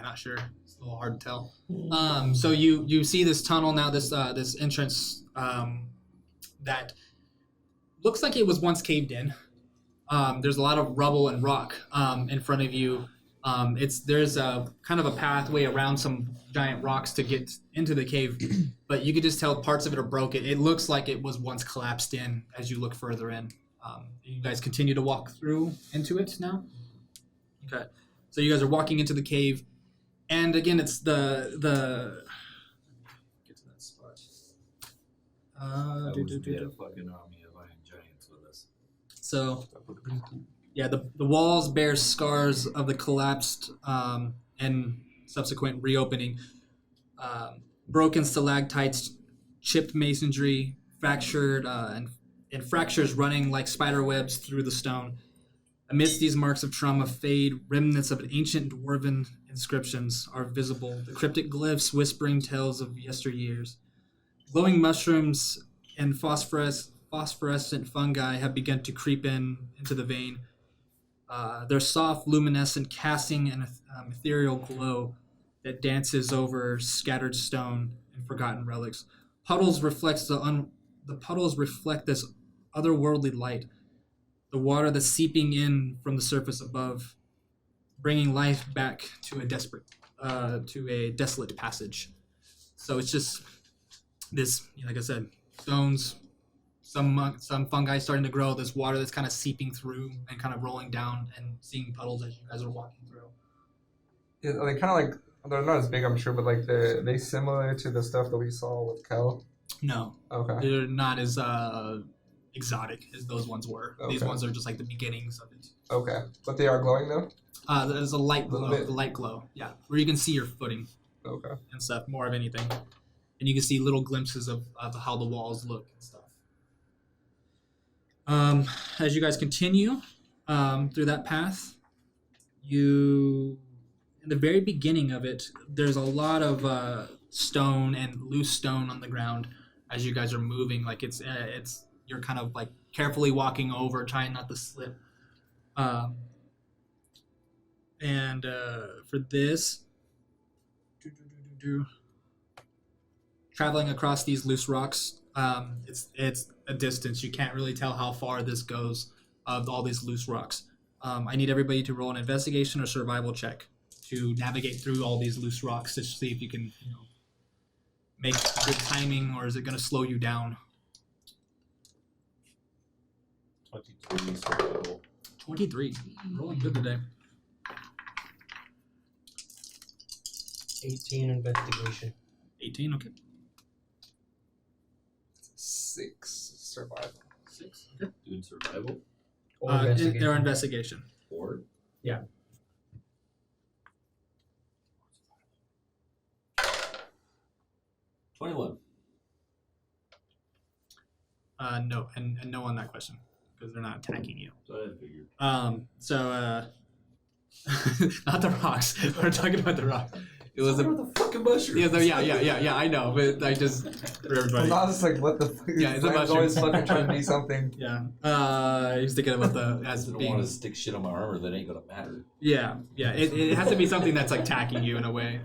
not sure. It's a little hard to tell. So you see this tunnel now, this entrance that looks like it was once caved in. There's a lot of rubble and rock in front of you. There's a kind of a pathway around some giant rocks to get into the cave, but you could just tell parts of it are broken. It looks like it was once collapsed in as you look further in. You guys continue to walk through into it now? Okay. So you guys are walking into the cave, and again, it's the get to that spot. We had a fucking army of iron giants with us. So, yeah, the walls bear scars of the collapsed and subsequent reopening. Broken stalactites, chipped masonry, fractured and fractures running like spider webs through the stone. Amidst these marks of trauma fade, remnants of ancient dwarven inscriptions are visible, the cryptic glyphs whispering tales of yesteryears. Glowing mushrooms and phosphorescent fungi have begun to creep into the vein. Their soft, luminescent, casting an ethereal glow that dances over scattered stone and forgotten relics. Puddles reflect the puddles reflect this otherworldly light. The water that's seeping in from the surface above, bringing life back to a desolate passage. So it's just this, like I said, stones, some fungi starting to grow, this water that's kind of seeping through and kind of rolling down, and seeing puddles as you guys are walking through. Yeah, are they kind of like, they're not as big, I'm sure, but like are they similar to the stuff that we saw with Kel? No, Okay. they're not as exotic as those ones were. These Okay. ones are just like the beginnings of it. Okay. But they are glowing though? There's a light Little glow, bit. the light glow, yeah, where you can see your footing Okay. and stuff more of anything, and you can see little glimpses of how the walls look and stuff. As you guys continue through that path, in the very beginning of it, there's a lot of stone and loose stone on the ground as you guys are moving. Like it's you're kind of like carefully walking over, trying not to slip. And for this, traveling across these loose rocks, it's a distance. You can't really tell how far this goes of all these loose rocks. I need everybody to roll an investigation or survival check to navigate through all these loose rocks to see if you can, make good timing, or is it going to slow you down? 23 survival. 23. Rolling good today. 18 investigation. 18. Okay. 6 survival. 6. Okay. Doing survival. Or Their investigation. investigation. 4. 21. No, and no on that question because they're not attacking you. So I figured. Not the rocks. We're talking about the rocks. It was the fucking mushroom. yeah. I know, but I just for everybody. I was like, what the fuck? Yeah, it's a Flame's mushroom. always fucking trying to be something. Yeah. He was thinking about the I as don't being. want to stick shit on my armor that ain't gonna matter. Yeah. It has to be something that's like attacking you in a way.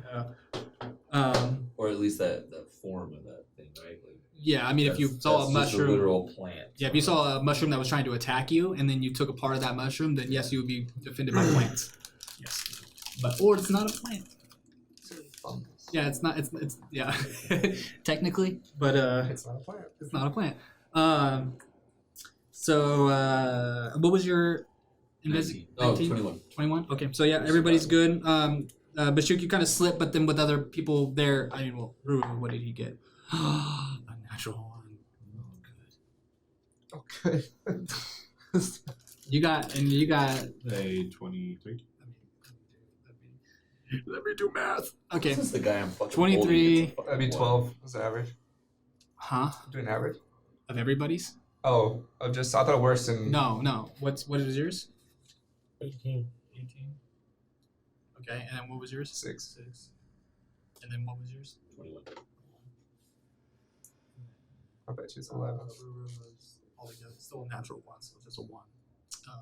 Or at least that form of that thing, right? Like, Yeah. I mean, if you saw a that's just mushroom. literal plant. Yeah, if you saw a mushroom that was trying to attack you, and then you took a part of that mushroom, then yes, you would be defended by plants. Yes, or it's not a plant. Yeah, it's not. It's yeah, technically, but It's not a plant. it's not a plant. So what was your 19. Oh, 21. 21? Okay, so yeah, everybody's good. Bashuk, you kind of slipped, but then with other people there, I mean, well, Ruru, what did he get? A natural one. Oh, good. Okay. You got A 23. Let me do math. Okay. This is the guy I'm fucking 23. That'd be 12 as average. Huh? Doing average. Of everybody's? Oh, I thought worse than. No. What is yours? 18. 18. Okay, and then what was yours? 6. 6. And then what was yours? 21. I bet you it's 11. Altogether, still a natural one, so just a 1. And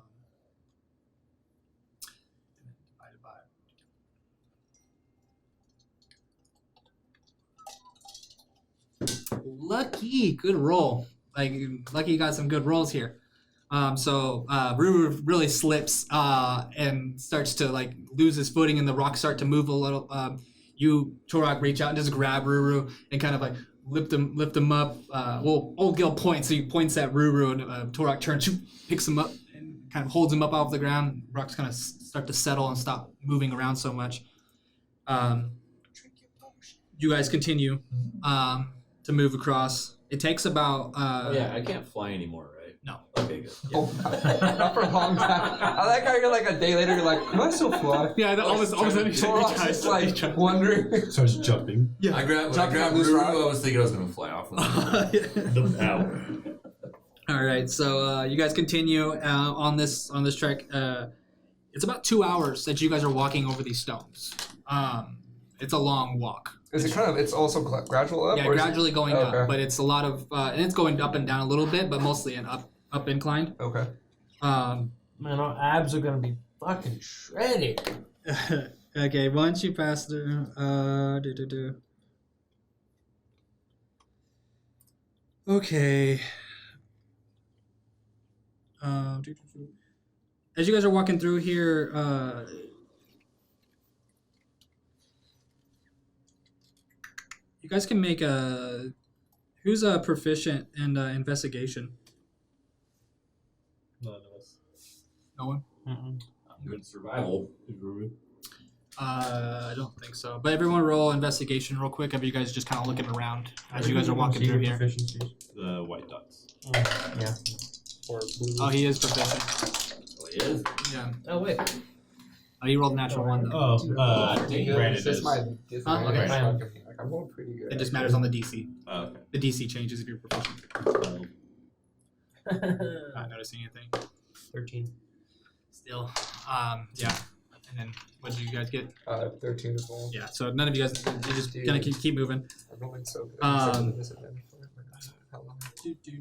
then divided by. Lucky, good roll. Like lucky, you got some good rolls here. So Ruru really slips and starts to like lose his footing, and the rocks start to move a little. You Torok reach out and just grab Ruru and kind of like lift him up. Oldgil points, so he points at Ruru, and Torok turns, picks him up, and kind of holds him up off the ground. Rocks kind of start to settle and stop moving around so much. You guys continue to move across. It takes about. Yeah, I can't fly anymore, right? No. Okay, good. Oh, not for a long time. I like how you're like a day later, you're like, can I still fly? Yeah, almost Torok's just like wondering. Starts jumping. Yeah. I grabbed loose rock. Ruru, I was thinking I was gonna fly off. The power. All right, so you guys continue on this trek. It's about 2 hours that you guys are walking over these stones. It's a long walk. Is it kind of? It's also gradual up. Yeah, or is it- gradually going Okay. up, but it's a lot of and it's going up and down a little bit, but mostly an up inclined. Okay. Man, our abs are gonna be fucking shredded. Okay, once you pass through, Okay. As you guys are walking through here, you guys can make a. Who's proficient in investigation? None of us. No one. Mm-mm. I'm good survival. I don't think so. But everyone roll investigation real quick. Of you guys just kind of looking around as you guys are walking through here. The white dots. Yeah. Or blue. Oh, he is proficient. Oh, he is? Yeah. Oh, wait. Oh, he rolled a natural one though. Brandon This is. might. Okay. Like, I'm going pretty good. It just matters on the DC. Oh, okay. The DC changes if you're proficient. Not noticing anything. 13. Still. Yeah. And then what did you guys get? 13 as well. Yeah. So none of you guys. You're just gonna keep moving. I'm rolling so good. Um, Disadvantage for it, but how long? Let's see here.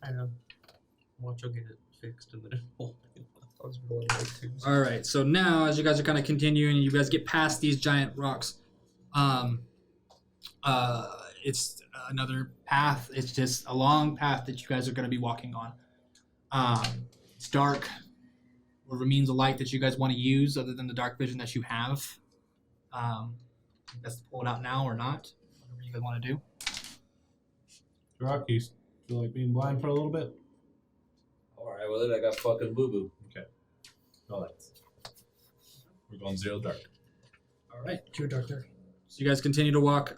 I know. Watch, I'll get it fixed and then I was rolling like 2s. All right. So now, as you guys are kind of continuing, you guys get past these giant rocks. It's another path. It's just a long path that you guys are going to be walking on. It's dark. Whatever means of light that you guys want to use, other than the dark vision that you have. Best to pull it out now or not. Whatever you guys want to do. Rockies. Feel like being blind for a little bit? Alright, well then I got fucking boo boo. No lights. We're going 0 dark. All right. Too dark there. So you guys continue to walk.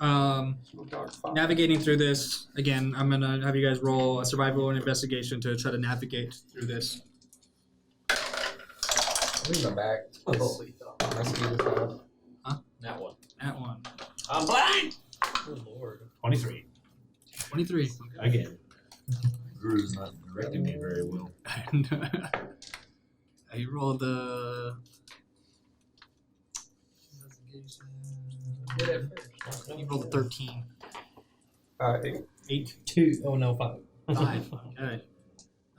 Navigating through this again. I'm gonna have you guys roll a survival and investigation to try to navigate through this. I'm in the back. Holy My speed is low. That one. That one. I'm blind! Oh lord. 23. 23. Again. Drew's not directing me very well. And you roll the. You rolled a 13. 8. 8. 2. Oh no, 5. 5. Okay.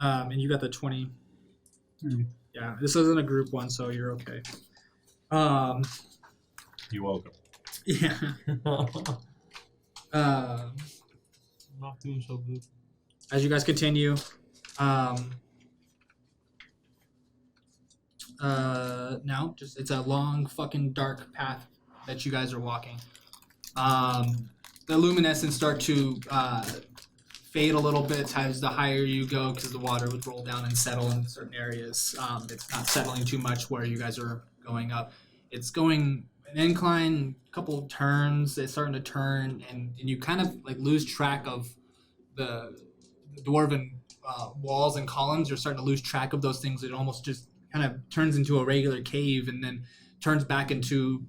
And you got the 20. Yeah, this isn't a group one, so you're okay. You're welcome. Yeah. Not doing so good. As you guys continue, now it's a long fucking dark path that you guys are walking. The luminescence start to fade a little bit as the higher you go because the water would roll down and settle in certain areas. It's not settling too much where you guys are going up. It's going an incline, a couple of turns. It's starting to turn, and you kind of like lose track of the dwarven walls and columns. You're starting to lose track of those things. It almost just kind of turns into a regular cave and then turns back into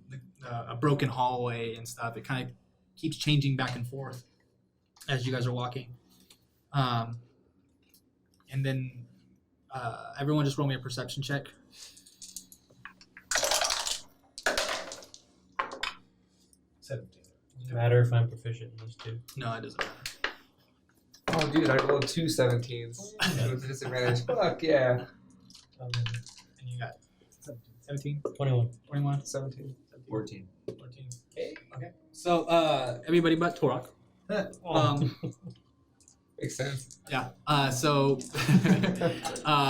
a broken hallway and stuff. It kind of keeps changing back and forth as you guys are walking. And then everyone just roll me a perception check. 17. Doesn't matter if I'm proficient in this too. No, it doesn't matter. Oh, dude, I rolled 2 17s. With a disadvantage. Fuck yeah. And you got 17? 21. 21? 17. 14. 14. Okay. So everybody but Torok. Makes sense. Yeah. So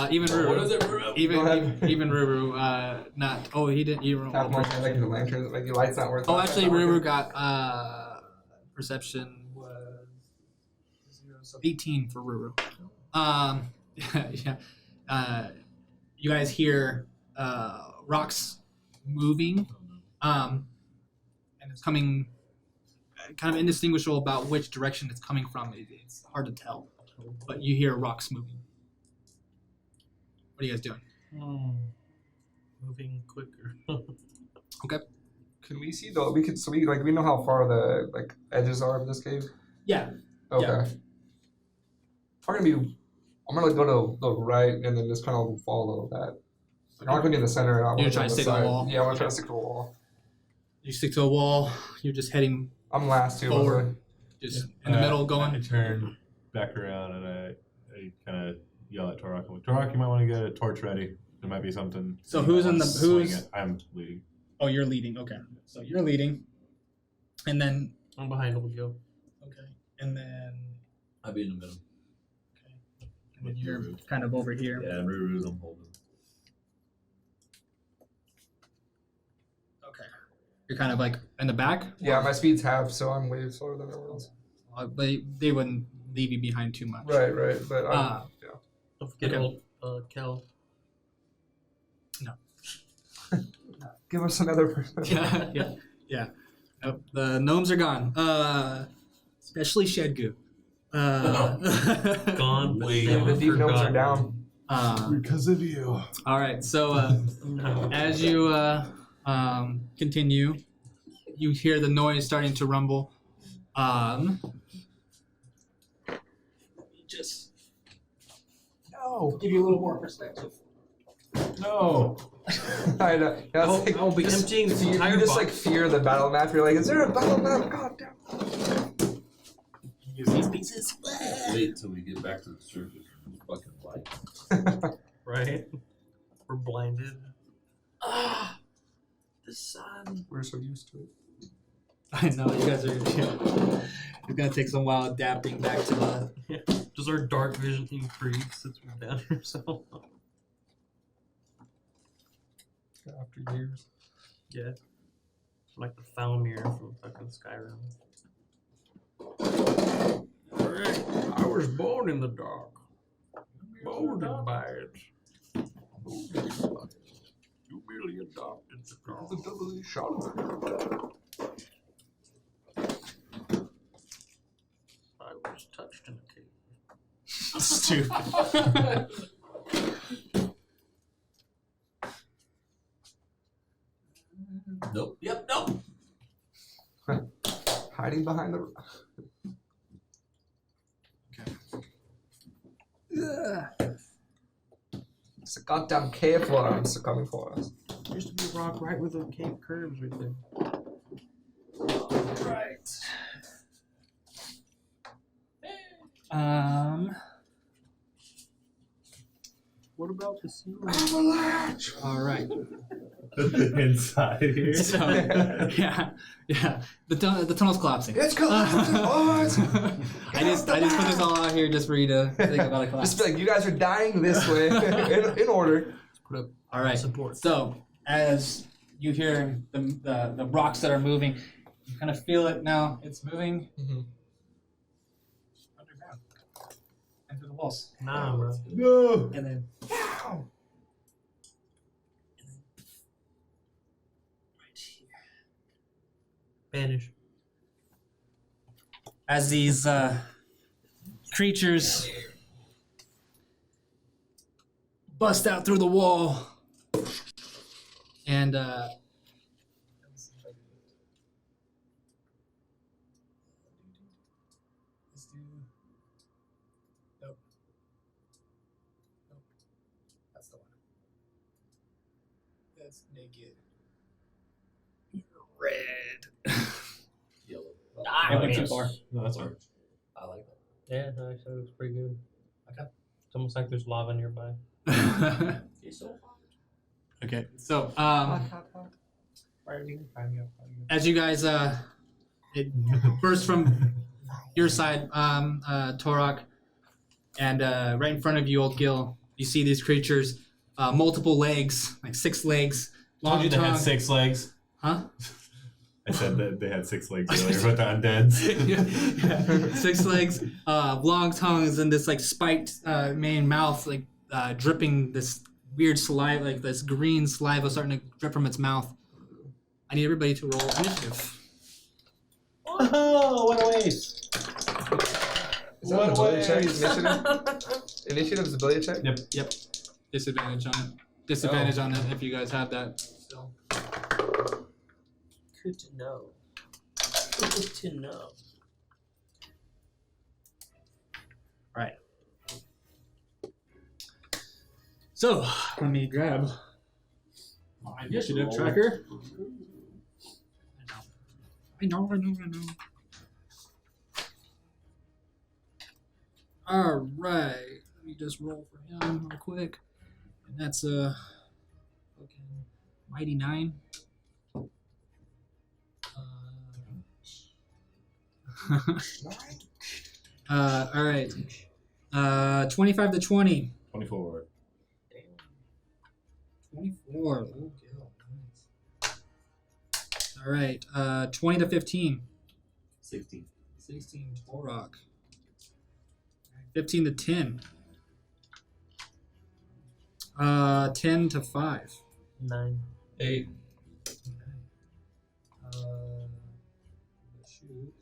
even Ruru. What is it, Ruru? Even Ruru. Not. Oh, he didn't. You roll. Half my like the lantern, like your light's not worth. Oh, half actually, that Ruru marker. got perception was 18 for Ruru. Yeah. You guys hear rocks moving, and it's coming kind of indistinguishable about which direction it's coming from. It's hard to tell, but you hear rocks moving. What are you guys doing? Moving quicker. Okay. Can we see though? We know how far the like edges are of this cave. Yeah. Okay. Yeah. I'm gonna go to the right and then just kind of follow that. Like, I'm not going to the center. I'm You're gonna trying go to the stay to the side. wall? Yeah, I'm gonna try to stick to the wall. You stick to a wall. You're just heading I'm last too. forward, just in the middle, I going. turn back around and I kind of yell at Torok. I'm like, Torok, you might want to get a torch ready. There might be something. So you who's might in wanna the- swing who's- it. I'm leading. Oh, you're leading. Okay. So you're leading, and then I'm behind Oldgil. okay, and then I'll be in the middle. and then you're kind of over here. Yeah, Ruru's I'm holding. Okay. You're kind of like in the back. Yeah, my speed's half, so I'm way slower than everyone else. They wouldn't leave you behind too much. Right, but Don't forget Okay. old Kel. give us another. Yeah. Nope, the gnomes are gone. Especially Shedgu. Gone. but Way they gone. The deep gnomes are forgotten. down. Because of you. All right. So No. as you continue, you hear the noise starting to rumble. Just No. give you a little more perspective. No. I know. Yeah, it's like, I'll be just emptying this fear, entire you just box. like fear the battle map. You're like, is there a battle map? God damn. Use these pieces. Wait till we get back to the surface and it's fucking light. Right? We're blinded. The sun. We're so used to it. I know you guys are. You're gonna take some while adapting back to the. Does our dark vision increase since we're down here so long? After years. Yeah. Like the Foulmere from fucking Skyrim. All right. was born in the dark. Molded by it. You merely adopted the dark. The double shot. I was touched in the cave. Stupid. Nope. Yep. Nope. Hiding behind the. It's a goddamn cave worms are coming for us. There used to be a rock right where the cave curves right there. Right. What about the sea? Avalanche! All right. Inside here. So, yeah. The tunnel's collapsing. It's collapsing, boys! I just put this all out here just for you to think about a collapse. Just be like, you guys are dying this way in order. Put up All right. support. So as you hear the rocks that are moving, you kind of feel it now. It's moving underground and through the walls. Nah, bro. No. And then right here. Vanish. As these creatures bust out through the wall and nope. That's the one. That's naked. Red. Yellow. I went too far. No, that's right. I like that. Yeah, no, actually, it looks pretty good. Okay. It's almost like there's lava nearby. Okay, so Okay, so as you guys it bursts from your side, Torok, and right in front of you, Oldgil, you see these creatures, multiple legs, like 6 legs, Told long you they had tongue. 6 legs. Huh? I said that they had 6 legs earlier with the undeads. Yeah. 6 legs, long tongues, and this like spiked main mouth, like dripping this weird saliva, like this green saliva starting to drip from its mouth. I need everybody to roll initiative. Oh, what a waste. Is that an ability check? Initiative? Initiative is ability check? Yep. Disadvantage on it. Disadvantage on it if you guys have that. So. Good to know. Good to know. Right. So let me grab my initiative tracker. I know. All right. Let me just roll for him real quick, and that's a fucking mighty 9. All right. 25 to 20. 24. 24. Oh, nice. All right. 20 to 15. 16. 16. Torok. 15 to 10. 10 to 5. 9. 8. Shoot.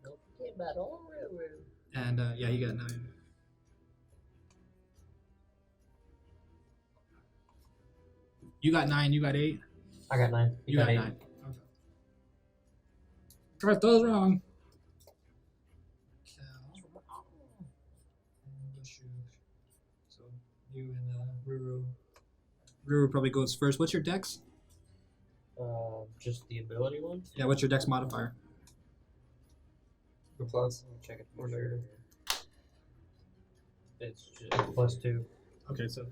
Don't forget about all railroad. And yeah, you got 9. You got 9. You got 8. I got 9. You got 9. Okay. Got those wrong. So you and Ruru. Ruru probably goes first. What's your dex? Just the ability one? Yeah, what's your dex modifier? The plus. Let me check it for sure. It's just +2. Okay, so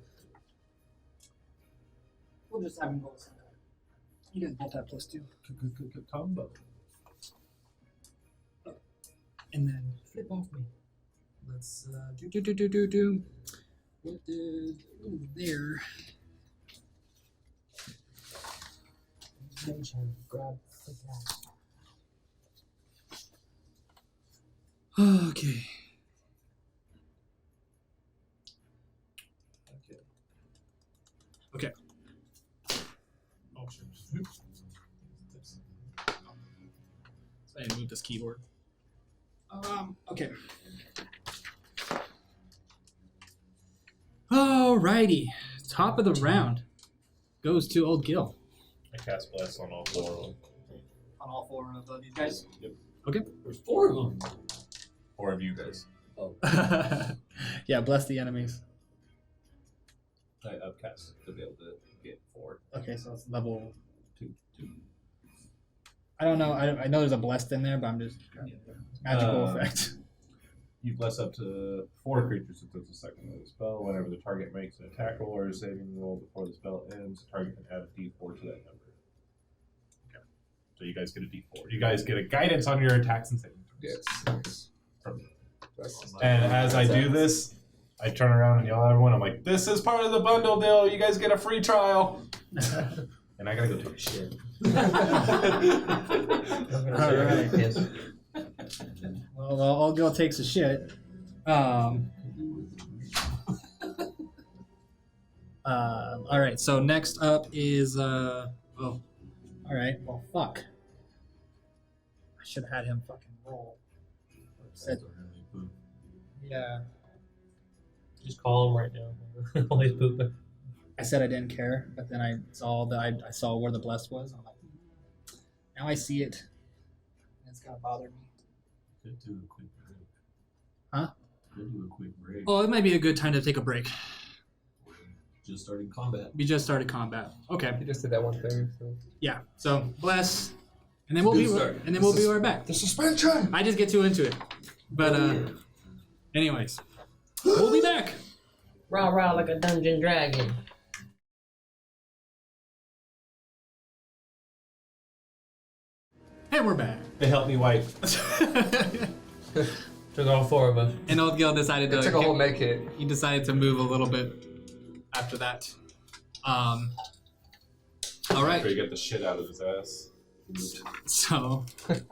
we'll just have him go. You guys both have +2. Combo. And then flip off me. Let's do. What is there? Grab. Okay. move this keyboard. Okay. Alrighty. Top of the round goes to Oldgil. I cast Bless on all 4 of them. On all 4 of these guys? Yep. Okay. There's 4 of them. 4 of you guys. Yeah, bless the enemies. I upcast to be able to get 4. Okay, so it's level 2. I don't know. I know there's a blessed in there, but I'm just magical effect. You bless up to 4 creatures until the second of the spell. Whenever the target makes an attack roll or a saving roll before the spell ends, the target can add a d4 to that number. Okay. So you guys get a d4. You guys get a guidance on your attacks and saving. Yes. From me. That's And as I do this, I turn around and yell at everyone. I'm like, "This is part of the bundle deal. You guys get a free trial." And I gotta go take a shit. Alright. Well, Oldgil takes a shit. Alright, so next up is alright, well fuck. I should have had him fucking roll. Yeah. Just call him right now. Always pooping. I said I didn't care, but then I saw that I saw where the blessed was. I'm like, now I see it. And it's gonna bother me. Could do a quick break. Huh? Could do a quick break. Oh, it might be a good time to take a break. Just starting combat. We just started combat. Okay. You just did that one thing. So. Yeah. So bless, and then we'll be right back. The suspension. I just get too into it, but anyways, we'll be back. Rah rah like a dungeon dragon. And we're back. They help me wipe. Took all 4 of us. And Oldgil decided It to took a whole make hit. he decided to move a little bit after that. All right. After you get the shit out of his ass. So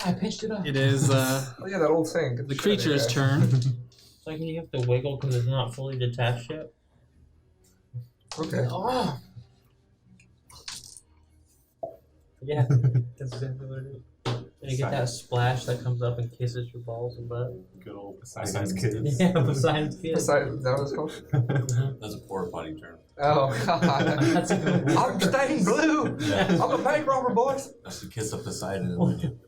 I pitched it up. it is Oh yeah, that old thing. Get the shit creature's out of turn. It's like you have to wiggle because it's not fully detached yet. here. Okay. Yeah, that's exactly what it is. And you get that splash that comes up and kisses your balls and butt. Good old Poseidon's kids. Yeah, besides kids. Is that what it's called? That's a porta potty term. Oh god. That's a good one. I'm stained blue. Yeah. I'm a bank robber, boys. That's the kiss of Poseidon, and then you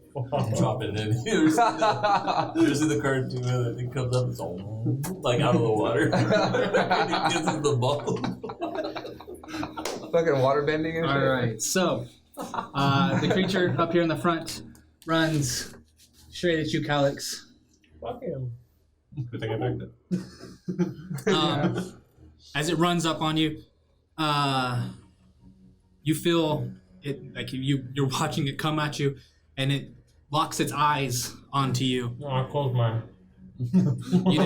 drop it in. You ever see the cartoon where the thing comes up, it's all like out of the water. And it kisses the ball. Fucking water bending and shit. All right. So the creature up here in the front runs straight at you, Calyx. Fuck him. Good thing I backed it. As it runs up on you, you feel it like you're watching it come at you, and it locks its eyes onto you. No, I closed mine. You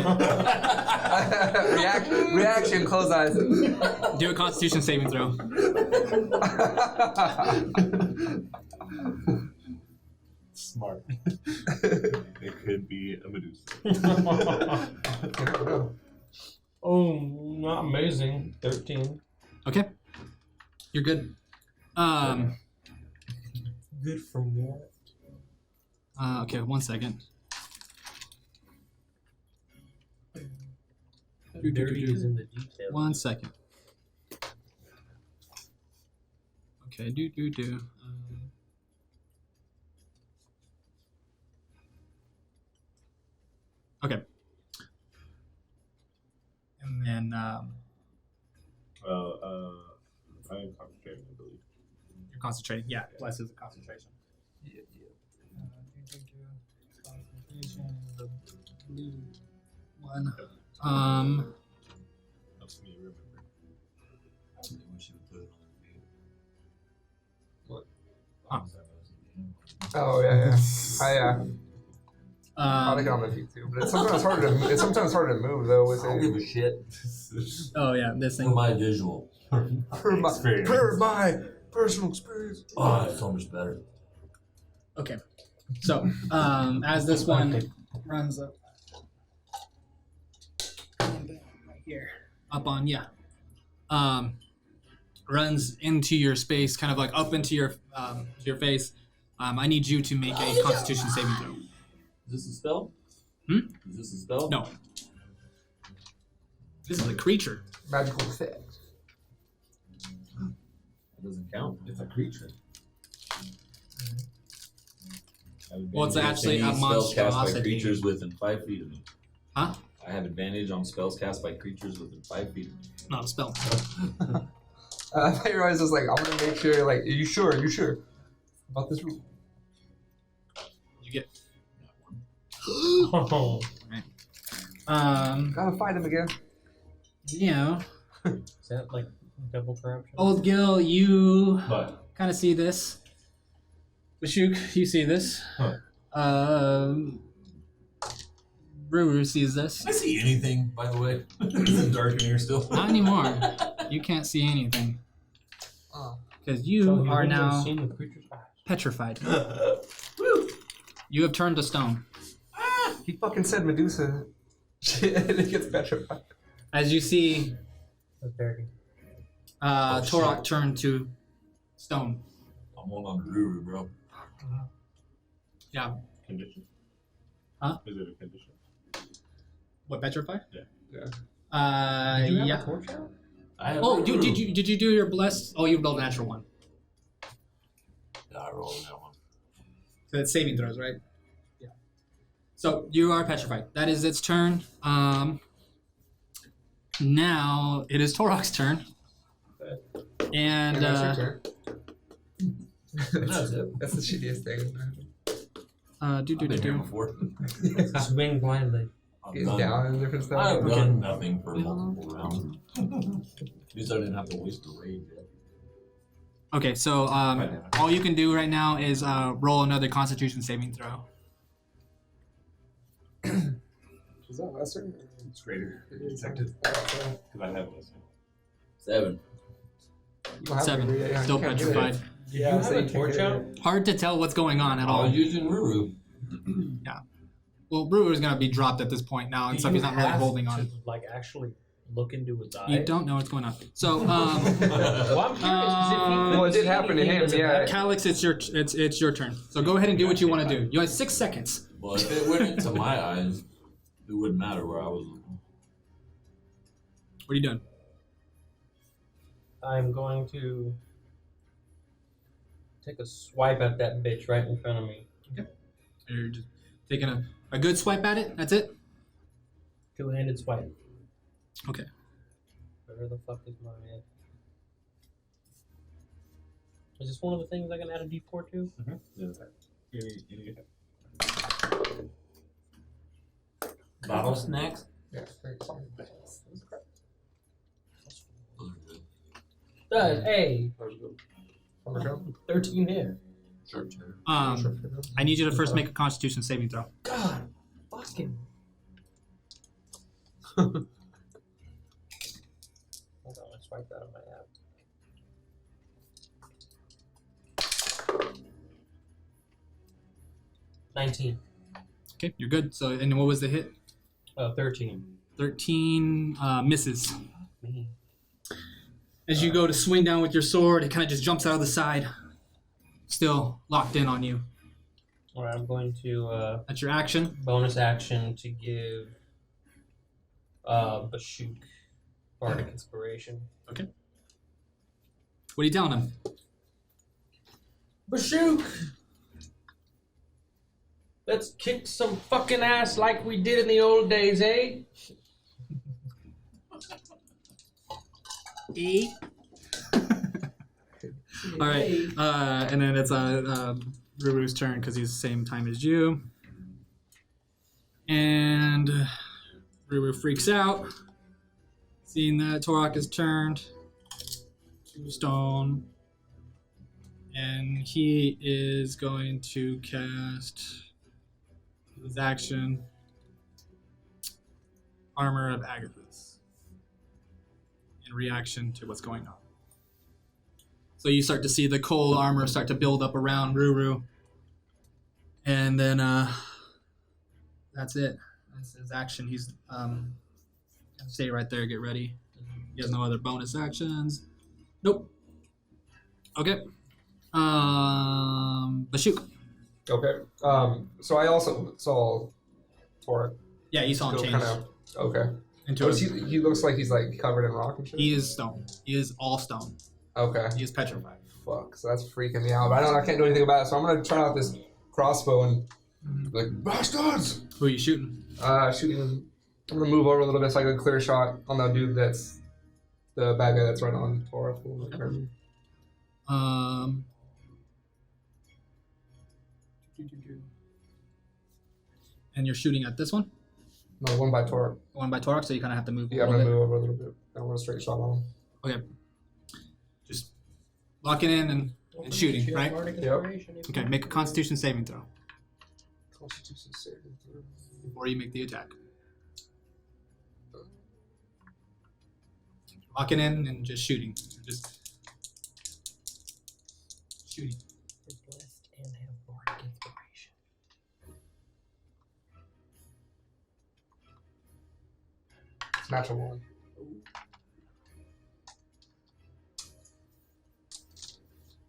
Reaction, close eyes. do a Constitution saving throw. Smart. It could be a Medusa. Oh, not amazing. 13. Okay, you're good. Good from what? Okay, 1 second. Dirty is in the detail. 1 second. Okay, okay. And then I am concentrating, I believe. you're concentrating. Yeah, bless is a concentration. Concentration, the blue one. Helps me remember. Oh yeah. I like it on the feet too, but it's sometimes harder to. It's sometimes harder to move though with I don't give it. a shit. Oh yeah, this For thing. my visual. Per my personal experience. Oh, it's so much better. Okay, so as this one runs up, right here, up on runs into your space, kind of like up into your face. I need you to make a Constitution saving throw. Is this a spell? Hmm? Is this a spell? No. This is a creature. Magical effect. It doesn't count. It's a creature. Well, it's actually a spells cast by monstrosity. creatures within 5 feet of me. Huh? I have advantage on spells cast by creatures within 5 feet of me. Not a spell. I thought you were always just like, I want to make sure, like, are you sure? Are you sure about this rule? You get. Oh. Gotta fight him again. Yeah. Is that like double corruption? Oldgil, you But kind of see this. Bashuk, you see this. Huh. Ruru sees this. I see anything, by the way. Is it dark in here still? Not anymore. You can't see anything. Oh. Because you So are wouldn't have now seen the creature's eyes. petrified. You have turned to stone. He fucking said Medusa. And it gets petrified. As you see That's dirty. Torok turn to stone. I'm on Ruru, bro. Yeah. condition. Huh? Is it a condition? What, petrified? Yeah. Did you have yeah. a torch out? I have Oh, Ruru. did you do your blessed? Oh, you rolled a natural one. Yeah, I rolled that one. So that's saving throws, right? Yeah. So you are petrified. That is its turn. Now it is Torok's turn. And That's your turn. That's it. That's the shittiest thing. I've been here before. Swing blindly. I'm He's done. down and different stuff. I've Okay. done nothing for multiple rounds. At least I didn't have to waste a rage yet. okay, so all you can do right now is roll another Constitution saving throw. Is that lesser? It's greater. Detected. Because I have this. 7. You don't have to 7. do it, yeah, Still you can't get it. petrified. Did Yeah, you have so a you can't torch get out? it. Hard to tell what's going on at I all. was using Ruru. Well, Brewer's gonna be dropped at this point now, and Do so you he's not really have holding to, on. like, actually look into his eye? You don't know what's going on. So, Well, I'm curious because if he Well, it did happen to him, yeah. Calix, it's your turn. So go ahead and do what you want to do. You have 6 seconds. Well, if it went into my eyes, it wouldn't matter where I was looking. What are you doing? I'm going to take a swipe at that bitch right in front of me. You're just taking a good swipe at it. That's it. Two-handed swipe. Okay. Where the fuck is my head? Is this one of the things I can add a D4 to? Bottle snacks? Yeah, thanks. Hey, Number two? 13 hit. Sure. I need you to first make a Constitution saving throw. God, fucking. Hold on, I swiped that on my app. 19. Okay, you're good. So, and what was the hit? 13. 13 misses. Me. As you go to swing down with your sword, it kind of just jumps out of the side, still locked in on you. Alright, I'm going to That's your action. bonus action to give Bashuk Bardic Inspiration. What are you telling him? Bashuk! Let's kick some fucking ass like we did in the old days, eh? All right, and then it's Ruru's turn because he's the same time as you. And Ruru freaks out, seeing that Torok is turned to stone. And he is going to cast his action, Armor of Agathis, in reaction to what's going on. So you start to see the cold armor start to build up around Ruru. And then that's it. That's his action. He's stay right there, get ready. He has no other bonus actions. Nope. Okay. Bashuk. Okay. So I also saw Torek Yeah, you saw him go change kind of. Okay. into Oh, a, he looks like he's like covered in rock and shit. He is stone. He is all stone. Okay. He is petrified. Fuck. So that's freaking me out. But I can't do anything about it. So I'm gonna try out this crossbow and be like bastards. Who are you shooting? Shooting. I'm gonna move over a little bit so I get a clear shot on the dude that's the bad guy that's right on Torek. And you're shooting at this one? No, one by Torek. One by Torok, so you kind of have to move. Yeah, I'm gonna move over a little bit. I want a straight shot on him. Okay. Just locking in and shooting, right? Okay, make a Constitution saving throw Constitution saving throw. before you make the attack. Locking in and just shooting. Just shooting. Blessed and have bardic inspiration. It's natural one.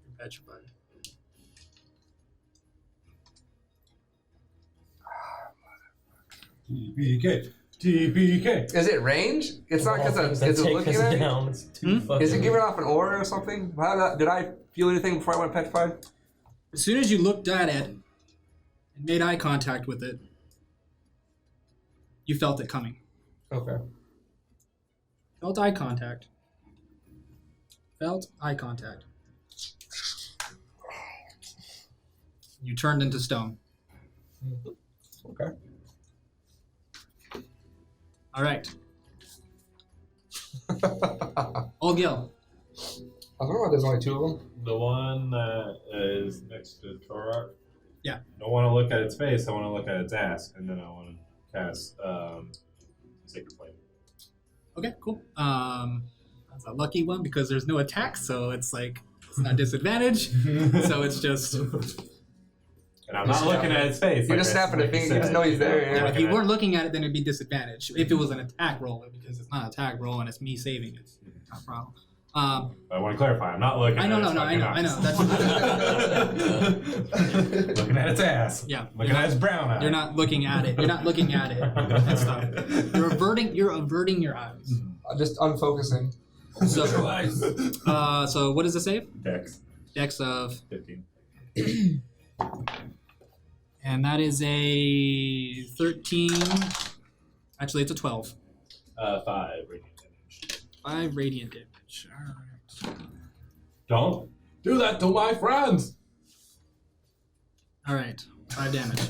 You're petrified. TPK. TPK. Is it range? It's not because it's looking at me. down. It's too fucking. Is it giving off an aura or something? Did I feel anything before I went petrified? As soon as you looked at it and made eye contact with it, you felt it coming. Okay. Felt eye contact. Felt eye contact. You turned into stone. Okay. All right. Oldgil. I don't know why there's only two of them. The one that is next to Torok. Yeah. I don't want to look at its face. I want to look at its ass, and then I want to cast Sacred Flame. Okay, cool. That's a lucky one because there's no attack, so it's like it's not disadvantage. So it's just. And I'm not looking at its face. You're just snapping a finger. You just know he's there. Yeah, Yeah. if you weren't looking at it, then it'd be disadvantage. If it was an attack roll, because it's not an attack roll and it's me saving it, not a problem. I want to clarify. I'm not looking. I know, I know. That's looking at its ass. Yeah. Looking at its brown eye. You're not looking at it. You're not looking at it and stuff. You're averting your eyes. I'm just unfocusing. So, so what is the save? Dex. Dex of 15. And that is a 13. Actually, it's a 12. 5 radiant damage. 5 radiant damage. Alright. Don't do that to my friends. Alright. 5 damage.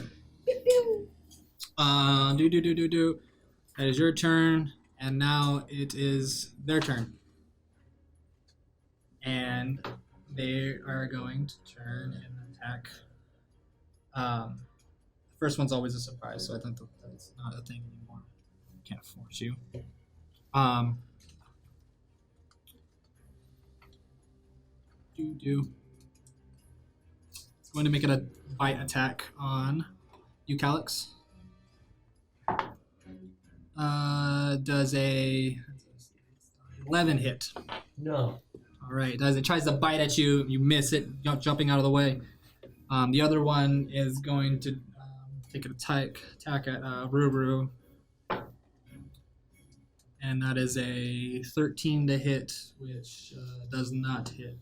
Do. That is your turn. And now it is their turn. And they are going to turn and attack. The first one's always a surprise, so I think that's not a thing anymore. Can't force you. It's going to make it a bite attack on you, Calyx. Does a 11 hit. No. All right. As it tries to bite at you, you miss it, jumping out of the way. The other one is going to take an attack at Ruru. And that is a 13 to hit, which does not hit.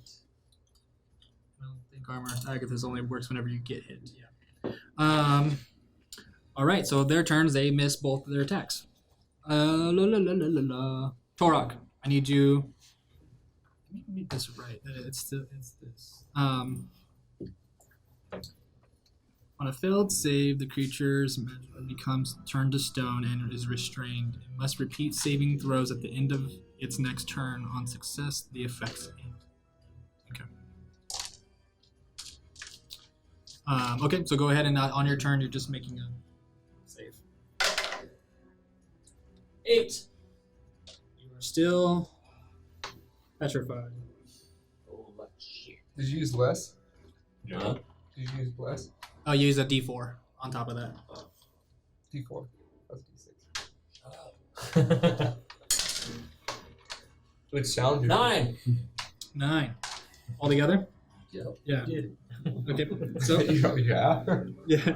I don't think Armor Agathis only works whenever you get hit. Yeah. All right, so their turns, they miss both of their attacks. Torok, I need you. Let me get this right. It's this. On a failed save, the creature's magic becomes turned to stone and is restrained. It must repeat saving throws at the end of its next turn. On success, the effects end. Okay. Okay, so go ahead and on your turn, you're just making a save. 8. You are still petrified. Oh, my shit. Did you use less? Yeah. Did you use less? Oh, you use a D4 on top of that. D4. That's D6. Good sound, dude. 9. 9. All together? Yeah. Did it. Okay. So yeah. yeah.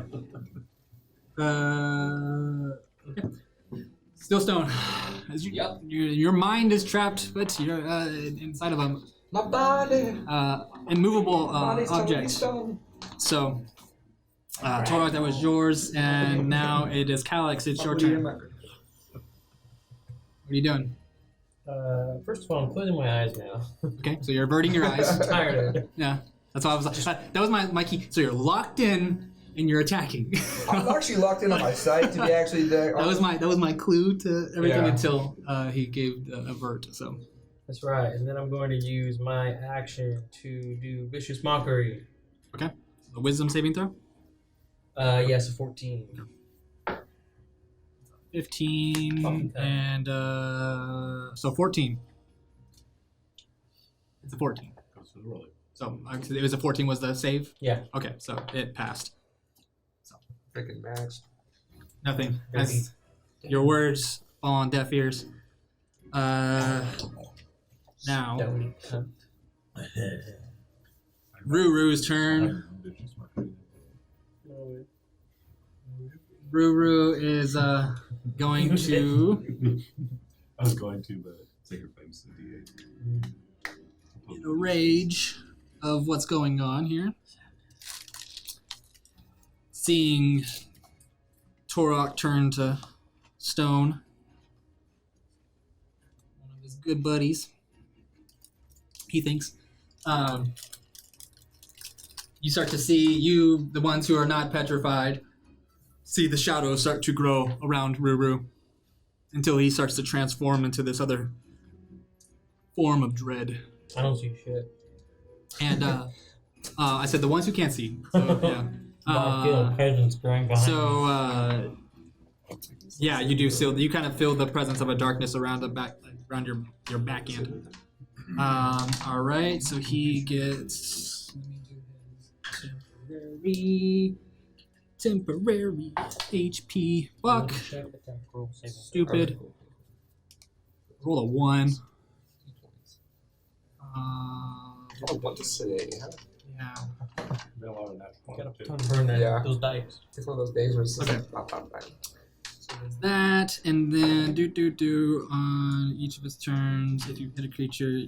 Okay. Still stone. As your mind is trapped, but you're inside of a My body. immovable Body's totally object. stone. So, Torok, that was yours, and now it is Calyx. It's your turn. What are you doing? First of all, I'm closing my eyes now. Okay, so you're averting your eyes. I'm tired of it. Yeah, that's why I was like, that was my key. So you're locked in and you're attacking. I'm actually locked in on my sight to be actually there. That was my clue to everything Yeah. until he gave avert. So That's right. And then I'm going to use my action to do Vicious Mockery. okay, a wisdom saving throw. Yes, a 14. 15 Fucking and so 14. It's a 14. So it was a 14 was the save? Yeah. Okay, so it passed. Freaking max. Nothing. As your words fall on deaf ears. Now Don't cunt. Ruru's turn. Ruru is going to I was going to, but Sacred Flames the D8. in a rage of what's going on here. Seeing Torok turn to stone, one of his good buddies, he thinks. You start to see, the ones who are not petrified, see the shadows start to grow around Ruru until he starts to transform into this other form of dread. I don't see shit. And I said the ones who can't see. So, yeah. I feel peasants growing behind me. So yeah, you do. So you kind of feel the presence of a darkness around the back, around your back end. All right. So he gets temporary HP. Fuck. Stupid. Roll a 1. What to say? Yeah. Gotta burn those dice. It's one of those days where it's just Okay. like, bop, bop, bop. So there's that, and then do on each of his turns. If you hit a creature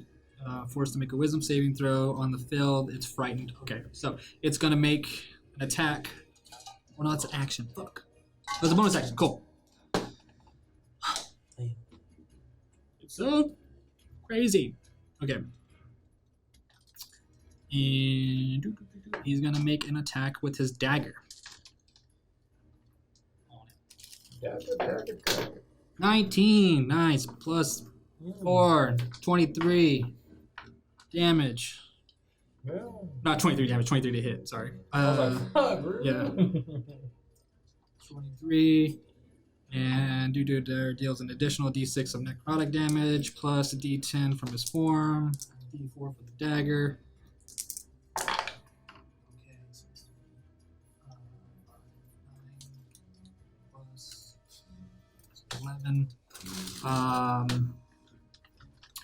forced to make a wisdom saving throw on the field, it's frightened. Okay, so it's gonna make an attack. Well, no, it's an action. Fuck. That's a bonus action. Cool. It's so crazy. Okay. And he's gonna make an attack with his dagger. 19, nice. Plus 4, 23 damage. Not 23 damage, 23 to hit, sorry. Yeah. 23. And deals an additional d6 of necrotic damage, plus a d10 from his form, d4 for the dagger. Okay, so it's 9 plus 11.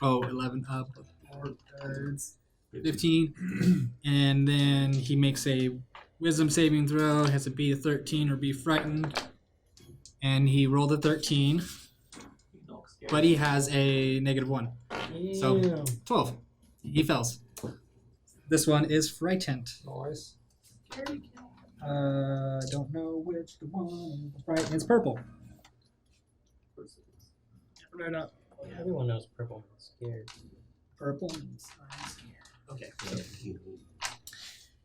11 up 4 thirds. 15. And then he makes a wisdom saving throw. Has to be a 13 or be frightened. And he rolled a 13. But he has a -1. So 12. He fails. This one is frightened. Nice. Don't know which one is frightened. It's purple. Right up. Everyone knows purple means scared. Purple means I'm scared. Okay.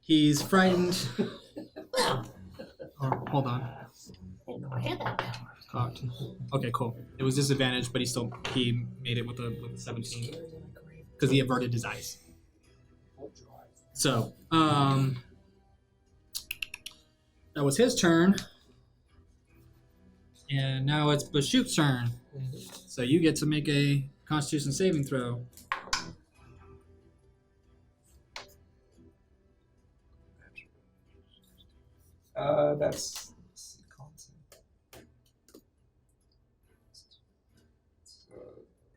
He's frightened. Oh, hold on. Didn't know I had that power. Cocked. Okay, cool. It was disadvantaged, but he made it with a 17 because he averted his eyes. So that was his turn, and now it's Bashuk's turn. So you get to make a Constitution saving throw. That's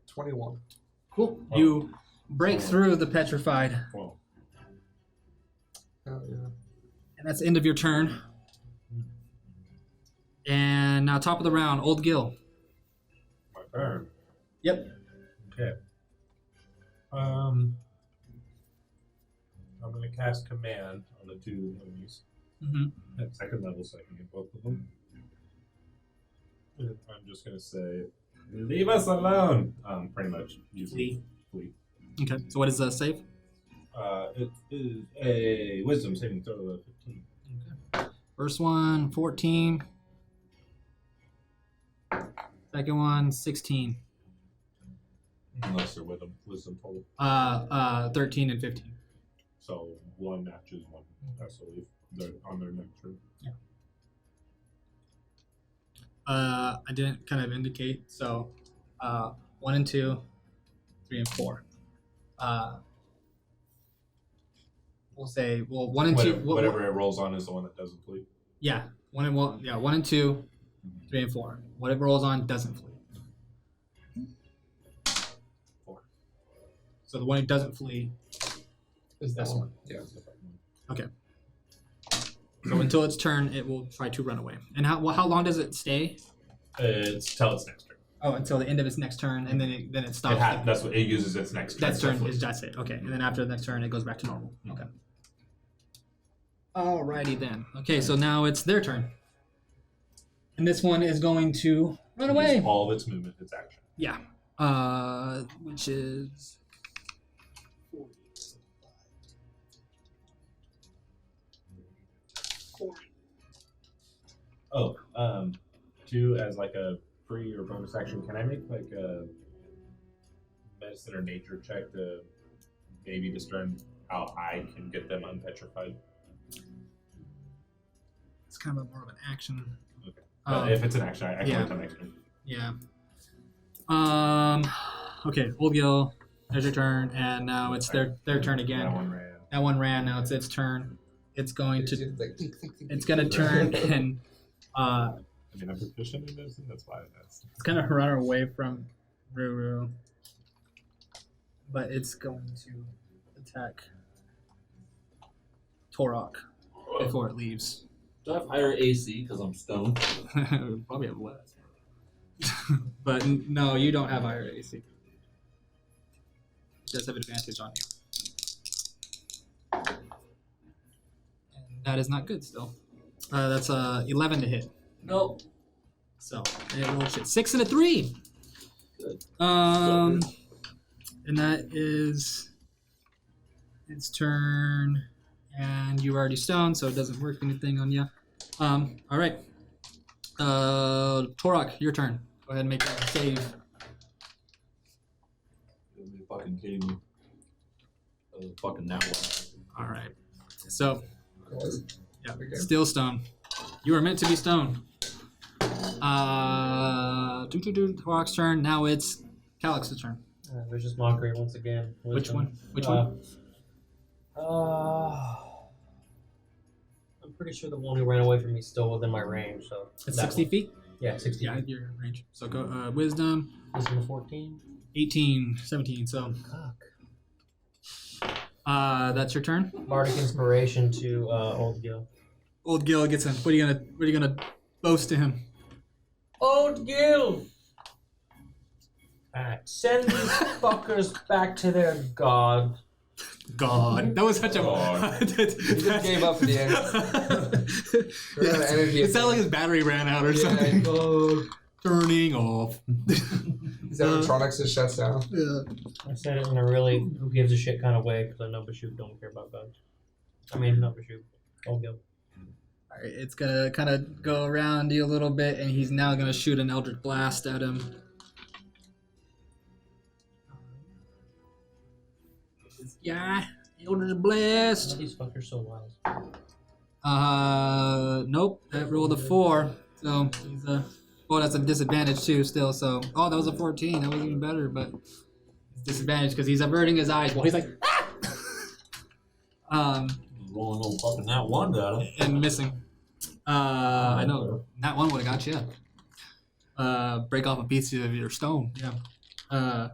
21. Cool. You break through the petrified And that's the end of your turn. And now top of the round, Oldgil. My turn. Yep. Okay. I'm going to cast command on the two enemies Mm-hmm. at second level, so I can get both of them. And I'm just going to say, "Leave us alone." Pretty much. Flee. Okay. So what is the save? It is a wisdom saving throw of 15. Okay. First one, 14. Second one, 16. Unless they're wisdom total. 13 and 15. So one matches one. So they're on their next turn. Yeah. I didn't kind of indicate. So 1 and 2, 3 and 4. We'll say 1 and 2. Whatever it rolls on is the one that doesn't flee. Yeah. 1 and 2, 3 and 4. Whatever rolls on doesn't flee. 4. So the one who doesn't flee is this one. Yeah. Okay. So until its turn, it will try to run away. And how long does it stay? It's till its next turn. Oh, until the end of its next turn, and then it stops. That's what it uses its next turn. That turn is that's it. Okay, and then after the next turn, it goes back to normal. Okay. Alrighty then. Okay, so now it's their turn, and this one is going to run away. Use all of its movement, its action. Yeah. Which is 40. Oh, two as like a free or bonus action. Can I make like a medicine or nature check to maybe discern how I can get them unpetrified? It's kind of more of an action. Okay. If it's an action, I can wait till next turn. Yeah. Okay, Oldgil, there's your turn, and now it's their turn again. That one ran. Now it's its turn. It's going to. It's gonna turn and. I mean, I'm proficient in medicine. That's why it's gonna run away from Ruru, but it's going to attack Torok before it leaves. Do I have higher AC because I'm stoned? Probably have less. But no, you don't have higher AC. It does have advantage on you. And that is not good still. That's 11 to hit. Nope. So it rolls shit. 6 and a 3. Good. And that is its turn. And you already stoned, so it doesn't work anything on you. All right. Torok, your turn. Go ahead and make a save. You're fucking kidding me. That was a fucking that one. All right. So, yeah, still stone. You were meant to be stone. Torok's turn. Now it's Calix's turn. There's just mockery once again. Which one? Which one? I'm pretty sure the one who ran away from me is still within my range. So It's that 60 one. feet? Yeah, 60 Yeah, feet. your range. So go wisdom. Wisdom of 14. 18, 17. So Cock. that's your turn. Bardic inspiration to Old Gil. Oldgil gets him. What are you gonna boast to him? Old Gil! Alright, send these fuckers back to their god. God, that was such a. He just gave up at the end. Ran out of energy. It sounded like his battery ran out or something. Turning off. His animatronics just shuts down. Yeah. I said it in a really who gives a shit kind of way because I know Bashoop don't care about guns. I mean, not Bashoop. Old Gil. Alright, it's gonna kind of go around you a little bit, and he's now gonna shoot an Eldritch Blast at him. Yeah, Eldritch Blast. These fuckers so wise. Nope, that rolled a 4. So he's well, that's a disadvantage too. Still, so that was a 14. That was even better, but it's disadvantage because he's averting his eyes while he's like, Rolling old fucking that one at him. and missing. I know that one would have got you. Break off a piece of your stone. Yeah.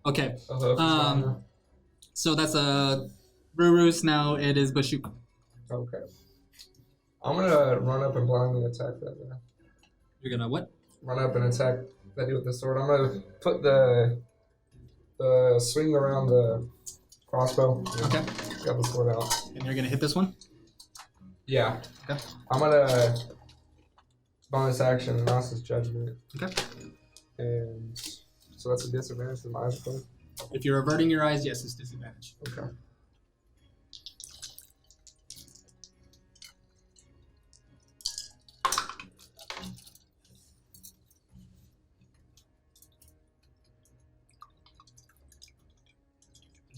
Okay. So that's a Rurus, now it is Bashuk. Okay. I'm gonna run up and blindly attack that guy. You're gonna what? Run up and attack that dude with the sword. I'm gonna put the swing around the crossbow. Okay. Got the sword out. And you're gonna hit this one? Yeah. Okay. I'm gonna bonus action Gnosis Judgment. Okay. And so that's a disadvantage to my eyes closed. If you're averting your eyes, yes, it's disadvantage. Okay.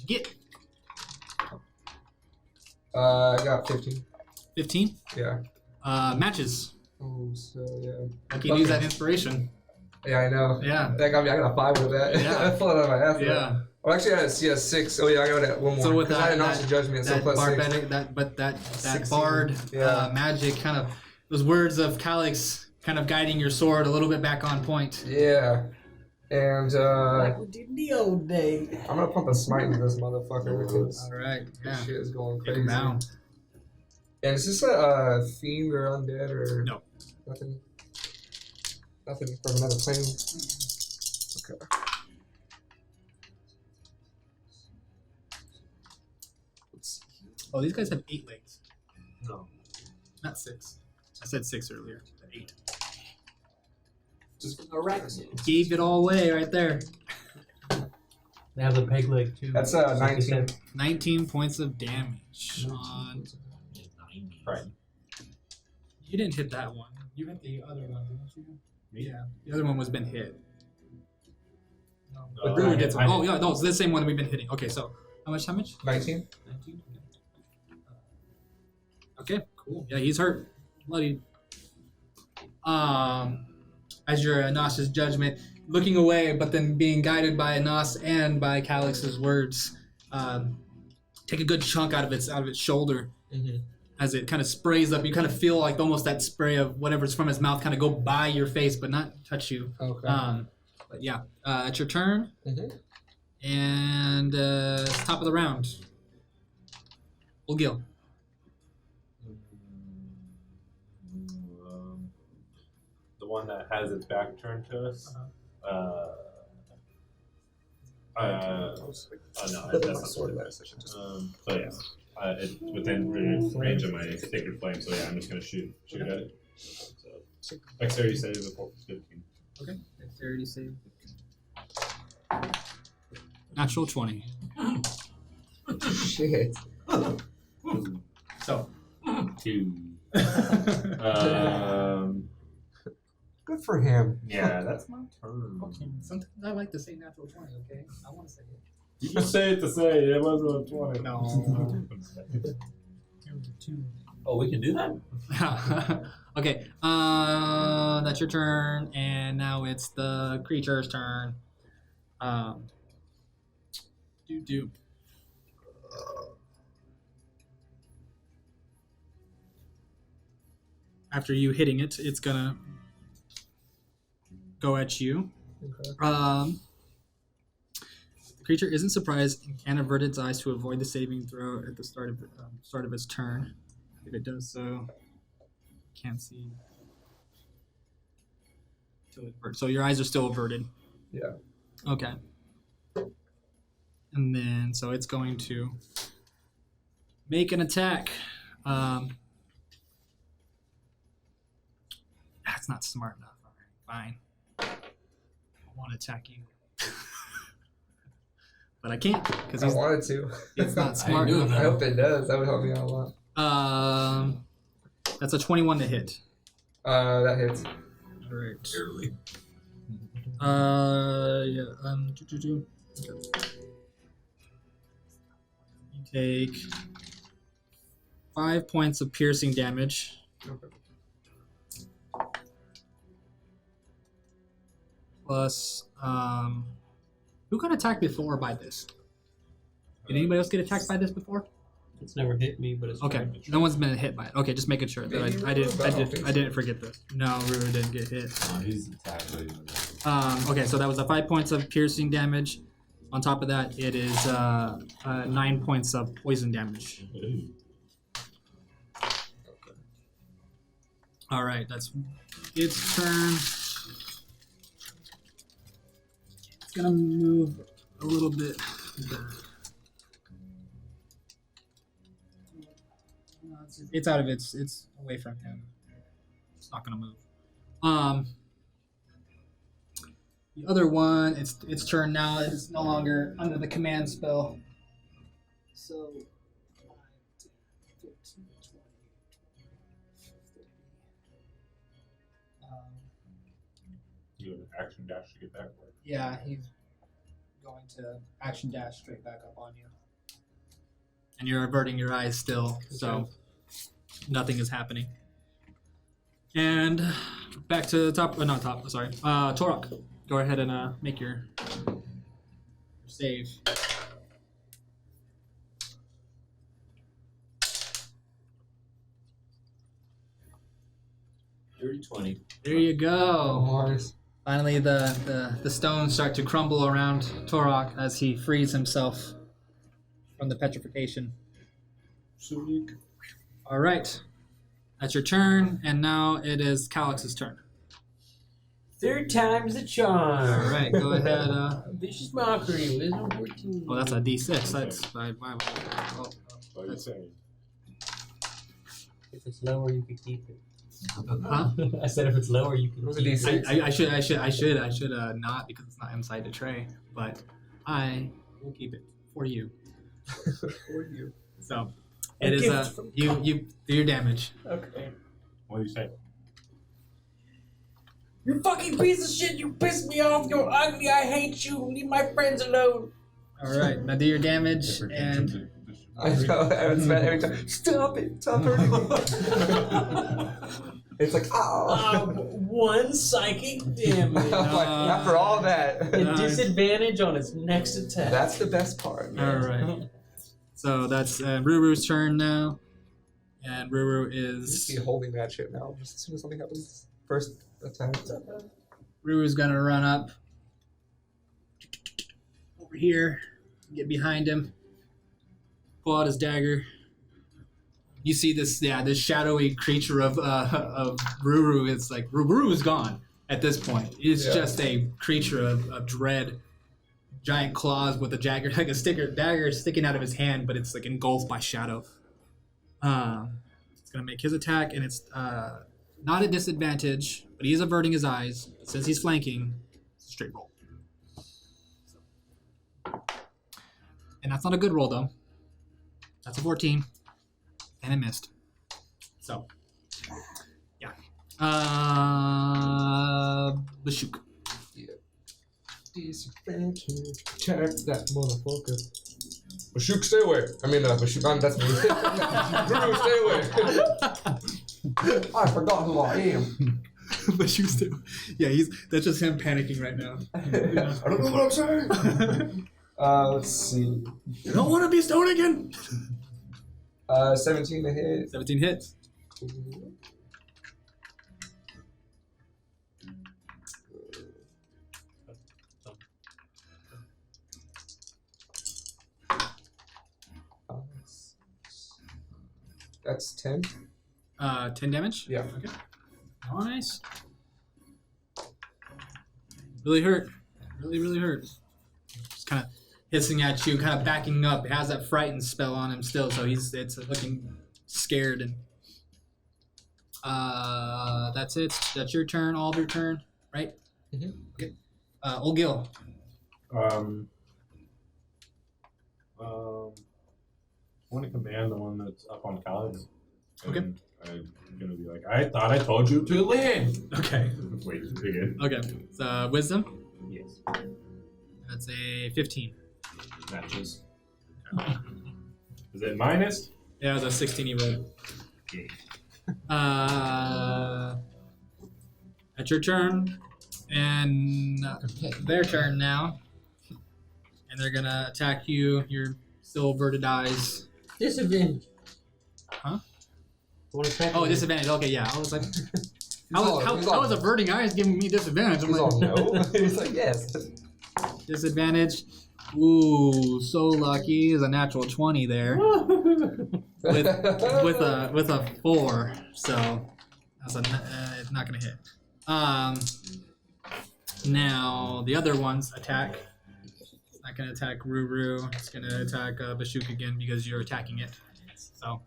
Get I got 15. 15. Yeah. Matches. Oh, so yeah. I can use that inspiration. Yeah, I know. Yeah. That got me. I got a 5 with that. Yeah. I pulled it out of my ass. Yeah. Well, actually, I had a 6. Oh yeah, I got that one more. So with 'Cause I that, had Gnosis Judgment, so that plus 6. barbaric, that 16. bard Yeah. magic kind of those words of Calyx kind of guiding your sword a little bit back on point. Yeah. And Like we did in the old day. I'm gonna pump a smite into this motherfucker because All right. Yeah. this shit is going Take crazy. him down. And is this a fiend or undead or No. Nothing. Nothing from another plane. Okay. Oh, these guys have 8 legs. No. Not 6. I said 6 earlier. 8. Just arachnid. Gave it all away right there. They have the peg leg too. That's Like you 19. said. 19 points of damage on. Right. You didn't hit that one. You hit the other one, didn't you? Yeah. The other one was been hit. But I Brewer hit- gets I one. Oh, hit- yeah, no, it's the same one we've been hitting. Okay, so how much? 19? 19? Okay, cool. Yeah, he's hurt. Bloody. As your Anos's judgment, looking away, but then being guided by Anos and by Calyx's words, take a good chunk out of its shoulder. Mm-hmm. As it kind of sprays up, you kind of feel like almost that spray of whatever's from his mouth kind of go by your face, but not touch you. Okay. But yeah, it's your turn, Mm-hmm. and it's top of the round. Oldgil. The one that has its back turned to us. No, that's not sword. So yeah, it's within range of my sacred flame. So yeah, I'm just gonna shoot at it. So dexterity save before 15. Okay. Dexterity save. Natural 20. Shit. So. 2. Good for him. Yeah, that's my turn. Okay. Sometimes I like to say natural 20, okay? I want to say it. You just say it to say it wasn't a 20. No. Oh, we can do that? Okay. That's your turn, and now it's the creature's turn. Do. After you hitting it, it's gonna go at you. Okay. The creature isn't surprised and can avert its eyes to avoid the saving throw at the start of its turn. If it does so, can't see. So your eyes are still averted. Yeah. Okay. And then, so it's going to make an attack. That's not smart enough. All right, fine. I want to attack you. But I can't, because I wanted to. it's not smart knew enough. I hope it does. That would help me out a lot. That's a 21 to hit. That hits. All right. Barely. Yeah. Okay. You take 5 points of piercing damage. Okay. Plus, who got attacked before by this? Did anybody else get attacked by this before? It's never hit me, but it's Okay, no one's been hit by it. Okay, just making sure that Maybe I Ruru, but I didn't forget this. No, Ruru didn't get hit. He's attacked. Okay, so that was a 5 points of piercing damage, On top of that, it is 9 points of poison damage. All right, that's its turn. It's gonna move a little bit back. It's out of it's away from him. It's not gonna move. The other one, its turn now. It's no longer under the command spell. So 5, 10, 15, 20. You have an action dash to get back. Yeah, he's going to action dash straight back up on you. And you're averting your eyes still, so nothing is happening. And back to the top, not top, sorry. Torok, go ahead and make your save. Dirty 20. There you go. Nice. Finally, the stones start to crumble around Torok as he frees himself from the petrification. Sweet. All right, that's your turn, and now it is Calix's turn. Third time's the charm. All right, go ahead. Vicious mockery. Wisdom 14. Oh, that's a D6. That's oh, What are you saying? If it's lower, you can keep it. huh? I said if it's lower, you can It was a keep it. D6. I should not because it's not inside the tray, but I will keep it for you. For you. So A it is gift from you do your damage. Okay. What do you say? You fucking piece of shit! You pissed me off! You're ugly! I hate you! Leave my friends alone! All right, now do your damage and I know. I would spend every time. Stop it! Stop hurting me. It's like, oh. One psychic damage. After all that, A disadvantage on its next attack. that's the best part. all Man. right. So that's Ruru's turn now, and Ruru You see is holding that shit now. Just as soon as something happens, first attack. Ruru's gonna run up over here, get behind him, pull out his dagger. You see this shadowy creature of Ruru. It's like Ruru is gone at this point. It's just a creature of dread, giant claws with a dagger, like a dagger sticking out of his hand, but it's like engulfed by shadow. It's gonna make his attack, and it's not a disadvantage, but he is averting his eyes. Since he's flanking, it's a straight roll. And that's not a good roll though. That's a 14. And it missed. So, yeah. Bashuk. Disadvantage. Check that motherfucker. Bashuk, stay away. I mean, Bashuk, that's me. Ruru, stay away. I forgot who I am. Bashuk still. Yeah, that's just him panicking right now. I don't know what I'm saying. Let's see. You don't want to be stoned again. 17 to hit. 17 hits. That's 10. 10 damage? Yeah. Okay. Nice. Really hurt. Really hurt. Just kind of hissing at you, kind of backing up. It has that frightened spell on him still, so it's looking scared. And that's it. That's your turn. All of your turn, right? Mhm. Okay. Oldgil. I want to command the one that's up on Calix. Okay. And I'm gonna be like, I thought I told you to leave. Okay. Wait, again. Okay. It's wisdom. Yes. That's a 15. Matches. Is it minus? Yeah, it was a 16 you rolled. Okay. That's your turn, and their turn now, and they're gonna attack you. Your still averted eyes. Disadvantage. Huh? One attack. Oh, disadvantage. Okay, yeah. I was like, how he's all- was averting eyes giving me disadvantage? I'm He's all like, no. He's like, yes. disadvantage. Ooh, so lucky is a natural 20 there with a 4. So that's it's not gonna hit. Now the other ones attack. It's not gonna attack Ruru. It's gonna attack Bashuk again because you're attacking it. So.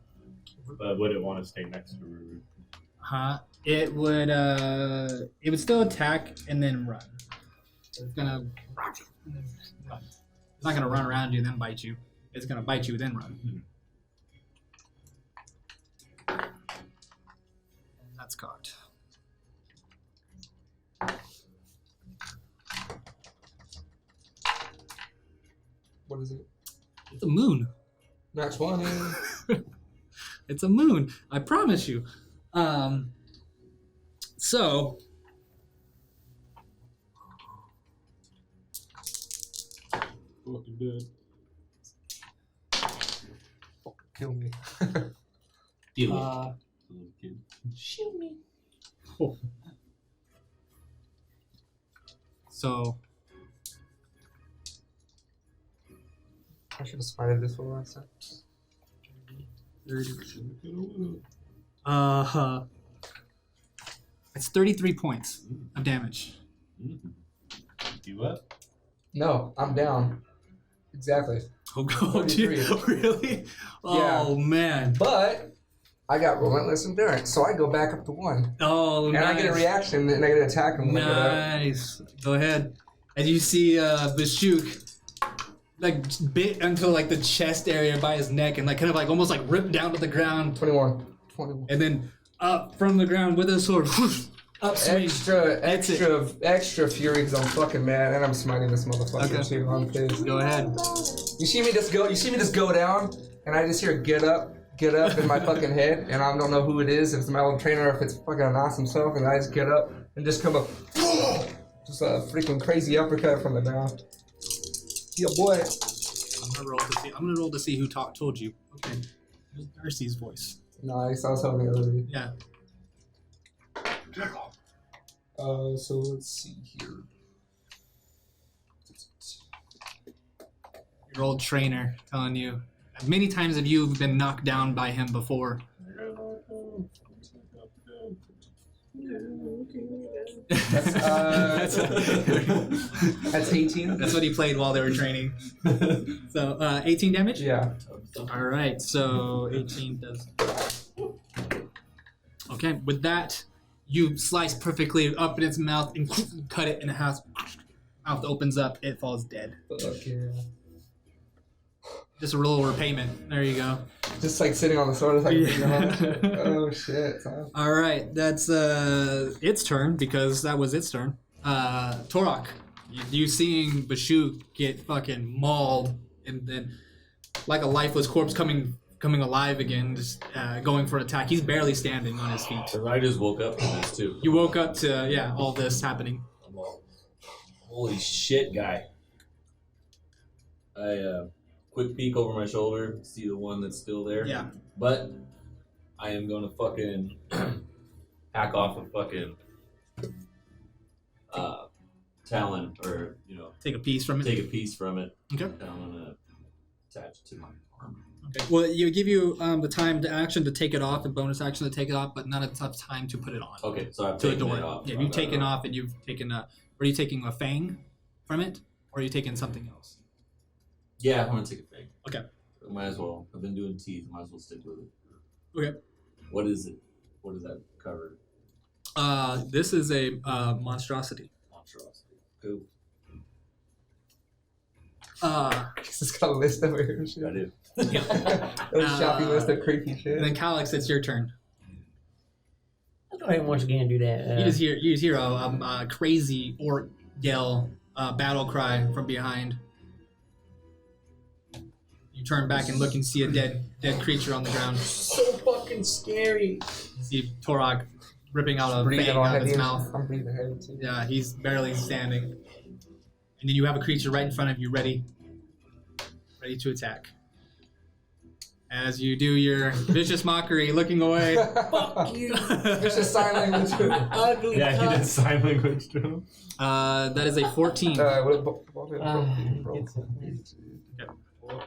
But would it want to stay next to Ruru? It would still attack and then run. So it's gonna run. It's not gonna run around you and then bite you. It's gonna bite you then run. And that's caught. What is it? It's a moon. Not 20. It's a moon. I promise you. So Fucking dead. Kill me. Deal uh, little kid. shoot me. So I should have spited this one last time. 30. It's 33 points of damage. You up? No, I'm down. Exactly. Oh god, really? Yeah. Oh man. But I got relentless endurance, so I go back up to 1. Oh, And nice. I get a reaction, and I get an attack and look it up. Nice. Go ahead. And you see Bashuk like bit until like the chest area by his neck and like kind of like almost like ripped down to the ground 21. and then up from the ground with his sword. Up swing. Extra fury because I'm fucking mad and I'm smiting this motherfucker Okay. too. I'm pissed. Go ahead. You see me just go down, and I just hear get up in my fucking head, and I don't know who it is, if it's my old trainer or if it's fucking Anas himself, and I just get up and just come up, just a freaking crazy uppercut from the ground. Yeah, boy. I'm gonna roll to see who told you. Okay. There's Darcy's voice. Nice, I was hoping it would be. Yeah. So let's see here. Your old trainer telling you. Many times have you been knocked down by him before. That's 18. That's what he played while they were training. So 18 damage? Yeah. All right, so 18 does. Okay, with that, you slice perfectly up in its mouth and cut it in half. Mouth opens up, it falls dead. Fuck yeah. Just a little repayment. There you go. Just like sitting on the sword, like Yeah. oh shit. Son. All right, that's its turn because that was its turn. Torok, you seeing Bashuk get fucking mauled and then like a lifeless corpse coming alive again, just going for an attack. He's barely standing on his feet. So I just woke up from this too. You woke up to all this happening. I'm all, holy shit, guy. I quick peek over my shoulder, see the one that's still there. Yeah. But I am gonna fucking hack off a fucking talon, or Take a piece from it. take a piece from it. Okay. And I'm gonna attach it to my arm. Okay. Well, you give you the time to action to take it off, and bonus action to take it off, but not enough time to put it on. Okay, so I've To the taken door. it off. Yeah, you've taken off, and you've taken a. Are you taking a fang from it, or are you taking something else? Yeah, I'm gonna take a fang. Okay. Might as well. I've been doing teeth. Might as well stick with it. Okay. What is it? What does that cover? This is a monstrosity. Monstrosity. Cool. He's just got a list of weird shit. I do. A shopping list of creepy shit. And then Calix, it's your turn. I'll go ahead and once again do that. You just hear a crazy orc yell, battle cry from behind. You turn back and look and see a dead creature on the ground. so fucking scary. You see Torok ripping out a Breathing fang all out of heavy. his mouth. I'm breathing heavy too. Yeah, he's barely standing. And then you have a creature right in front of you, ready to attack. as you do your vicious mockery, looking away. Fuck you. Vicious sign language. Ugly Yeah, he cunt. did sign language to him. That is a 14.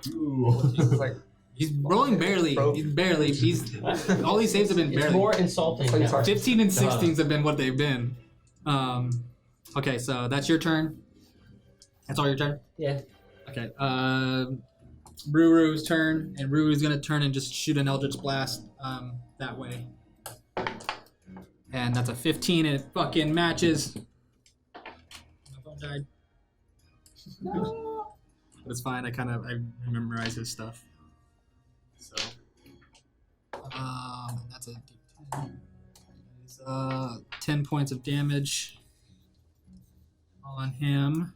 He's like, He's rolling barely. He's barely. All these saves have been It's barely. more insulting. It's like now. talk- 15 and 16s have been what they've been. Okay, so that's your turn. That's all your turn? Yeah. Okay. Ruru's turn, and Ruru's gonna turn and just shoot an Eldritch Blast that way. And that's a 15, and it fucking matches. My phone died. No. But it's fine. I memorize his stuff. So. That's a D10. It's, 10 points of damage on him.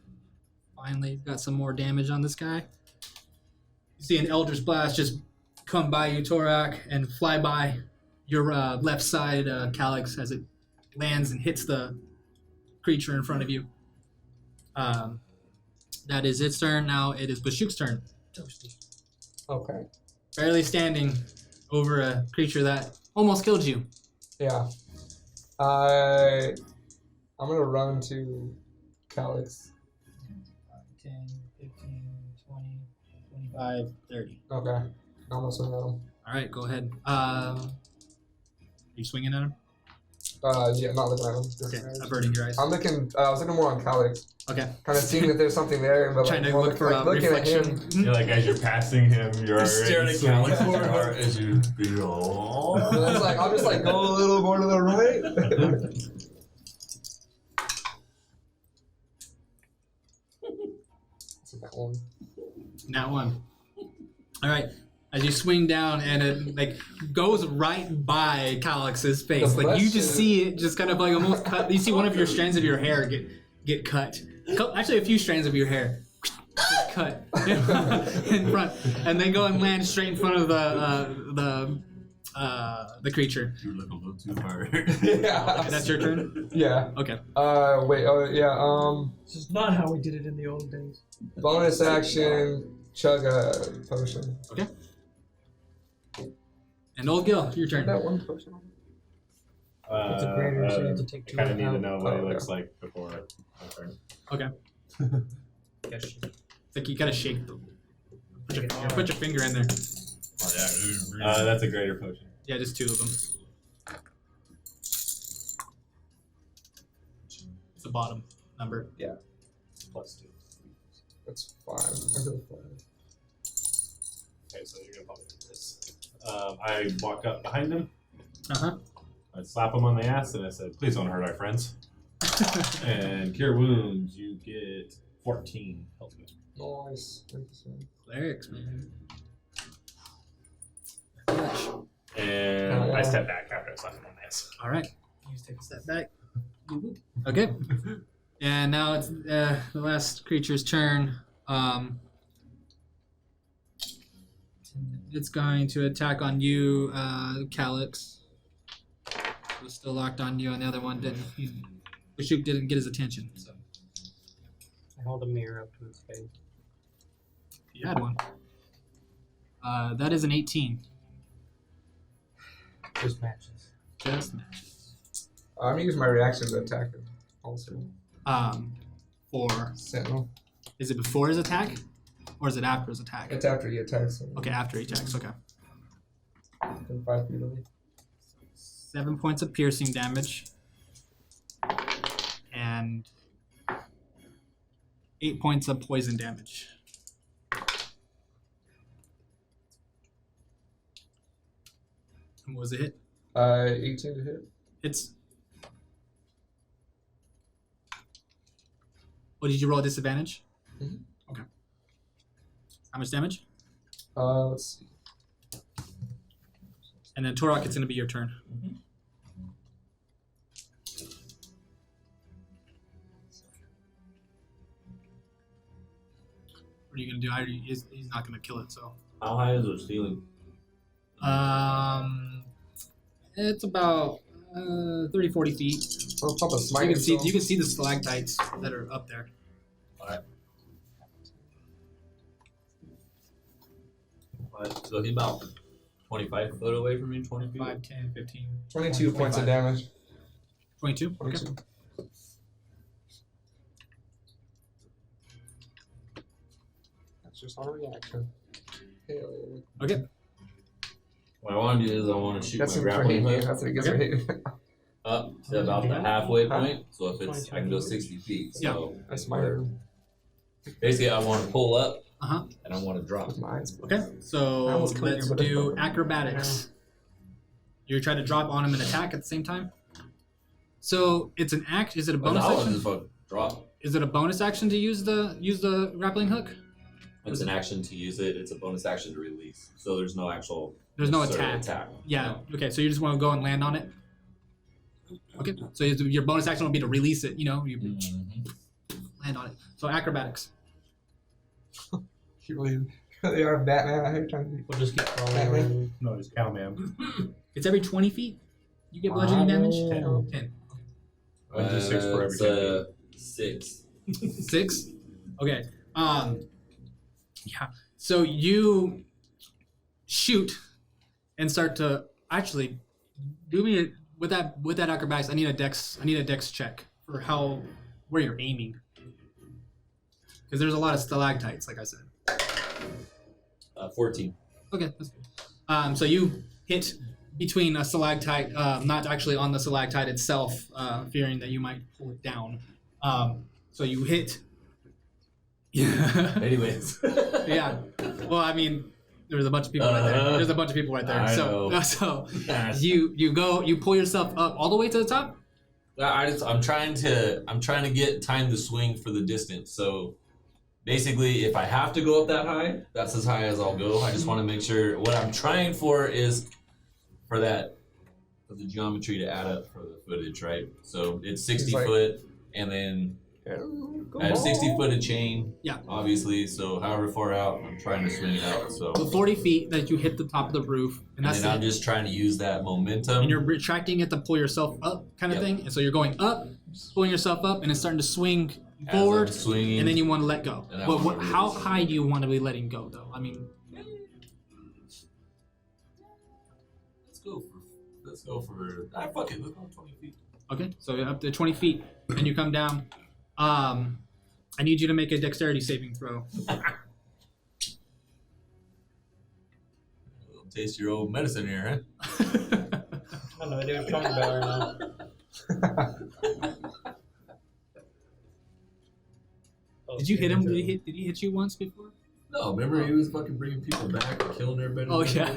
Finally, got some more damage on this guy. You see an Eldritch Blast just come by you, Torak, and fly by your left side, Calyx, as it lands and hits the creature in front of you. That is its turn. Now it is Bashuk's turn. okay. Barely standing over a creature that almost killed you. Yeah. I'm gonna run to Calyx. 10, 15, 20, 25, 30. Okay. I'm gonna swing at him. All right, go ahead. Are you swinging at him? Yeah, not looking at him. Okay, averting your eyes. I'm looking. I was looking more on Calyx, Okay. kind of seeing that there's something there, but Trying like, to more look for a looking reflection. at him. You're like, as you're passing him, you're staring at swinging Calyx. your heart as you feel. So it's like I'll just like go a little more to the right. So that one. Not one. All right. As you swing down and it like goes right by Calyx's face, The like you flesh just is- see it just kind of like almost cut. You see one of your strands of your hair get cut. Actually, a few strands of your hair just cut in front, and then go and land straight in front of the creature. You look a little too hard. Yeah. Okay, that's your turn. Yeah. Okay. Wait. Oh yeah. This is not how we did it in the old days. Bonus action. Chug a potion. And Oldgil, your turn. That one potion. It's a greater, so you have to take I two kind of need to out. know what he Oh, looks like before my turn. Okay. It's like you gotta shake them. Put your finger in there. That's a greater potion. Yeah, just two of them. It's the bottom number. +2. That's fine. Okay, so you're gonna probably do this. I walk up behind him. Uh-huh. I slap him on the ass and I said, "Please don't hurt our friends." And cure wounds, you get 14 health. Nice. Clerics, man. And I step back after I slap him on the ass. All right. You just take a step back. Okay. And now it's the last creature's turn. It's going to attack on you, Calyx. It was still locked on you, and the other one didn't. Bashuk didn't get his attention. So I held a mirror up to its face. he had one. That is an 18. Just matches. Just matches. I'm gonna use my reaction to attack him. Also. For Sentinel. is it before his attack, or is it after his attack? It's after he attacks him. Okay, after he attacks. Okay. Within 5 feet of me. 7 points of piercing damage. And 8 points of poison damage. And what was it hit? 18 to hit. It's. Oh, did you roll a disadvantage? Mhm. Okay. How much damage? Let's see. And then Torok, it's going to be your turn. What are you going to do? He's not going to kill it, so. How high is the ceiling? It's about 30, 40 feet. Oh, Papa smite You can see the stalactites that are up there. So he's about 25 foot away from me, 20 feet. 5, 10, 15. 22 points of damage. 22? 22. Okay. That's just our reaction. Hell yeah. Okay. What I want to do is I want to shoot That's my it for grappling hate. hook That's what it gets for Okay. hate. up to about the halfway point. So if it's, I can go 60 feet. So That's my basically, I want to pull up Uh-huh. and I want to drop. mine's. Okay, so I almost killed let's you, but- do acrobatics. You're trying to drop on him and attack at the same time. So it's an act. Is it a bonus I want to action? just fucking drop. Is it a bonus action to use the grappling hook? It's an action to use it. It's a bonus action to release. So there's no actual. There's no necessarily attack. attack. Yeah. No. Okay, so you just want to go and land on it. Okay, so your bonus action will be to release it. You know, you Mhm. land on it. So acrobatics. You really are Batman out here trying to be. We'll just keep crawling Batman. around. No, just cowman. It's every 20 feet. You get bludgeoning damage. Wow. 10. 1d6 for every It's 10 6. 6. Okay. Yeah. So you shoot and start to actually do me with that acrobatics. I need a dex check for where you're aiming, because there's a lot of stalactites, like I said. 14. Okay, that's good. So you hit between a stalactite, not actually on the stalactite itself, fearing that you might pull it down. So you hit. Yeah. Anyways. Yeah. Well, I mean, there's a bunch of people right there. Uh-huh. There's a bunch of people right there. I So know. you pull yourself up all the way to the top. I'm trying to get time to swing for the distance. So basically, if I have to go up that high, that's as high as I'll go. I just want to make sure what I'm trying for is for the geometry to add up for the footage, right? So it's 60 Like- foot, and then I have 60 foot of chain. Yeah. Obviously, so however far out, I'm trying to swing it out. So The 40 feet that you hit the top of the roof, and and that's then I'm it. just trying to use that momentum. And you're retracting it to pull yourself up, kind of Yep. thing. And so you're going up, pulling yourself up, and it's starting to swing as I'm forward, swinging, and then you want to let go. And I But wanna how release. high do you want to be letting go, though? I mean, let's go for fuck it, let's go 20 feet. okay, so you're up to 20 feet, and you come down. I need you to make a dexterity saving throw. Taste your old medicine here, huh? I have no idea what you're talking about right now. Did you hit him? Did he hit you once before? No, remember he was fucking bringing people back and killing everybody. Oh yeah.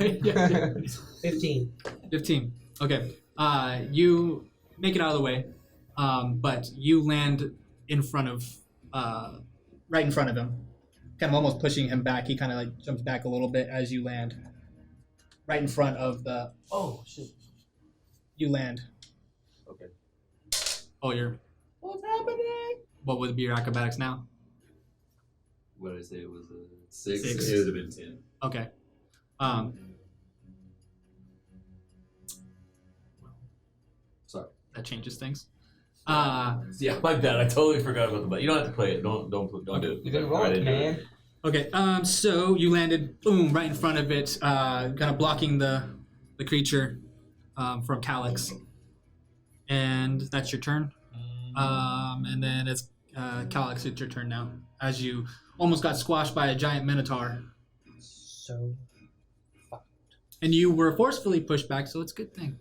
15. 15. Okay. You make it out of the way, but you land in front of, right in front of him, kind of almost pushing him back. He kind of like jumps back a little bit as you land, right in front of the. Oh shit! You land. Okay. Oh, you're. What's happening? What would be your acrobatics now? What did I say? It was a 6. 6. It would have been 10. Okay. Sorry. That changes things. Yeah, my bad. I totally forgot about the button. You don't have to play it. Don't do it. You didn't roll I it, didn't do man. Okay, so you landed, boom, right in front of it, kind of blocking the creature from Calyx. And that's your turn. And then it's Calyx, it's your turn now. As you almost got squashed by a giant minotaur. So. And you were forcefully pushed back, so it's a good thing.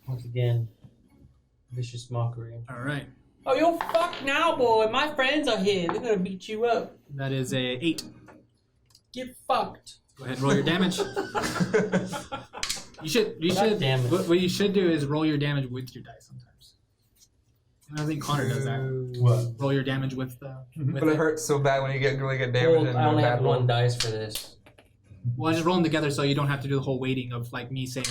Once again, vicious mockery. All right. Oh, you're fucked now, boy. My friends are here. They're gonna beat you up. That is a 8. Get fucked. Go ahead and roll your damage. You should. God damn it. What you should do is roll your damage with your dice sometimes. And I think Connor does that. What? Roll your damage with But it hurts so bad when you get really good damage. Well, and I only bad have roll. one dice for this. Well, just roll them together so you don't have to do the whole waiting of like me saying,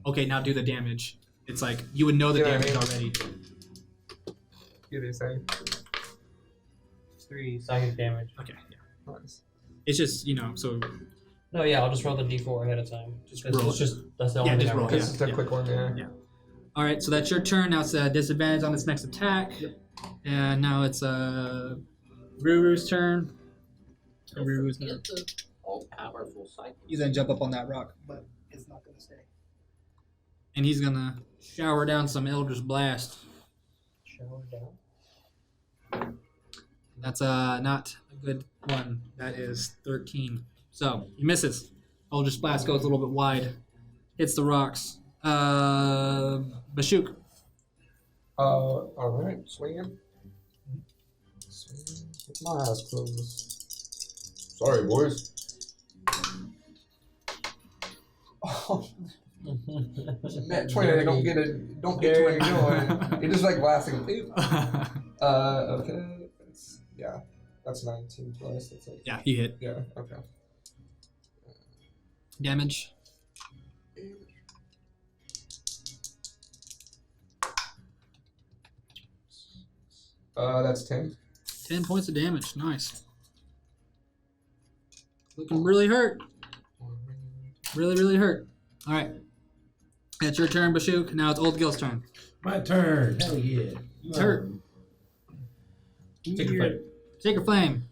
"Okay, now do the damage." It's like you would know the Yeah, I damage mean- already. You do say. 3 psychic damage. Okay, yeah. Nice. It's just so No, yeah, I'll just roll the d4 ahead of time. Just 'cause roll it's it. just that's the Yeah, only just thing I roll, roll. This is a quick one, yeah. all right. So that's your turn. Now it's a disadvantage on this next attack, and now it's Ruru's turn. And Ruru's gonna, Get the all-powerful cycle. he's gonna jump up on that rock, but it's not gonna stay. And he's gonna shower down some Eldritch Blast. Shower down. That's not a good one. That is 13. So he misses. Eldritch Blast goes a little bit wide, hits the rocks. Bashuk. Alright, swinging. Swinging with my eyes closed. Sorry, boys. Oh, Net 20, I don't get it. Don't get 20 going. It just like blasting. Beep. Okay. That's 19 plus. That's like. Yeah, he hit. Yeah, okay. Damage. That's 10. 10 points of damage. Nice. Looking really hurt. Really, really hurt. All right. It's your turn, Bashuk. Now it's Oldgil's turn. My turn. Hell yeah. It's hurt. Take your fight. Sacred Flame.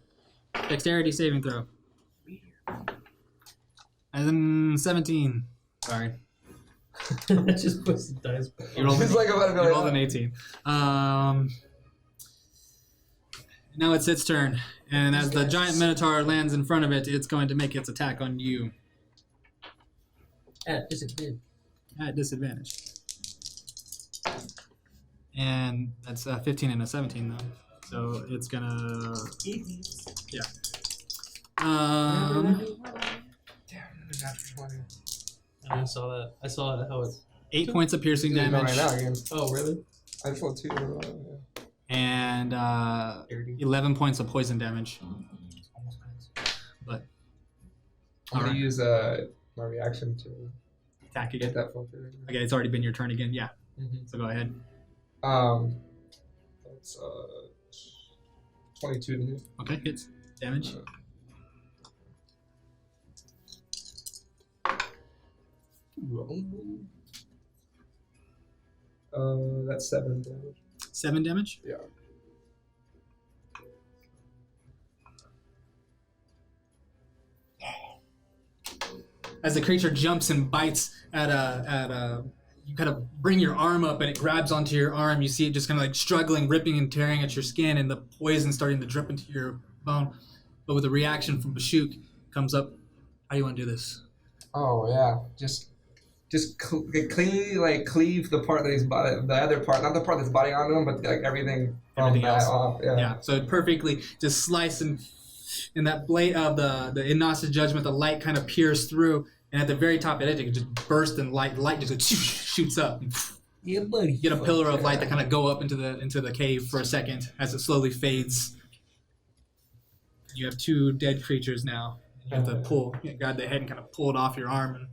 Dexterity saving throw. And then 17. Sorry. I just puts the dice back. You rolled It's an, like about to be you like, rolled an 18. Now it's its turn. And as the giant minotaur lands in front of it, it's going to make its attack on you At disadvantage. at disadvantage. And that's 15 and a 17 though. So it's gonna. Yeah. I saw that. I saw how it's. 8 points of piercing Doing it damage. right now again. Oh, really? I just want 2 in a row. Yeah. And 11 points of poison damage. But I'm gonna Alright. use my reaction to attack get again. that fucker. Okay, it's already been your turn again. Yeah. Mm-hmm. So go ahead. That's 22 to hit. Okay, hits. Damage. That's 7 damage. 7 damage? Yeah. As the creature jumps and bites at you kind of bring your arm up and it grabs onto your arm. You see it just kind of like struggling, ripping and tearing at your skin, and the poison starting to drip into your bone. But with a reaction from Bashuk, comes up. How do you want to do this? Oh yeah, just cleanly like cleave the part that he's body, the other part, not the part that's body onto him, but like everything from Everything that else. off. Yeah. Yeah. So it perfectly just slice and in that blade of the Innoce's judgment, the light kind of pierces through, and at the very top of it, it just bursts and light just shoots up. Yeah, buddy. You get a pillar of light that kind of go up into the cave for a second as it slowly fades. You have 2 dead creatures now. You have to grab the head and kind of pull it off your arm. And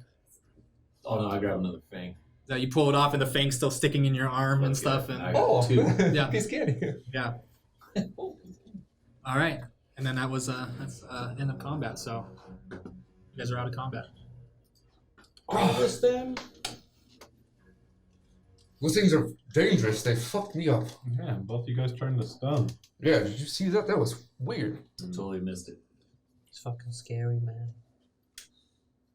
Oh no, I grab another fang. so you pull it off, and the fang's still sticking in your arm and stuff. And I got 2. Yeah. Piece of candy. yeah. All right, and then that's end of combat. So you guys are out of combat. Harvest them. Those things are dangerous. They fucked me up. Yeah, both you guys turned to stone. Yeah, did you see that? That was weird. Totally missed it. It's fucking scary, man.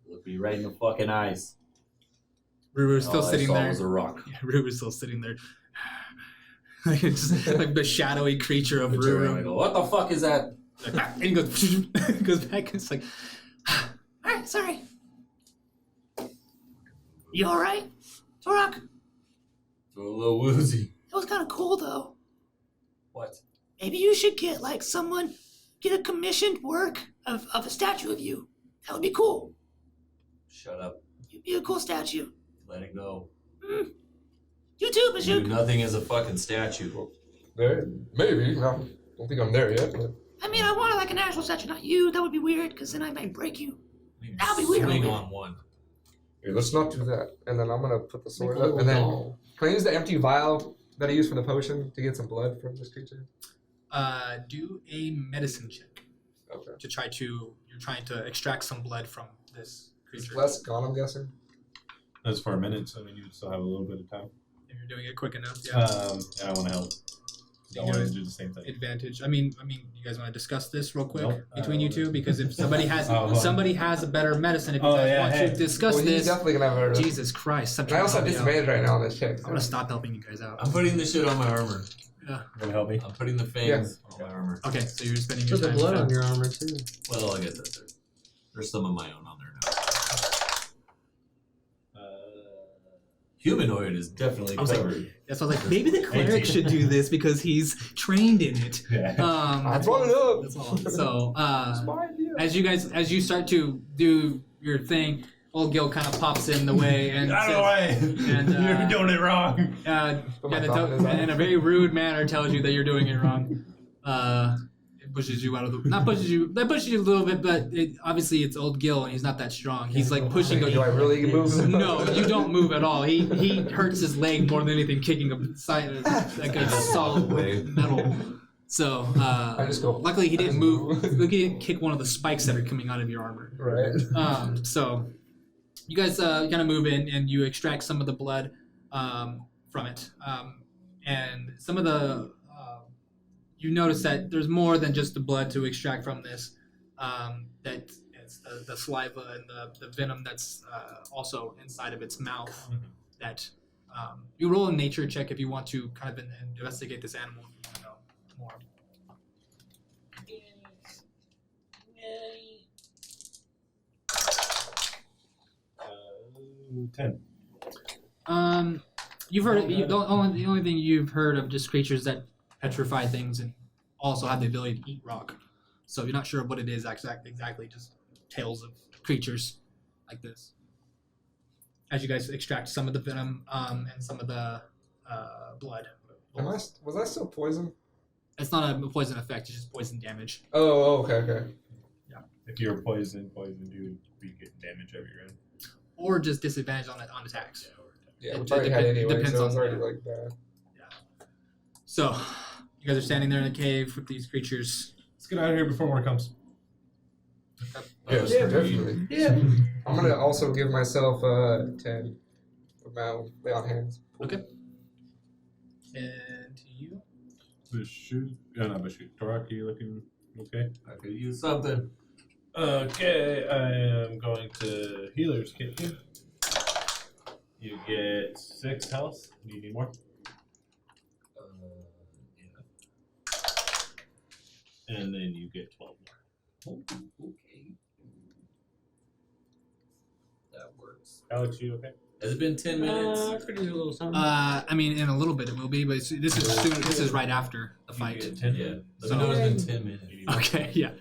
Look me right in the fucking eyes. Ruru's still All I sitting saw there. was a rock. Yeah, Ruru's still sitting there. Like it's like the shadowy creature of I turn around and Ruru. go, what the fuck is that? And he goes back. It's like, Alright, sorry. You alright, Torok? Feel a little woozy. That was kind of cool, though. What? Maybe you should get, like, someone, get a commissioned work of a statue of you. That would be cool. Shut up. You'd be a cool statue. Let it go. You too, Do Bashuk. nothing as a fucking statue. There, maybe. I don't think I'm there yet. But I mean, I wanted, like, an actual statue, not you. That would be weird, because then I might break you. That'd be weird. Swing on one. here, let's not do that. And then I'm gonna put the sword Make a up, and then little can I use the empty vial that I used for the potion to get some blood from this creature? do a medicine check Okay. you're trying to extract some blood from this It's creature. less gone, I'm guessing. That's for a minute, so I mean you would still have a little bit of time. If you're doing it quick enough, yeah. And I want to help. Don't want to do the same thing. advantage. I mean, you guys want to discuss this real quick Nope. between you two? Because if somebody has Oh, somebody has a better medicine, if you Oh, guys yeah, want hey. to discuss Well, he's this, definitely gonna have a. Jesus Christ! I'm And I also have trying to help you out. disadvantage right now on this check. I'm gonna stop helping you guys out. I'm putting the shit on my armor. You gonna help me? I'm putting the fangs on my armor. Okay, so you're spending your Put the time. blood on your armor too. Well, I guess that's it. There's some of my own on there now. Humanoid is definitely I was like- covered. That's why I was like, maybe the cleric should do this because he's trained in it. Yeah. I brought it up. That's all. So, It's my idea. as you start to do your thing, Oldgil kind of pops in the way and Out of the way! and, You're doing it wrong. Put my thumb in his eye. in a very rude manner tells you that you're doing it wrong. It pushes you out of the, not pushes you, that pushes you a little bit, but obviously it's Oldgil and he's not that strong. He's like pushing. Do I really move? No, you don't move at all. He hurts his leg more than anything, kicking a side like a solid metal. So I just go. luckily he didn't move. Look, he didn't kick one of the spikes that are coming out of your armor. Right. So you guys kind of move in and you extract some of the blood from it, and some of the you notice that there's more than just the blood to extract from this. That it's the saliva and the venom that's also inside of its mouth. That you roll a nature check if you want to kind of investigate this animal. If you want to know more. 10. You've heard the only thing you've heard of just creatures that petrify things and also have the ability to eat rock. So you're not sure what it is exactly, just tales of creatures like this. As you guys extract some of the venom and some of the blood. Was I still poisoned? It's not a poison effect; it's just poison damage. Oh, okay. If you're poisoned, you would be getting damage every round. Or just disadvantage on attacks. Yeah, It we already had anyway, depends so it's on- already like bad. So you guys are standing there in the cave with these creatures. Let's get out of here before more comes. Yes, Yeah, definitely. Yeah. I'm gonna also give myself 10 for my lay on hands. And to you. Bushu. Oh, not Bushu. Torak, are you looking okay? I could use something. Okay, I am going to healer's kit you. You get 6 health. Do you need more? Yeah. And then you get 12 more. Okay. That works. Alex, you okay? Has it been 10 minutes? I could use a little something. I mean, in a little bit it will be, but this is soon. This is right after the You fight. get 10? Yeah. Let So- me know it's been 10 minutes. Okay, yeah,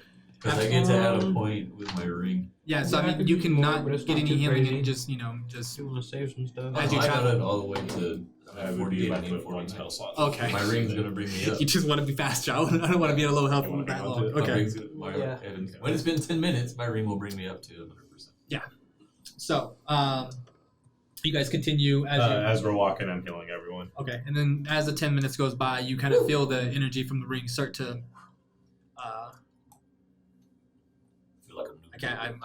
Because I get to add a point with my ring. yeah. So I Yeah, I mean, could you use can more, not but it's get not any too healing crazy. and just you want to save some stuff. As you I got travel. it all the way to I would 48 do and like then one 49. spell slot. Okay. My ring's going to bring me up. You just want to be faster. I don't want to be at a low health You wanna that hang on long. to it? My Okay. ring's gonna- my- Yeah. and when it's been 10 minutes, my ring will bring me up to 100%. So you guys continue as you. As we're walking, I'm healing everyone. Okay, and then as the 10 minutes goes by, you kind of feel the energy from the ring start to. I feel like I'm I can't. I'm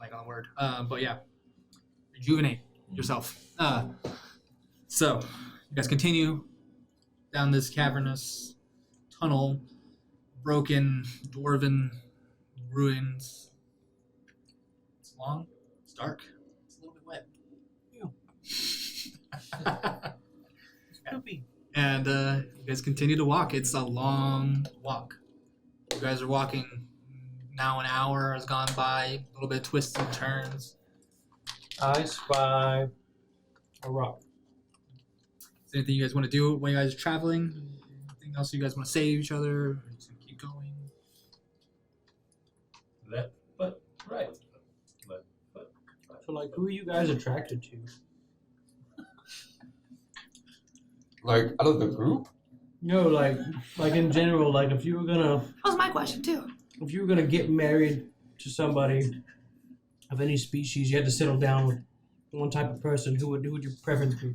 like on the word. But yeah, rejuvenate yourself. So you guys continue down this cavernous tunnel, broken dwarven ruins. It's long. It's dark. It's a little bit wet. And you guys continue to walk. It's a long walk. You guys are walking. Now an hour has gone by. A little bit of twists and turns. I spy a rock. Is there anything you guys want to do when you guys are traveling? Anything else you guys want to say to each other? Or just keep going? Left foot, right. Left foot. So, like, who are you guys attracted to? Like, out of the group? No, like in general, like if you were gonna That was my question too. get married to somebody of any species, you had to settle down with one type of person. Who would your preference be?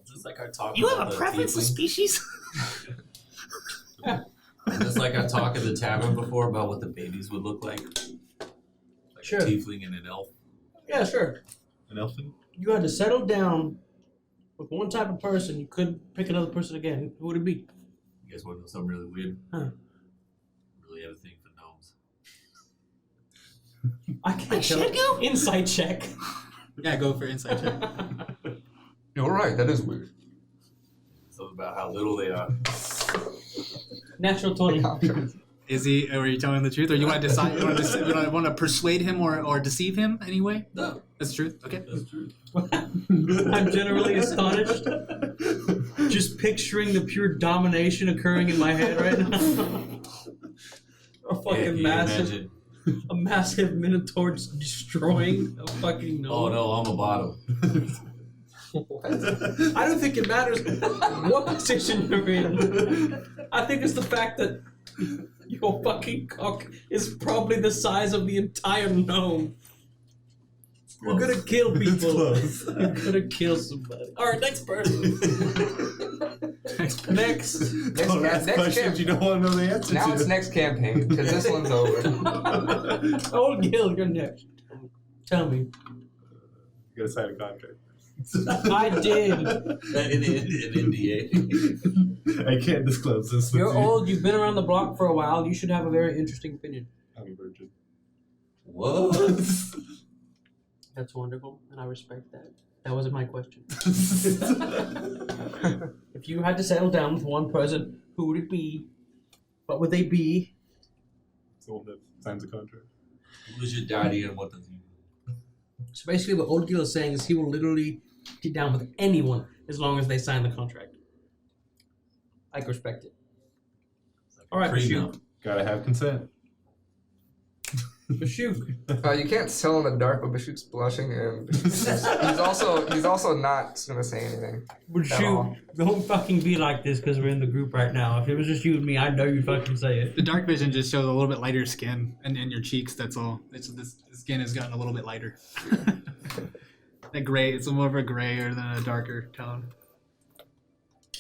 Is this like our talk You about have a the preference to tiefling? species? Is this like our talk at the tavern before about what the babies would look like? Like Sure. a tiefling and an elf? Yeah, sure. An elfin? You had to settle down with one type of person. You couldn't pick another person again. Who would it be? You guys want to know something really weird? Huh. Really have a thing for gnomes. I can't I tell. should go? Insight check. Yeah, go for insight check. You're right. That is weird. Something about how little they are. Natural 20. Is he? Or are you telling the truth, or you want to decide? You want to persuade him or deceive him anyway? No, That's the truth. Okay. that's true. I'm generally astonished. Just picturing the pure domination occurring in my head right now. A fucking Imagine. a massive minotaur just destroying a fucking gnome. Oh no, I'm a bottom. I don't think it matters what position you're in. I think it's the fact that your fucking cock is probably the size of the entire gnome. You're gonna kill people. close. You're gonna kill somebody. Alright, next person. Next. Don't ask questions you don't want to know the answer Now to. it's next campaign, because this one's over. Oldgil, you're next. Tell me. You gotta sign a contract. I did. An NDA. I can't disclose this. with You're you. old, you've been around the block for a while, you should have a very interesting opinion. I'm a virgin. What? That's wonderful, and I respect that. That wasn't my question. If you had to settle down with one person, who would it be? What would they be? It's the one that signs a contract. Who's your daddy and what does he do? So basically what Oldgil is saying is he will literally get down with anyone as long as they sign the contract. I can respect it. Alright, Bashook. Gotta have consent. Bashook. You can't tell in the dark, but Bashook's blushing, and he's also not gonna say anything. Bashook, don't fucking be like this because we're in the group right now. If it was just you and me, I know you'd fucking say it. The dark vision just shows a little bit lighter skin and your cheeks. That's all. It's the skin has gotten a little bit lighter. That gray. It's more of a grayer than a darker tone.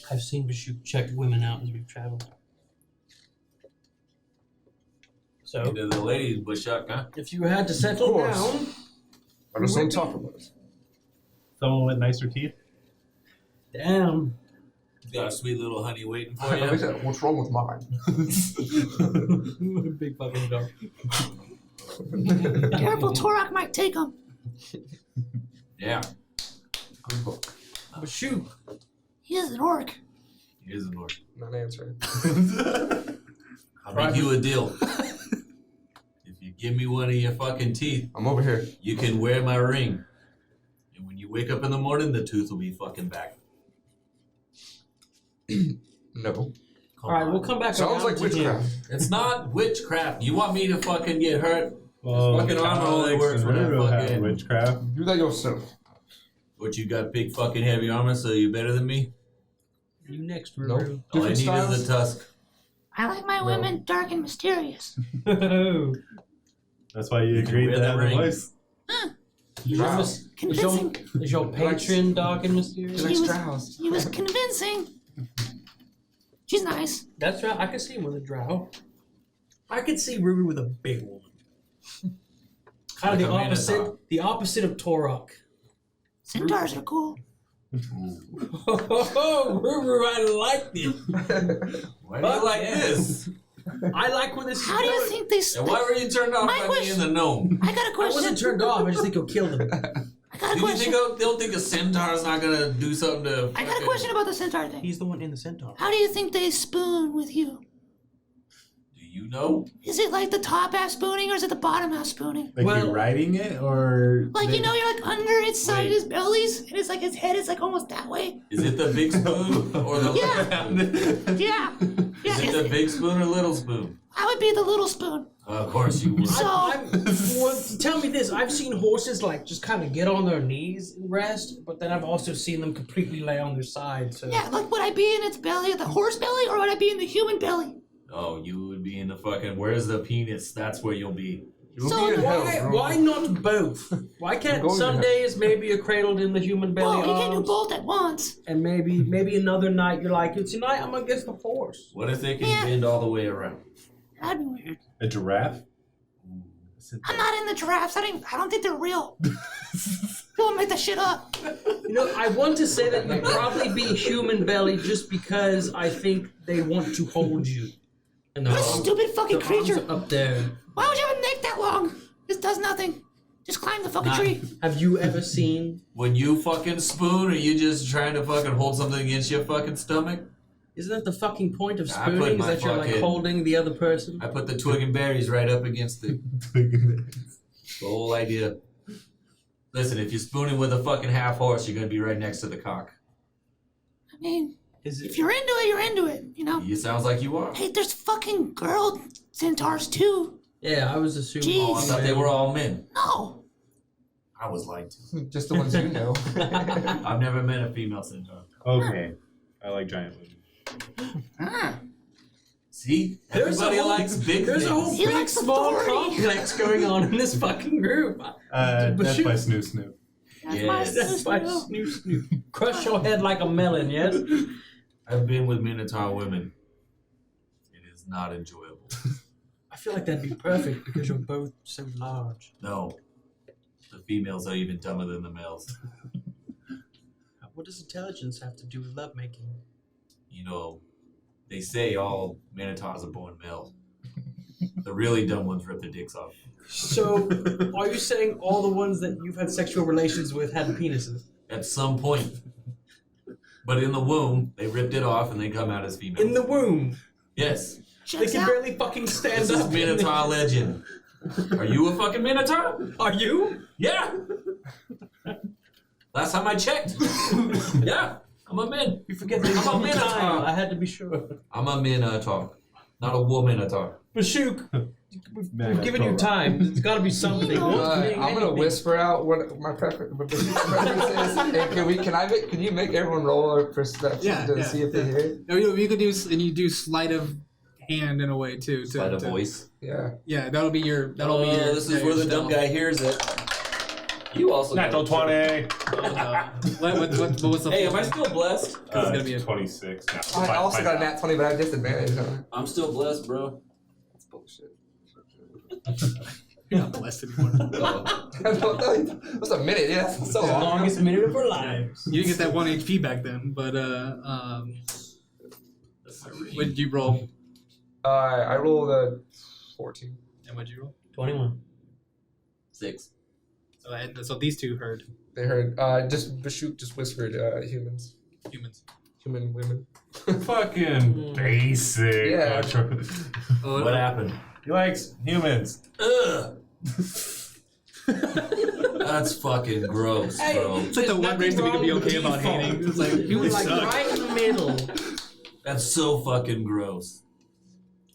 I've seen Bashook check women out as we've traveled. So, Into the ladies, Bushuk, huh? if you had to settle course. down, I just don't talk about it. Someone with nicer teeth. damn. You got a sweet little honey waiting for you. What's wrong with mine? Big fucking dog. Careful, Torok might take him. Yeah, Good book. Bashook. He is an orc. here's an order. Not answering. I'll make you a deal. If you give me one of your fucking teeth, I'm over here. you can wear my ring. And when you wake up in the morning, the tooth will be fucking back. No. Come Alright, on. we'll come back Sounds around like to witchcraft. him. It's not witchcraft. You want me to fucking get hurt? Well, fucking armor only Alex works and when I Ruru have fucking- witchcraft. Do that yourself. But you got big fucking heavy armor, so you better than me? You next, Nope. Ruru. All I need Different is the tusk. I like my women dark and mysterious. That's why you You can agreed wear to the have the ring. voice. Wow. Convincing. Is your patron dark and mysterious? He likes He was- drows. He was convincing. She's nice. That's right. I could see him with a drow. I could see Ruru with a big woman. Kind of Like the a opposite. minotaur. The opposite of Torok. Centaurs are cool. Oh, Ruru, I like this. Why do you like this? I like when this is How do you going. think they? And why were you turned off My by me question- and the gnome? I got a I question. wasn't turned off. I just think he'll kill them. I got a Do you question. think they'll think a centaur's not gonna do something to? I got a fucking- question about the centaur thing. He's the one in the centaur. How do you think they spoon with you? Do you know? Is it like the top half spooning or is it the bottom half spooning? Like Well- you're riding it, or Like they- you know, you're like under its side Wait. of his bellies, and it's like his head is like almost that way. Is it the big spoon or the little spoon? Yeah, yeah. Is it the big spoon or little spoon? I would be the little spoon. Of course you would. So Well, tell me this. I've seen horses like just kind of get on their knees and rest, but then I've also seen them completely lay on their side. So yeah, like would I be in its belly, the horse belly, or would I be in the human belly? Oh, you would be in the fucking. Where's the penis? That's where you'll be. You'll So be in hell, why bro. why not both? Why can't Going some to- days maybe you're cradled in the human belly Well, you can't do arms, both at once. and maybe another night you're like, tonight I'm against the horse. What if they can Yeah. bend all the way around? That'd be weird. a giraffe. I'm not in the giraffes. I don't think they're real. Don't make that shit up. You know, I want to say that you'd probably be human belly just because I think they want to hold you. And the What a stupid fucking creature. up there. Why would you have a neck that long? This does nothing. Just climb the fucking tree. Have you ever seen? When you fucking spoon, are you just trying to fucking hold something against your fucking stomach? Isn't that the fucking point of I put spooning? Is my that you're like fucking- holding the other person? I put the twig and berries right up against the whole idea. Listen, if you're spooning with a fucking half horse, you're gonna be right next to the cock. I mean, Is if you're into it, you're into it, you know? It sounds like you are. Hey, there's fucking girl centaurs too. Yeah, I was assuming. Jeez. Oh, I thought they were all men. No. I was lied to. Just the ones you know. I've never met a female centaur. Okay. I like giant women. Ah. See? There's Everybody a whole- likes big There's a things. whole He big likes small authority. complex going on in this fucking group. Death by Snoo Snoo. That's Yes. my That's sister. by Snoop Snoop. Crush your head like a melon, yes? I've been with minotaur women. It is not enjoyable. I feel like that'd be perfect because you're both so large. No. The females are even dumber than the males. What does intelligence have to do with lovemaking? You know, they say all minotaurs are born male. The really dumb ones rip their dicks off. So, are you saying all the ones that you've had sexual relations with had penises? At some point. But in the womb, they ripped it off and they come out as females. In the womb. Yes. They Checks can out. barely fucking stand This is up. Minotaur legend. Are you a fucking Minotaur? Are you? Yeah. Last time I checked. Yeah. I'm a min. You forget the I'm a wrong minotaur. time. I had to be sure. I'm a Minotaur. Not a woman-ator. Bashuk, we've given you time. There's got to be something. I'm gonna whisper out what my preference is. Hey, can you make everyone roll a perception to see if they hear it? No, you could do, and you do sleight of hand in a way too. To, Sleight of to- voice. Yeah. Yeah, that'll be your. That'll be your. This is where the dumb guy hears it. You also Natural got 20. What's the? Hey, am I still blessed? It's gonna be a 26. No, I also got a nat 20, but I have disadvantage on it. I'm still blessed, bro. That's bullshit. You're not blessed anymore. It was a minute, yeah. That's so long. Longest minute of our lives. You didn't get that 1 HP back then, but what did you roll? I rolled a 14. And what did you roll? 21. 6. So these two heard They heard, just Bashuk just whispered, humans. humans. Human women. Fucking basic. Yeah. Oh, What happened? He likes humans. Ugh. That's fucking gross, bro. It's like the one race that we could be okay about hating. It's like humans Like suck. right in the middle. That's so fucking gross.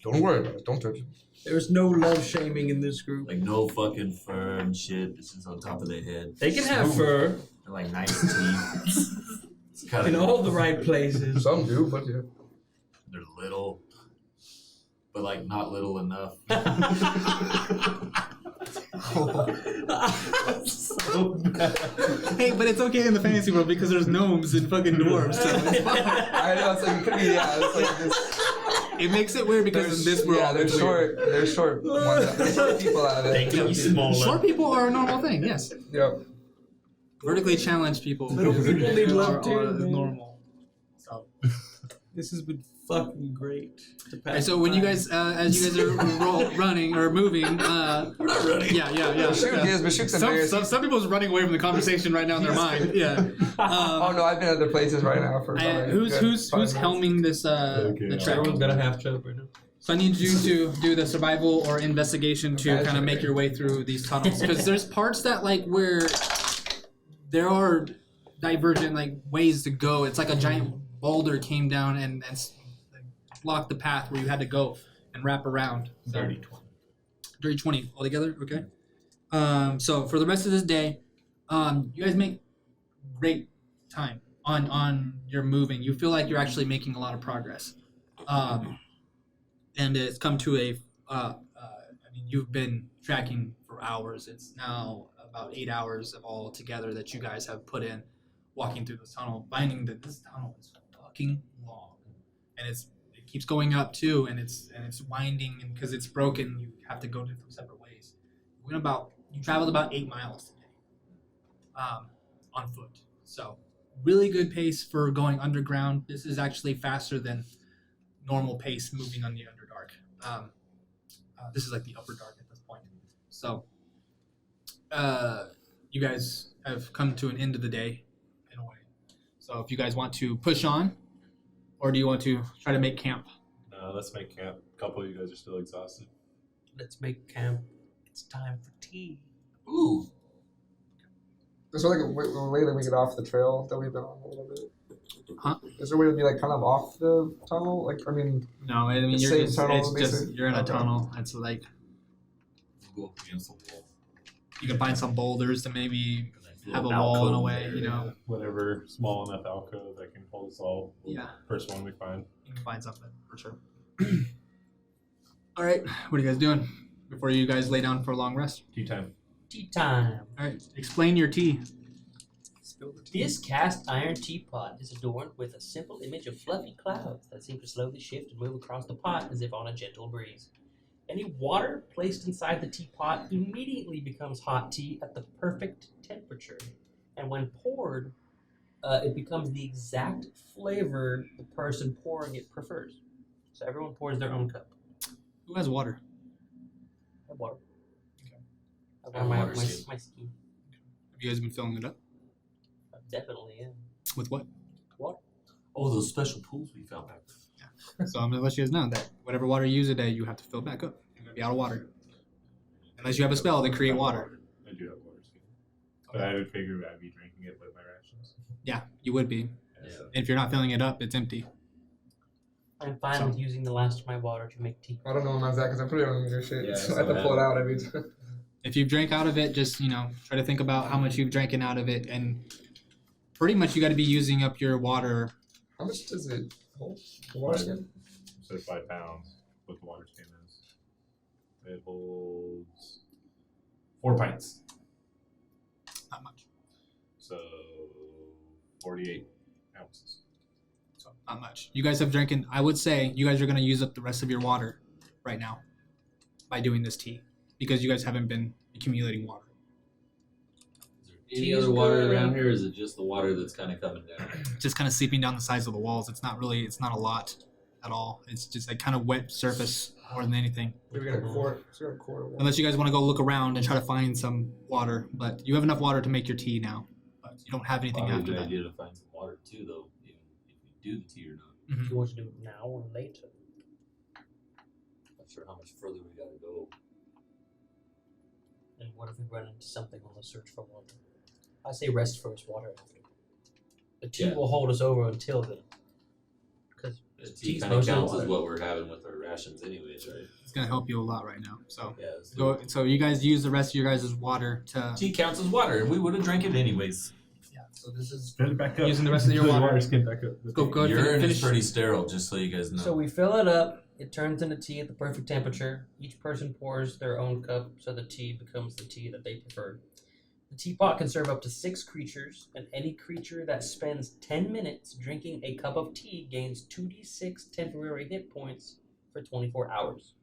Don't worry about it. Don't touch it. There's no love shaming in this group. Like no fucking fur and shit. It's just on top of their head. They can have fur They're like nice teeth. It's kind in of all the right places. Some do, but yeah. they're little, but like not little enough. Hey, but it's okay in the fantasy world because there's gnomes and fucking dwarves. So it's fine. I know, it's like, it could be, yeah, it's like this. It makes it weird because in this world, Yeah, they're it's weird. short. They're short. They're short people out of it. be smaller. Short people are a normal thing. Yes, Yep. vertically challenged people. Little people need love too, are man. normal. So, This has been fucking great. To pass and so the when you time. guys, as you guys are running or moving, We're not running. yeah. Bashuk is, Bashuk's embarrassed. Some people's running away from the conversation right now in their mind. Yeah. Oh no, I've been other places right now for And probably a good who's 5 minutes. helming this the trek? Everyone's got a half chub right now. So I need you to do the survival or investigation to kind of make your way through these tunnels because there's parts that like where there are divergent like ways to go. It's like a giant boulder came down and blocked the path where you had to go and wrap around. So, 30 20 altogether. Okay. So for the rest of this day, you guys make great time on your moving. You feel like you're actually making a lot of progress. And it's come to a, I mean, you've been tracking for hours. It's now about 8 hours of all together that you guys have put in walking through this tunnel, finding that this tunnel is fucking long. And it keeps going up too, and it's winding, and because it's broken, you have to go different separate ways. You traveled about 8 miles today. on foot. So really good pace for going underground. This is actually faster than normal pace moving on the Underdark. This is like the Upper Dark at this point. So you guys have come to an end of the day in a way. So if you guys want to push on, or do you want to try to make camp? No, let's make camp. A couple of you guys are still exhausted. Let's make camp. It's time for tea. Ooh. Is there like a way that we get off the trail that we've been on a little bit? Huh? Is there a way to be like kind of off the tunnel? Like, I mean, No, I mean The you're same just tunnel, it's just basically? you're in a Okay. tunnel. It's like Go up against the wall. you can find some boulders to maybe have a Little wall in a alcove way, there. you know. Whatever small enough alcove that can hold us all. Yeah. First one we find. You can find something for sure. All right, what are you guys doing before you guys lay down for a long rest? Tea time. Tea time. All right, explain your tea. This cast iron teapot is adorned with a simple image of fluffy clouds that seem to slowly shift and move across the pot as if on a gentle breeze. Any water placed inside the teapot immediately becomes hot tea at the perfect temperature, and when poured, it becomes the exact flavor the person pouring it prefers. So everyone pours their own cup. Who has water? I have water. I I have my, water, my, too. my ski. Have you guys been filling it up? Definitely, yeah. With what? Water. Oh, those special pools we found back there. So I'm gonna let you guys know that whatever water you use a day, you have to fill back up. You're gonna be out of water. Unless you have a spell that create water. I do have water too. But I would figure I'd be drinking it with my rations. Yeah, you would be. Yeah. So. And if you're not filling it up, it's empty. I'm fine So- with using the last of my water to make tea. I don't know about that because I put it on your shit. Yeah, so I so have to pull it out every time. If you've drank out of it, just try to think about how much you've drank out of it, and pretty much you got to be using up your water. How much does it hold? The water again? So 5 pounds with the water skin is. It holds 4 pints. Not much. So 48 ounces. So not much. You guys have drinking. I would say you guys are gonna use up the rest of your water right now by doing this tea because you guys haven't been accumulating water. Is there any Tea's other water good. around here, or is it just the water that's kind of coming down? Just kind of seeping down the sides of the walls. It's not a lot at all. It's just like kind of wet surface more than anything. Maybe we got a quart. So we got a quart of water. Unless you guys want to go look around and try to find some water, but you have enough water to make your tea now. But you don't have anything Probably a after good that. idea to find some water too, though, even if we do the tea or not. Mhm. Do you want to do it now or later? Not sure how much further we gotta go. And what if we run into something on the search for water? I say rest first, water after. The tea Yeah. will hold us over until then. Because The tea tea's kind of mostly counts water. as what we're having with our rations, anyways, right? It's gonna help you a lot right now. So Yeah. So so you guys use the rest of your guys' water to tea counts as water, and we would have drank it anyways. So this is. Fill it back up. Using the rest of your Fill the water. skin back up. Go ahead, Urine finish. is pretty sterile, just so you guys know. So we fill it up. It turns into tea at the perfect temperature. Each person pours their own cup, so the tea becomes the tea that they prefer. The teapot can serve up to 6 creatures, and any creature that spends 10 minutes drinking a cup of tea gains 2d6 temporary hit points for 24 hours.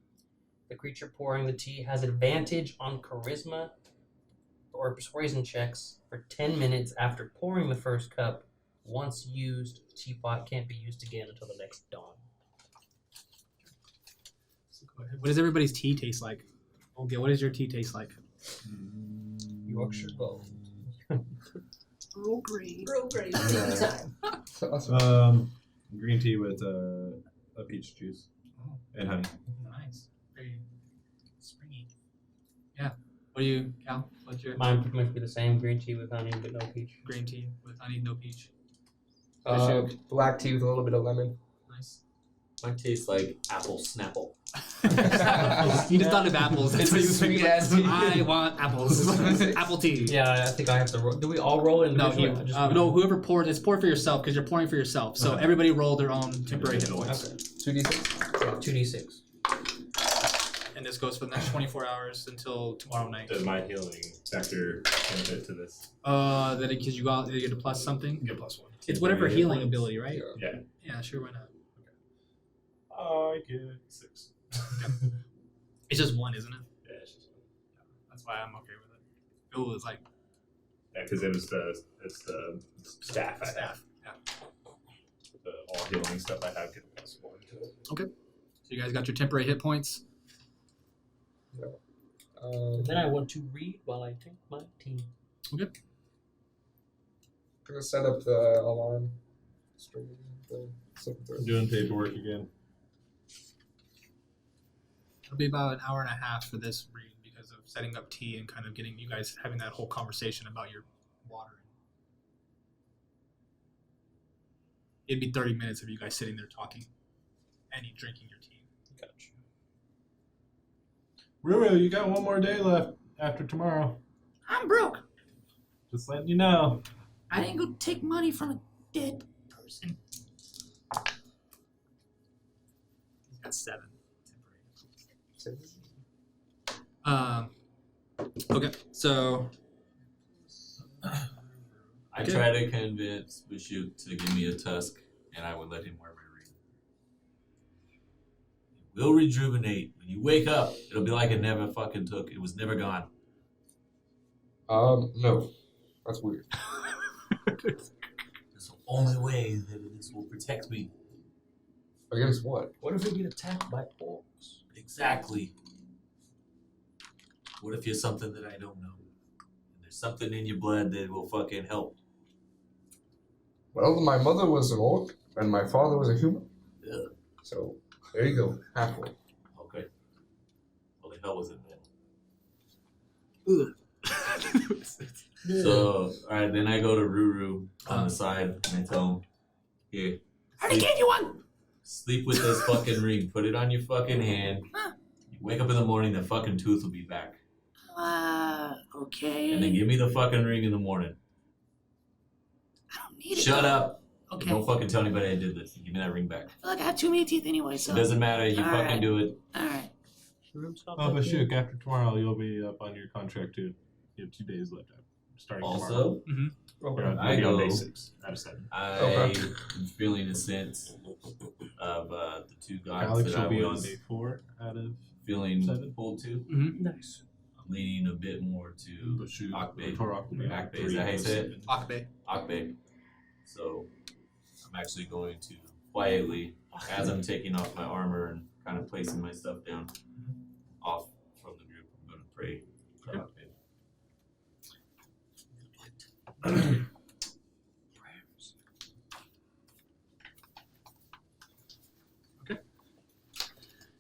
The creature pouring the tea has advantage on charisma or persuasion checks for 10 minutes after pouring the first cup. Once used, the teapot can't be used again until the next dawn. What does everybody's tea taste like? Okay, what does your tea taste like? Yorkshire Gold. Earl Grey. Earl Grey. Awesome. Green tea with a peach juice and honey. Nice. Very springy. Yeah. What do you, Cal? What's your Mine pretty much be the same, green tea with honey, but no peach. green tea with honey, no peach? Black tea with a little bit of lemon. Nice. Mine tastes like apple snapple. You just thought of apples. That's It's what a you think. sweet ass tea. I want apples. Apple tea. Yeah, I think I have to roll. Do we all roll No, individually? you, or just no. Whoever poured, it's pour for yourself because you're pouring for yourself. So Okay. everybody roll their own temporary hit Okay. points, 2d6. Yeah, 2d6. and this goes for the next 24 hours until tomorrow night. Does my healing factor benefit to this? That because you get a plus something. Get +1. It's whatever Temporary hit healing points. ability, right? Yeah. Yeah, sure, why not? I get 6. It's just one, isn't it? Yeah, it's just That's why I'm okay with it. Ooh, it's like because it's the staff I have. Yeah. The all healing stuff I have gets plus 4 to it. So you guys got your temporary hit points. Then I want to read while I take my tea. Gonna set up the alarm. I'm doing paperwork again. It'll be about an hour and a half for this read because of setting up tea and kind of getting you guys having that whole conversation about your water. It'd be 30 minutes of you guys sitting there talking and you drinking your tea. Gotcha. Ruru, you got one more day left after tomorrow. I'm broke. Just letting you know. I didn't go take money from a dead person. He's got 7 temporary. Okay, so I try to convince Bashuk to give me a tusk, and I would let him wear my ring. It will rejuvenate. When you wake up, it'll be like it never fucking took. It was never gone. No. That's weird. It's the only way that this will protect me. Against what? What if we get attacked by orcs? Exactly. What if you're something that I don't know? And there's something in your blood that will fucking help. Well, my mother was an orc, and my father was a human. Yeah. So, there you go. Halfway. Okay. Well, the hell was it then? So, alright, then I go to Ruru on the side and I tell him, here, I already gave you one. sleep with this fucking ring. Put it on your fucking hand. You wake up in the morning, the fucking tooth will be back. Okay. And then give me the fucking ring in the morning. I don't need it. Shut up. Okay. Don't fucking tell anybody I did this. Give me that ring back. I feel like I have too many teeth anyway, so. It doesn't matter. You All fucking right. do it. Alright. Oh, Bashuk, after tomorrow, you'll be up on your contract too. You have 2 days left. Starting tomorrow. Also, You're on, I you'll be on go- day 6 out of 7. I am feeling a sense of the two gods Alex that I will be on was day 4 out of feeling 7. pulled to. Nice. I'm leaning a bit more to Bashuk. Akbe. Torok will be on Akbe, 3 is that how you out of say it? 7. Akbe. Akbe. So I'm actually going to quietly, as I'm taking off my armor and kind of placing my stuff down off from the group, I'm going to pray for Akbe.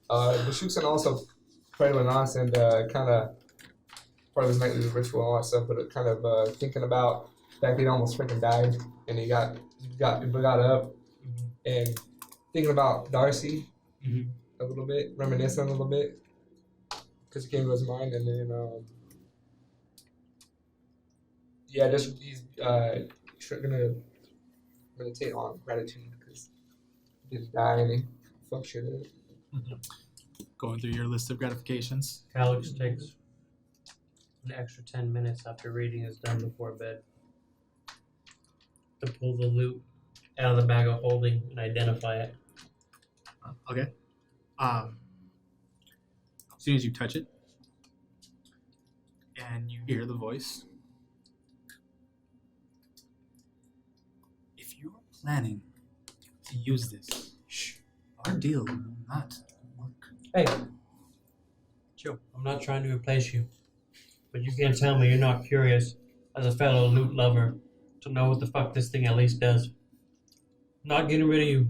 Bashuk's and also pray with us and kind of part of his nightly ritual and all that stuff, but kind of thinking about the fact that he almost freaking died and he got up and thinking about Darcy a little bit, reminiscing a little bit because it came to his mind, and then he's gonna meditate on gratitude because he didn't die and he fucked shit up. Going through your list of gratifications. Alex takes an extra 10 minutes after reading is done before bed to pull the loot out of the bag of holding and identify it. Okay. As soon as you touch it, and you hear the voice, if you're planning to use this, our deal will not work. Hey, Joe, I'm not trying to replace you, but you can't tell me you're not curious, as a fellow loot lover, to know what the fuck this thing at least does. I'm not getting rid of you.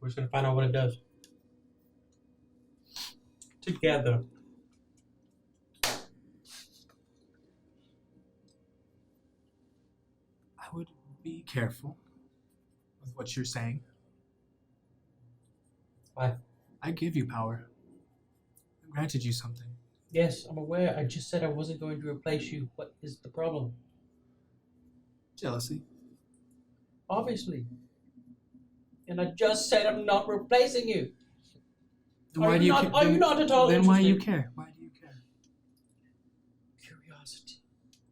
We're just gonna find out what it does. Together. I would be careful with what you're saying. Why? I give you power. I granted you something. Yes, I'm aware. I just said I wasn't going to replace you. What is the problem? Jealousy. Obviously. And I just said I'm not replacing you. Then Are why you do you not- ca- are then- you not at all Then why do you interested? care? Why do you care? Curiosity.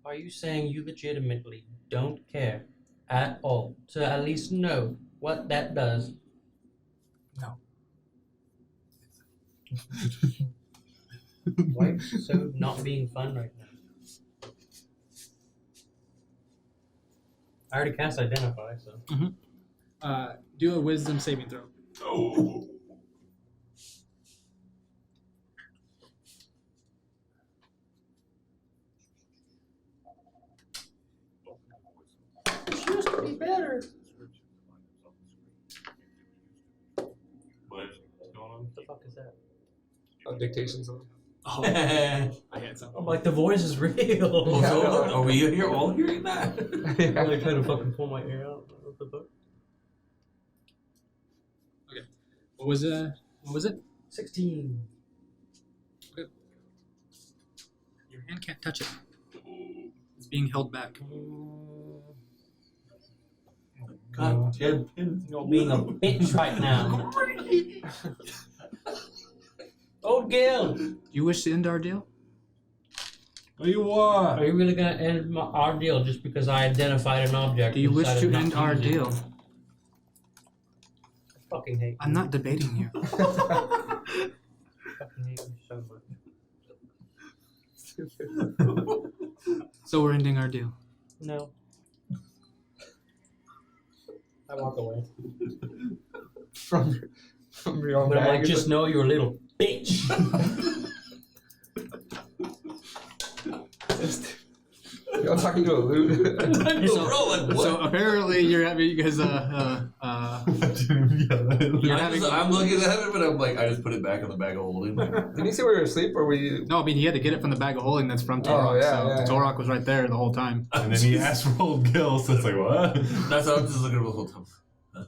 Are you saying you legitimately don't care at all to at least know what that does? No. Why are you so not being fun right now? I already cast Identify, so. Do a Wisdom saving throw. Oh. Used to be better. What's going on? What the fuck is that? Dictation song. Oh, I had something. I'm like, the voice is real. So, are we here all hearing that? I'm like trying to fucking pull my ear out. What the fuck? What was it? 16. Your hand can't touch it. It's being held back. God damn. You're being a bitch right now. Oldgil, You wish to end our deal? What do you want? are you really gonna end our deal just because I identified an object? Do you and wish decided to not end our use it? deal? I fucking hate you. I'm not debating you. I fucking hate you so much. So we're ending our deal. No. I walk away. From your own But I'm bag. like, just know you're a little bitch. Y'all talking to a loot. So apparently you're having you guys you're having I'm looking at it, but I'm like, I just put it back in the bag of holding. Didn't you say we were asleep or we? no, I mean he had to get it from the bag of holding that's from Oh, Torok. yeah, so yeah, yeah. Torok was right there the whole time. And then he asked for Old Gil, so it's like, what? That's how I'm just looking at the whole time. Huh.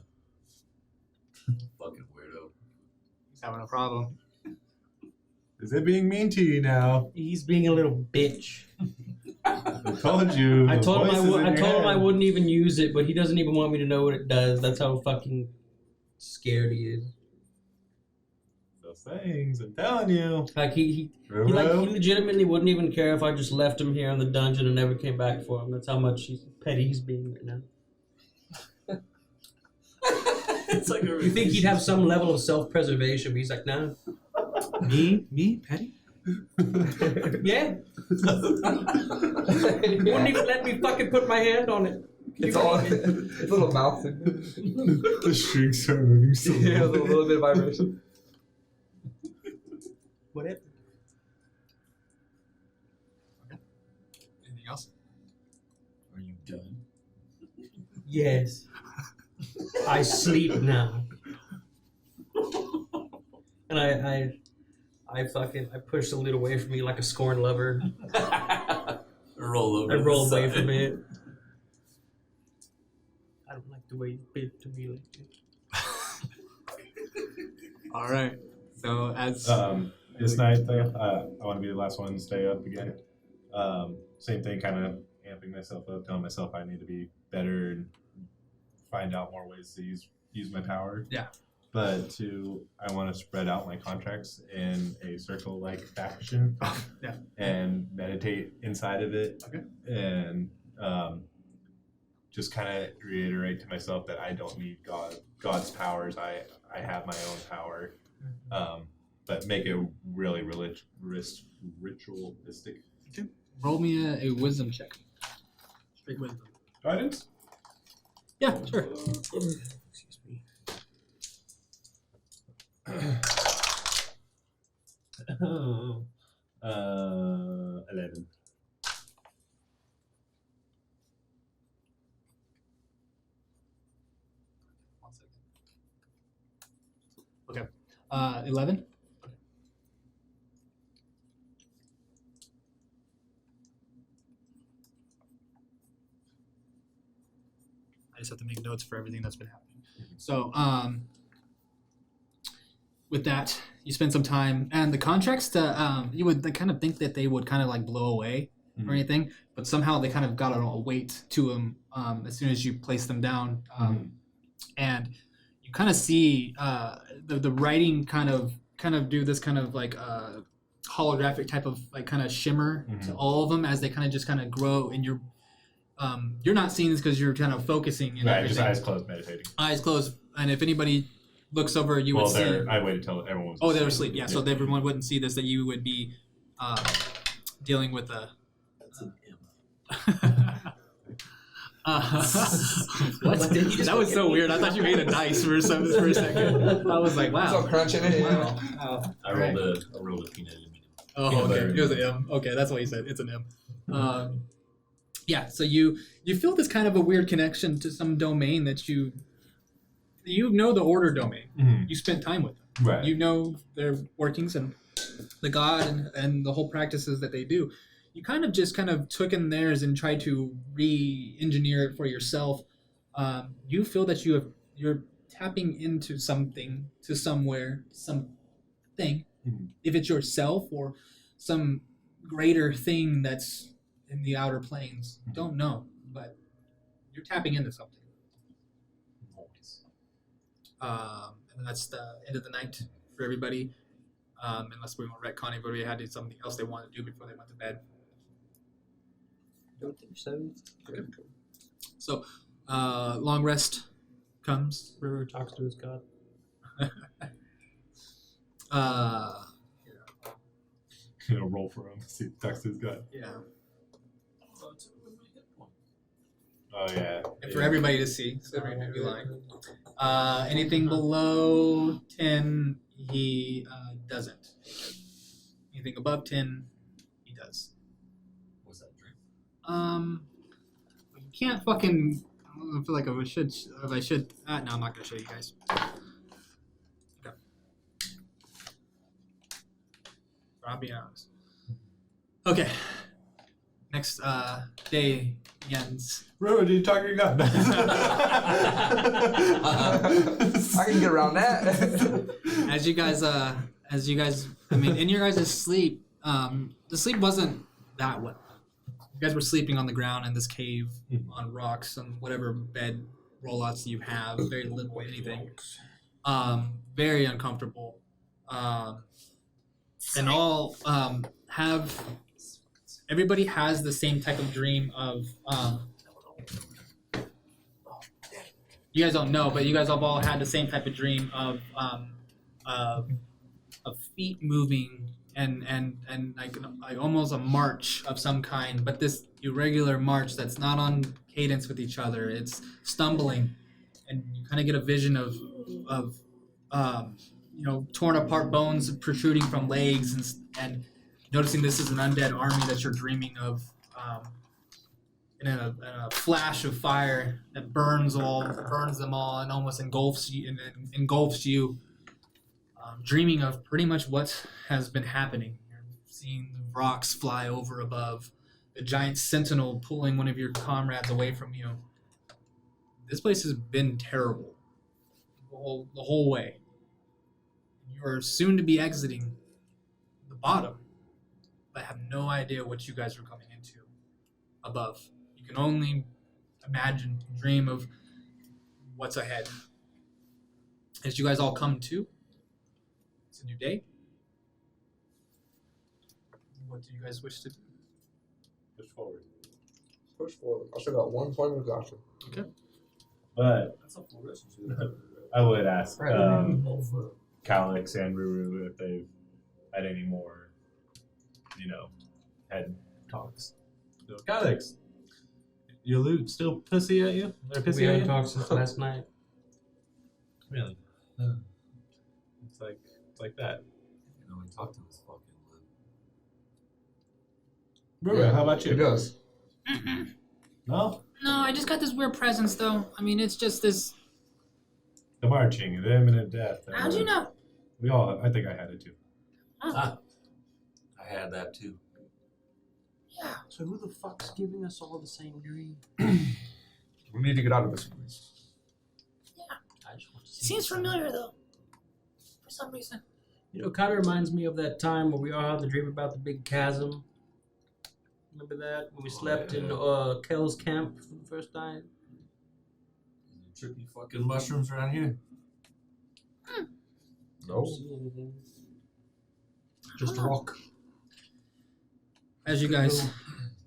Fucking weirdo. He's having a problem. Is it being mean to you now? He's being a little bitch. I told you. I the told him voice is in your I head. wouldn't even use it, but he doesn't even want me to know what it does. That's how fucking scared he is. Those things, I'm telling you. Like he Roro? legitimately wouldn't even care if I just left him here in the dungeon and never came back for him. That's how much petty he's being right now. It's like a You think he'd have some level of self-preservation, but he's like, no. Me, Petty? Yeah. He wouldn't even let me fucking put my hand on it. It's all. It's a little mouth thing. The strings are moving so Yeah, a little bit of vibration. Whatever. Anything else? Are you done? Yes. I sleep now. And I pushed the lid away from me like a scorned lover. Roll over. I to rolled the away side. from it. I don't like the way you bit to me like this. All right. So as This night, though, I want to be the last one to stay up again. Same thing, kind of amping myself up, telling myself I need to be better and find out more ways to use my power. Yeah. But I want to spread out my contracts in a circle-like fashion. Yeah. And meditate inside of it. Okay. And just kind of reiterate to myself that I don't need God's powers. I have my own power. But make it really ritualistic. roll me a wisdom check. Straight wisdom. Guidance? Yeah, sure. Excuse me. 11. One second. Okay. 11? I just have to make notes for everything that's been happening. So, with that, you spend some time, and the contracts, you would kind of think that they would kind of like blow away Mhm. or anything, but somehow they kind of got a weight to them as soon as you place them down. And you kind of see the writing kind of do this kind of like holographic type of like kind of shimmer to all of them as they kind of just kind of grow, and you're not seeing this because you're kind of focusing and Right, just everything. eyes closed, meditating. Eyes closed, and if anybody looks over, you would see. I waited till everyone was Oh, they were asleep. asleep. Yeah, so everyone wouldn't see this. That you would be dealing with a. That's an M. What? That was so weird. I thought you made a dice for a second. I was like, wow. It's all crunching it. Yeah. Wow. I rolled a peanut aluminum. Oh, Peanut okay. butter. It was an M. Okay, that's what you said. It's an M. Yeah. So you feel this kind of a weird connection to some domain that you know the Order domain. Mhm. You spent time with them. Right. You know their workings and the god and the whole practices that they do. You kind of took in theirs and tried to re-engineer it for yourself. You feel that you're tapping into something, to somewhere, something. Mhm. If it's yourself or some greater thing that's in the outer planes, don't know, but you're tapping into something. Always. And that's the end of the night for everybody. Unless we want to retcon everybody had to do something else they wanted to do before they went to bed. Don't think so. Okay. So, long rest comes. River talks to his god. Roll for him. See, text his gut. Yeah. Oh yeah. And for everybody to see, so everybody would be lying. Anything below 10, he doesn't. Anything above 10, he does. What's that drink? You can't fucking. I feel like I should. No, I'm not gonna show you guys. Okay. I'll be honest. Okay. Next day ends. Ruben, did you talk your gun? I can get around that. As you guys, I mean, in your guys' sleep, the sleep wasn't that well. You guys were sleeping on the ground in this cave, on rocks, and whatever bed rollouts you have, very little anything. Very uncomfortable. And all everybody has the same type of dream of, you guys don't know, but you guys have all had the same type of dream of feet moving and like almost a march of some kind, but this irregular march that's not on cadence with each other. It's stumbling, and you kind of get a vision of torn apart bones protruding from legs and noticing this is an undead army that you're dreaming of. And a flash of fire that burns them all, and almost engulfs you. Dreaming of pretty much what has been happening. You're seeing the rocks fly over above, the giant sentinel pulling one of your comrades away from you. This place has been terrible the whole way. You are soon to be exiting the bottom, but have no idea what you guys are coming into above. You can only imagine, dream of what's ahead. As you guys all come to, it's a new day. What do you guys wish to do? Push forward. Push forward. I still got 1 point of gotcha. But That's a full rest. I would ask Right. Calix and Ruru if they've had any more, head talks. So, Calix, your loot still pussy at you? Or pissy We at haven't you? talked since last night. Really? It's like that. You know, we talked to his fucking Ruru, how about It you? does. No? No, I just got this weird presence though. I mean, it's just this. The marching, the imminent death. How'd you know? I think I had it too. I had that too. Yeah. So who the fuck's giving us all the same dream? We need to get out of this place. I just want to see Seems this. familiar though. For some reason. You know, it kind of reminds me of that time where we all had the dream about the big chasm. Remember that? When we slept in Kel's camp for the first time? Trippy fucking mushrooms around here. No. See anything. Just rock. As you guys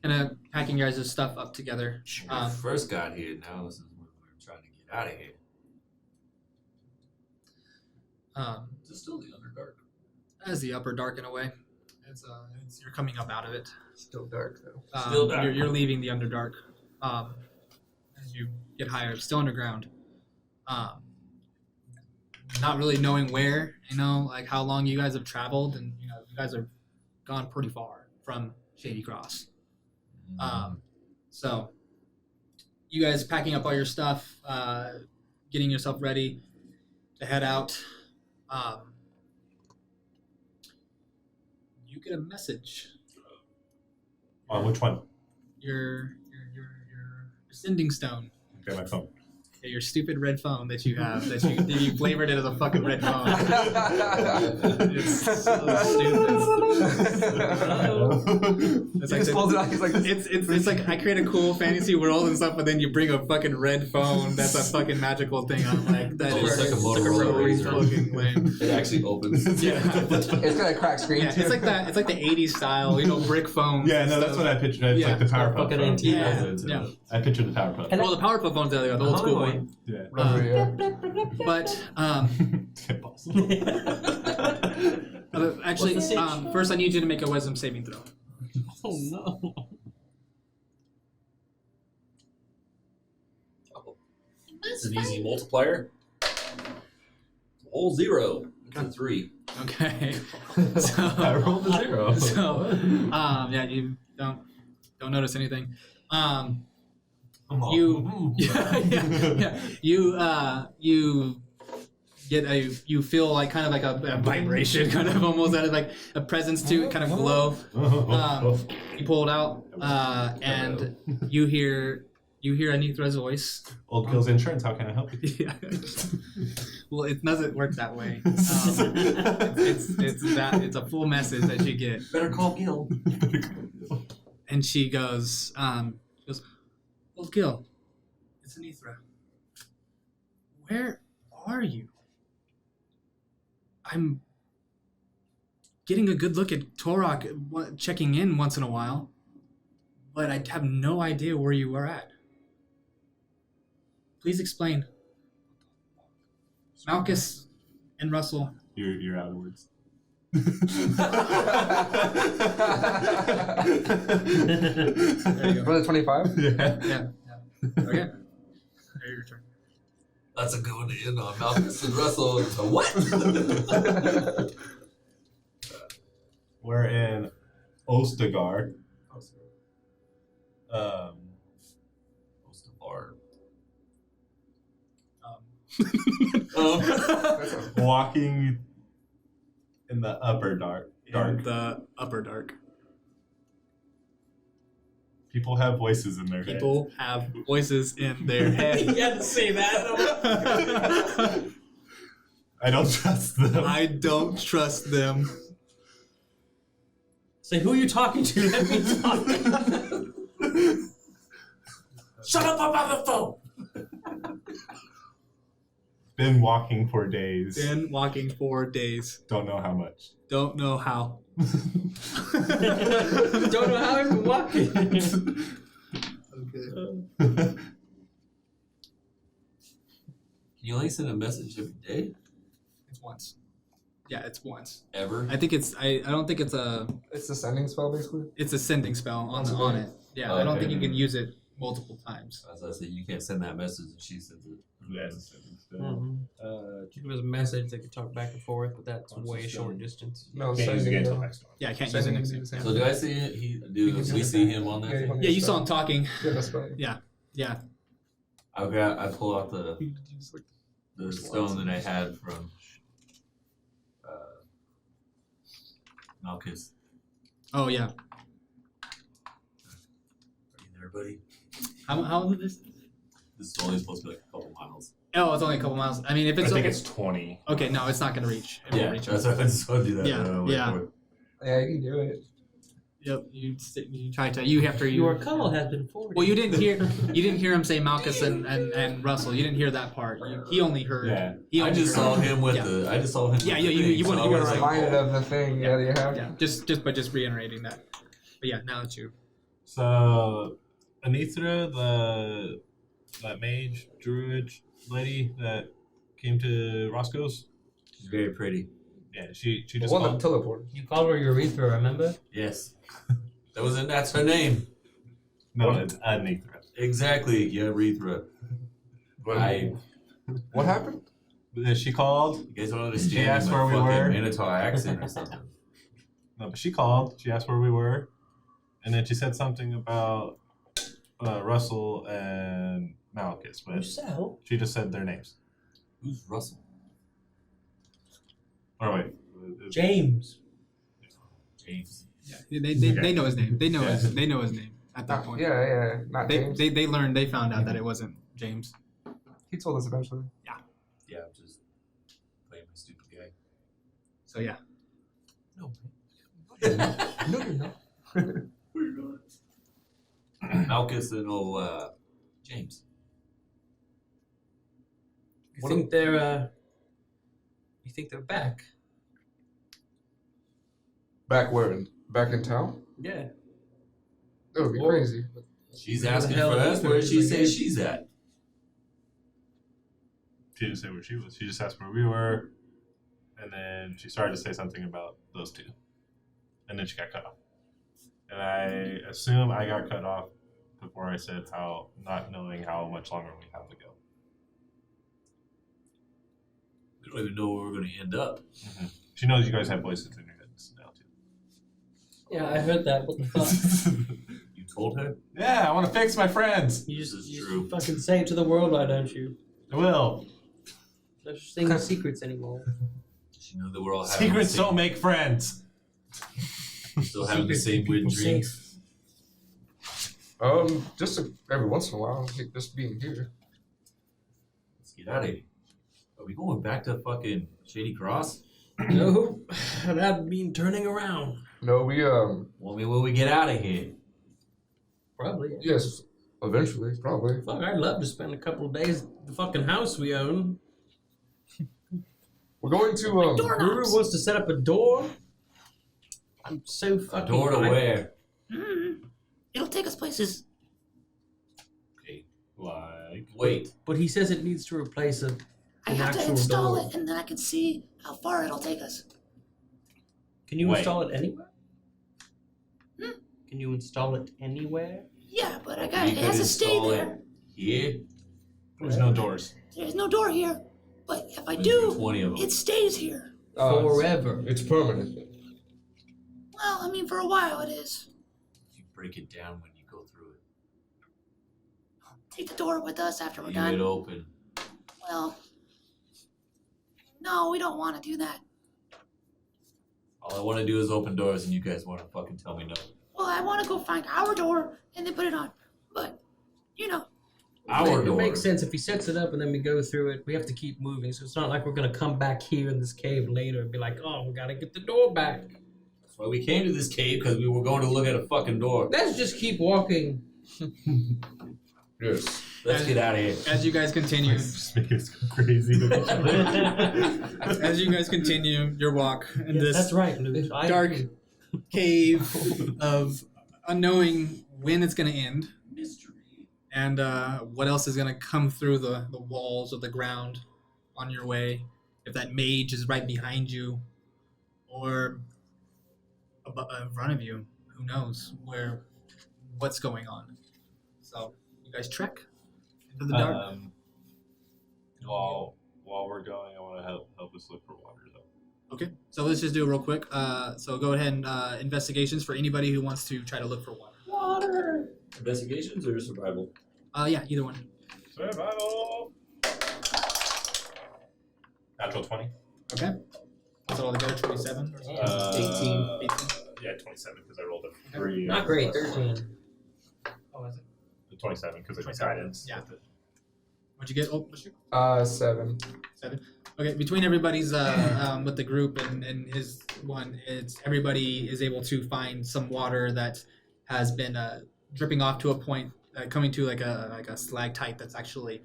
kind of packing your guys' stuff up together. When we first got here, now this is when we're trying to get out of here. Is it still the Underdark? As the upper dark in a way, you're coming up out of it. Still dark though. Still dark. You're leaving the Underdark. you get higher, still underground. Not really knowing where, like how long you guys have traveled, and you guys have gone pretty far from Shady Cross. So you guys packing up all your stuff, getting yourself ready to head out. You get a message. On which one? Your sending stone. Okay, my phone. Yeah, your stupid red phone that you have, that you flavored it as a fucking red phone. It's so stupid. It's like, it's like I create a cool fantasy world and stuff, but then you bring a fucking red phone that's a fucking magical thing. I'm like, that It's is like a Motorola Razr. fucking lame. It actually opens. Yeah. It's got a cracked screen Yeah, too. it's like that. It's like the '80s style, brick phone. Yeah, no, that's what I pictured. It's like the Powerpuff Fucking phone. antenna. Yeah. I pictured the Powerpuff. Well, the Powerpuff phone's the old school one. Yeah. But Impossible. actually, What's the first I need you to make a wisdom saving throw. Oh no. It's an easy multiplier. Whole 0 to 3. Okay. I rolled a 0. So, yeah, you don't notice anything. You you feel like kind of like a vibration, kind of almost out of like a presence to it, kind of glow. You pull it out, and you hear Anithra's voice. Oldgil's insurance. How can I help you? Yeah. Well, it doesn't work that way. It's a full message that you get. Better call Gil. And she goes, Old Gil, it's Anithra. Where are you? I'm getting a good look at Torok checking in once in a while, but I have no idea where you are at. Please explain. Malchus and Russell. You're out of words. There you go. For the 25? Yeah. Yeah. Okay. There your turn. That's a good one to end on. Malchus and Russell. What? We're in Ostavar. Ostavar. Walking in the upper dark. In the upper dark. People have voices in their head. People have voices in their head. You had to say that. I don't trust them. I don't trust them. Say, who are you talking to? Let me talk. Shut up about the phone. Been walking for days. Been walking for days. Don't know how much. Don't know how. Don't know how I've been walking. Okay. Can you only send a message every day? It's once. Yeah, it's once. Ever? I think it's. I don't think it's a. It's the sending spell, basically. It's a sending spell on it. Yeah, I don't Okay. think you can use it multiple times. As I said, you can't send that message and she sends it. Yes. If it was a message, they could talk back and forth, but that's way short distance. No, Can't use it sending. again until though. next one. Yeah, I can't use it Sending next is time. the So do I see it? Do we see him on that Yeah, thing? Yeah, you saw him talking. Yeah, that's right. Yeah. I pull out the stone that I had from Malchus. Oh yeah. Are you there, buddy? How is this? This is only supposed to be like a couple miles. Oh, it's only a couple miles. I mean, if I it's think it's 20. okay, no, it's not gonna reach. It won't Yeah, reach. that's what I just want to do that. Yeah, yeah. Yeah, you can do it. Yep. You try to. You have to. Your call has been forwarded. Well, you didn't hear him say Malchus and Russell. You didn't hear that part. He only heard. Yeah. He I only just heard- saw him with Yeah. the. I just saw him. Yeah, with yeah, the you- thing, you so wanna- I you was wanna like, Reminded of the thing, yeah, that you have. Yeah. Just by reiterating that. But yeah, now it's you. So, Anithra, that mage, druid lady that came to Roscoe's, She's very pretty. yeah, she The just one that called, teleported. You called her urethra, remember? Yes, that's her name. no, it's Anithra. Exactly, urethra. But what happened? She called. You guys don't understand. She asked my where we fucking were. Minotaur accent or something. No, but she called. She asked where we were, and then she said something about Russell and Malchus, but So? she just said their names. Who's Russell? Or wait, James. James. Yeah, they know his name. They know his name at that point. Yeah, not James. They found out that it wasn't James. He told us eventually. Yeah, I'm just playing my stupid guy. So yeah. No. No, you're not. Malchus and James. You think they're back? Back where? Back in town? Yeah. That would be Or- crazy. She's Where the asking hell for us. is Where her? did she say she's at? she didn't say where she was. She just asked where we were, and then she started to say something about those two, and then she got cut off. And I assume I got cut off before I said how not knowing how much longer we have to go. We don't even know where we're going to end up. Mm-hmm. She knows you guys have voices in your heads now too. Yeah, I heard that. What the fuck? You told her? Yeah, I want to fix my friends. You This just, is you true. fucking say it to the world, why don't you? I will. No such thing as secrets anymore. She knew that we're all having Secrets the same, don't make friends. still having the Secrets same keep weird people dreams. safe. Just every once in a while, like just being here. Let's get out of here. Are we going back to fucking Shady Cross? No, that mean turning around. No, we Well, I mean, when we get out of here. Probably. yes, eventually, probably. Fuck, I'd love to spend a couple of days at the fucking house we own. We're going to Ruru wants to set up a door. I'm so fucking. Door to hyped. where? It'll take us places. Okay. Like, Wait. But he says it needs to replace I an have to actual install door. it, and then I can see how far it'll take us. Can you Wait. install it anywhere? Hmm? Can you install it anywhere? Yeah, but I got We it could has to stay install there. it here. there's no doors. There's no door here, but if I There's do, 20 of them. it stays here. Forever. It's permanent. Well, I mean, for a while it is. You break it down when you go through it. Take the door with us after we're Leave it done. open. Well, no, we don't want to do that. All I want to do is open doors, and you guys want to fucking tell me no. Well, I want to go find our door and then put it on. But, you know, Our It door. makes sense if he sets it up and then we go through it. We have to keep moving, so it's not like we're gonna come back here in this cave later and be like, "Oh, we gotta get the door back." That's why we came to this cave, because we were going to look at a fucking door. Let's just keep walking. Yes. Let's get out of here. As you guys continue, Just making us go crazy. as you guys continue your walk in Yes, this that's right, Luke. I dark agree. cave of unknowing when it's going to end Mystery. and what else is going to come through the walls or the ground on your way. If that mage is right behind you or in front of you, who knows what's going on. So you guys trek into the dark. While we're going, I want to help us look for water though. Okay, so let's just do it real quick. So go ahead and investigations for anybody who wants to try to look for water. Water. Investigations or survival? Yeah, either one. Survival. Natural 20. Okay. Is it all together 27? 18. 18. Yeah, 27 because I rolled a 3. Not great. 13. Oh, is it? The 27 because of my 27. guidance. Yeah. What'd you get? Oh, what'd you? 7. 7. Okay, between everybody's with the group and his one, it's everybody is able to find some water that has been dripping off to a point, coming to like a stalactite that's actually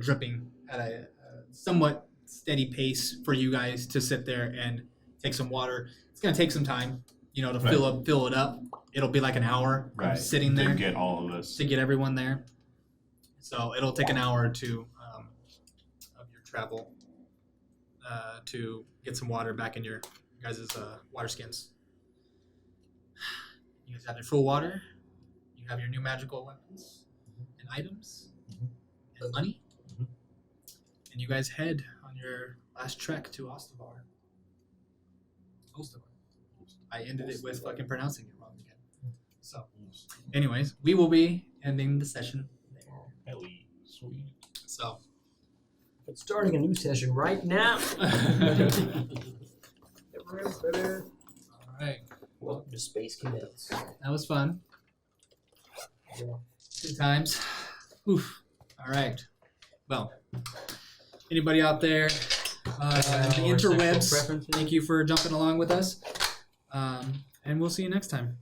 dripping at a somewhat steady pace for you guys to sit there and take some water. It's gonna take some time, to fill it up. It'll be like an hour of sitting there To get all of this. to get everyone there. So it'll take an hour or two of your travel to get some water back in your guys' water skins. You guys have your full water. You have your new magical weapons. and items and money. And you guys head on your last trek to Ostavar. Ostavar. I ended it with fucking pronouncing it wrong again. So, anyways, we will be ending the session there. Ellie, sweet. So, But starting a new session right now. alright. Welcome to Space Cadets. That was fun. Yeah. Good times. Oof. Alright. Well, anybody out there, the interwebs, thank you for jumping along with us. And we'll see you next time.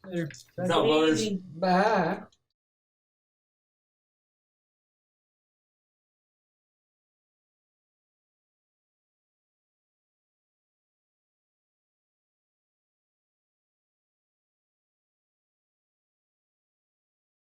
Later. What's up, brothers? Bye.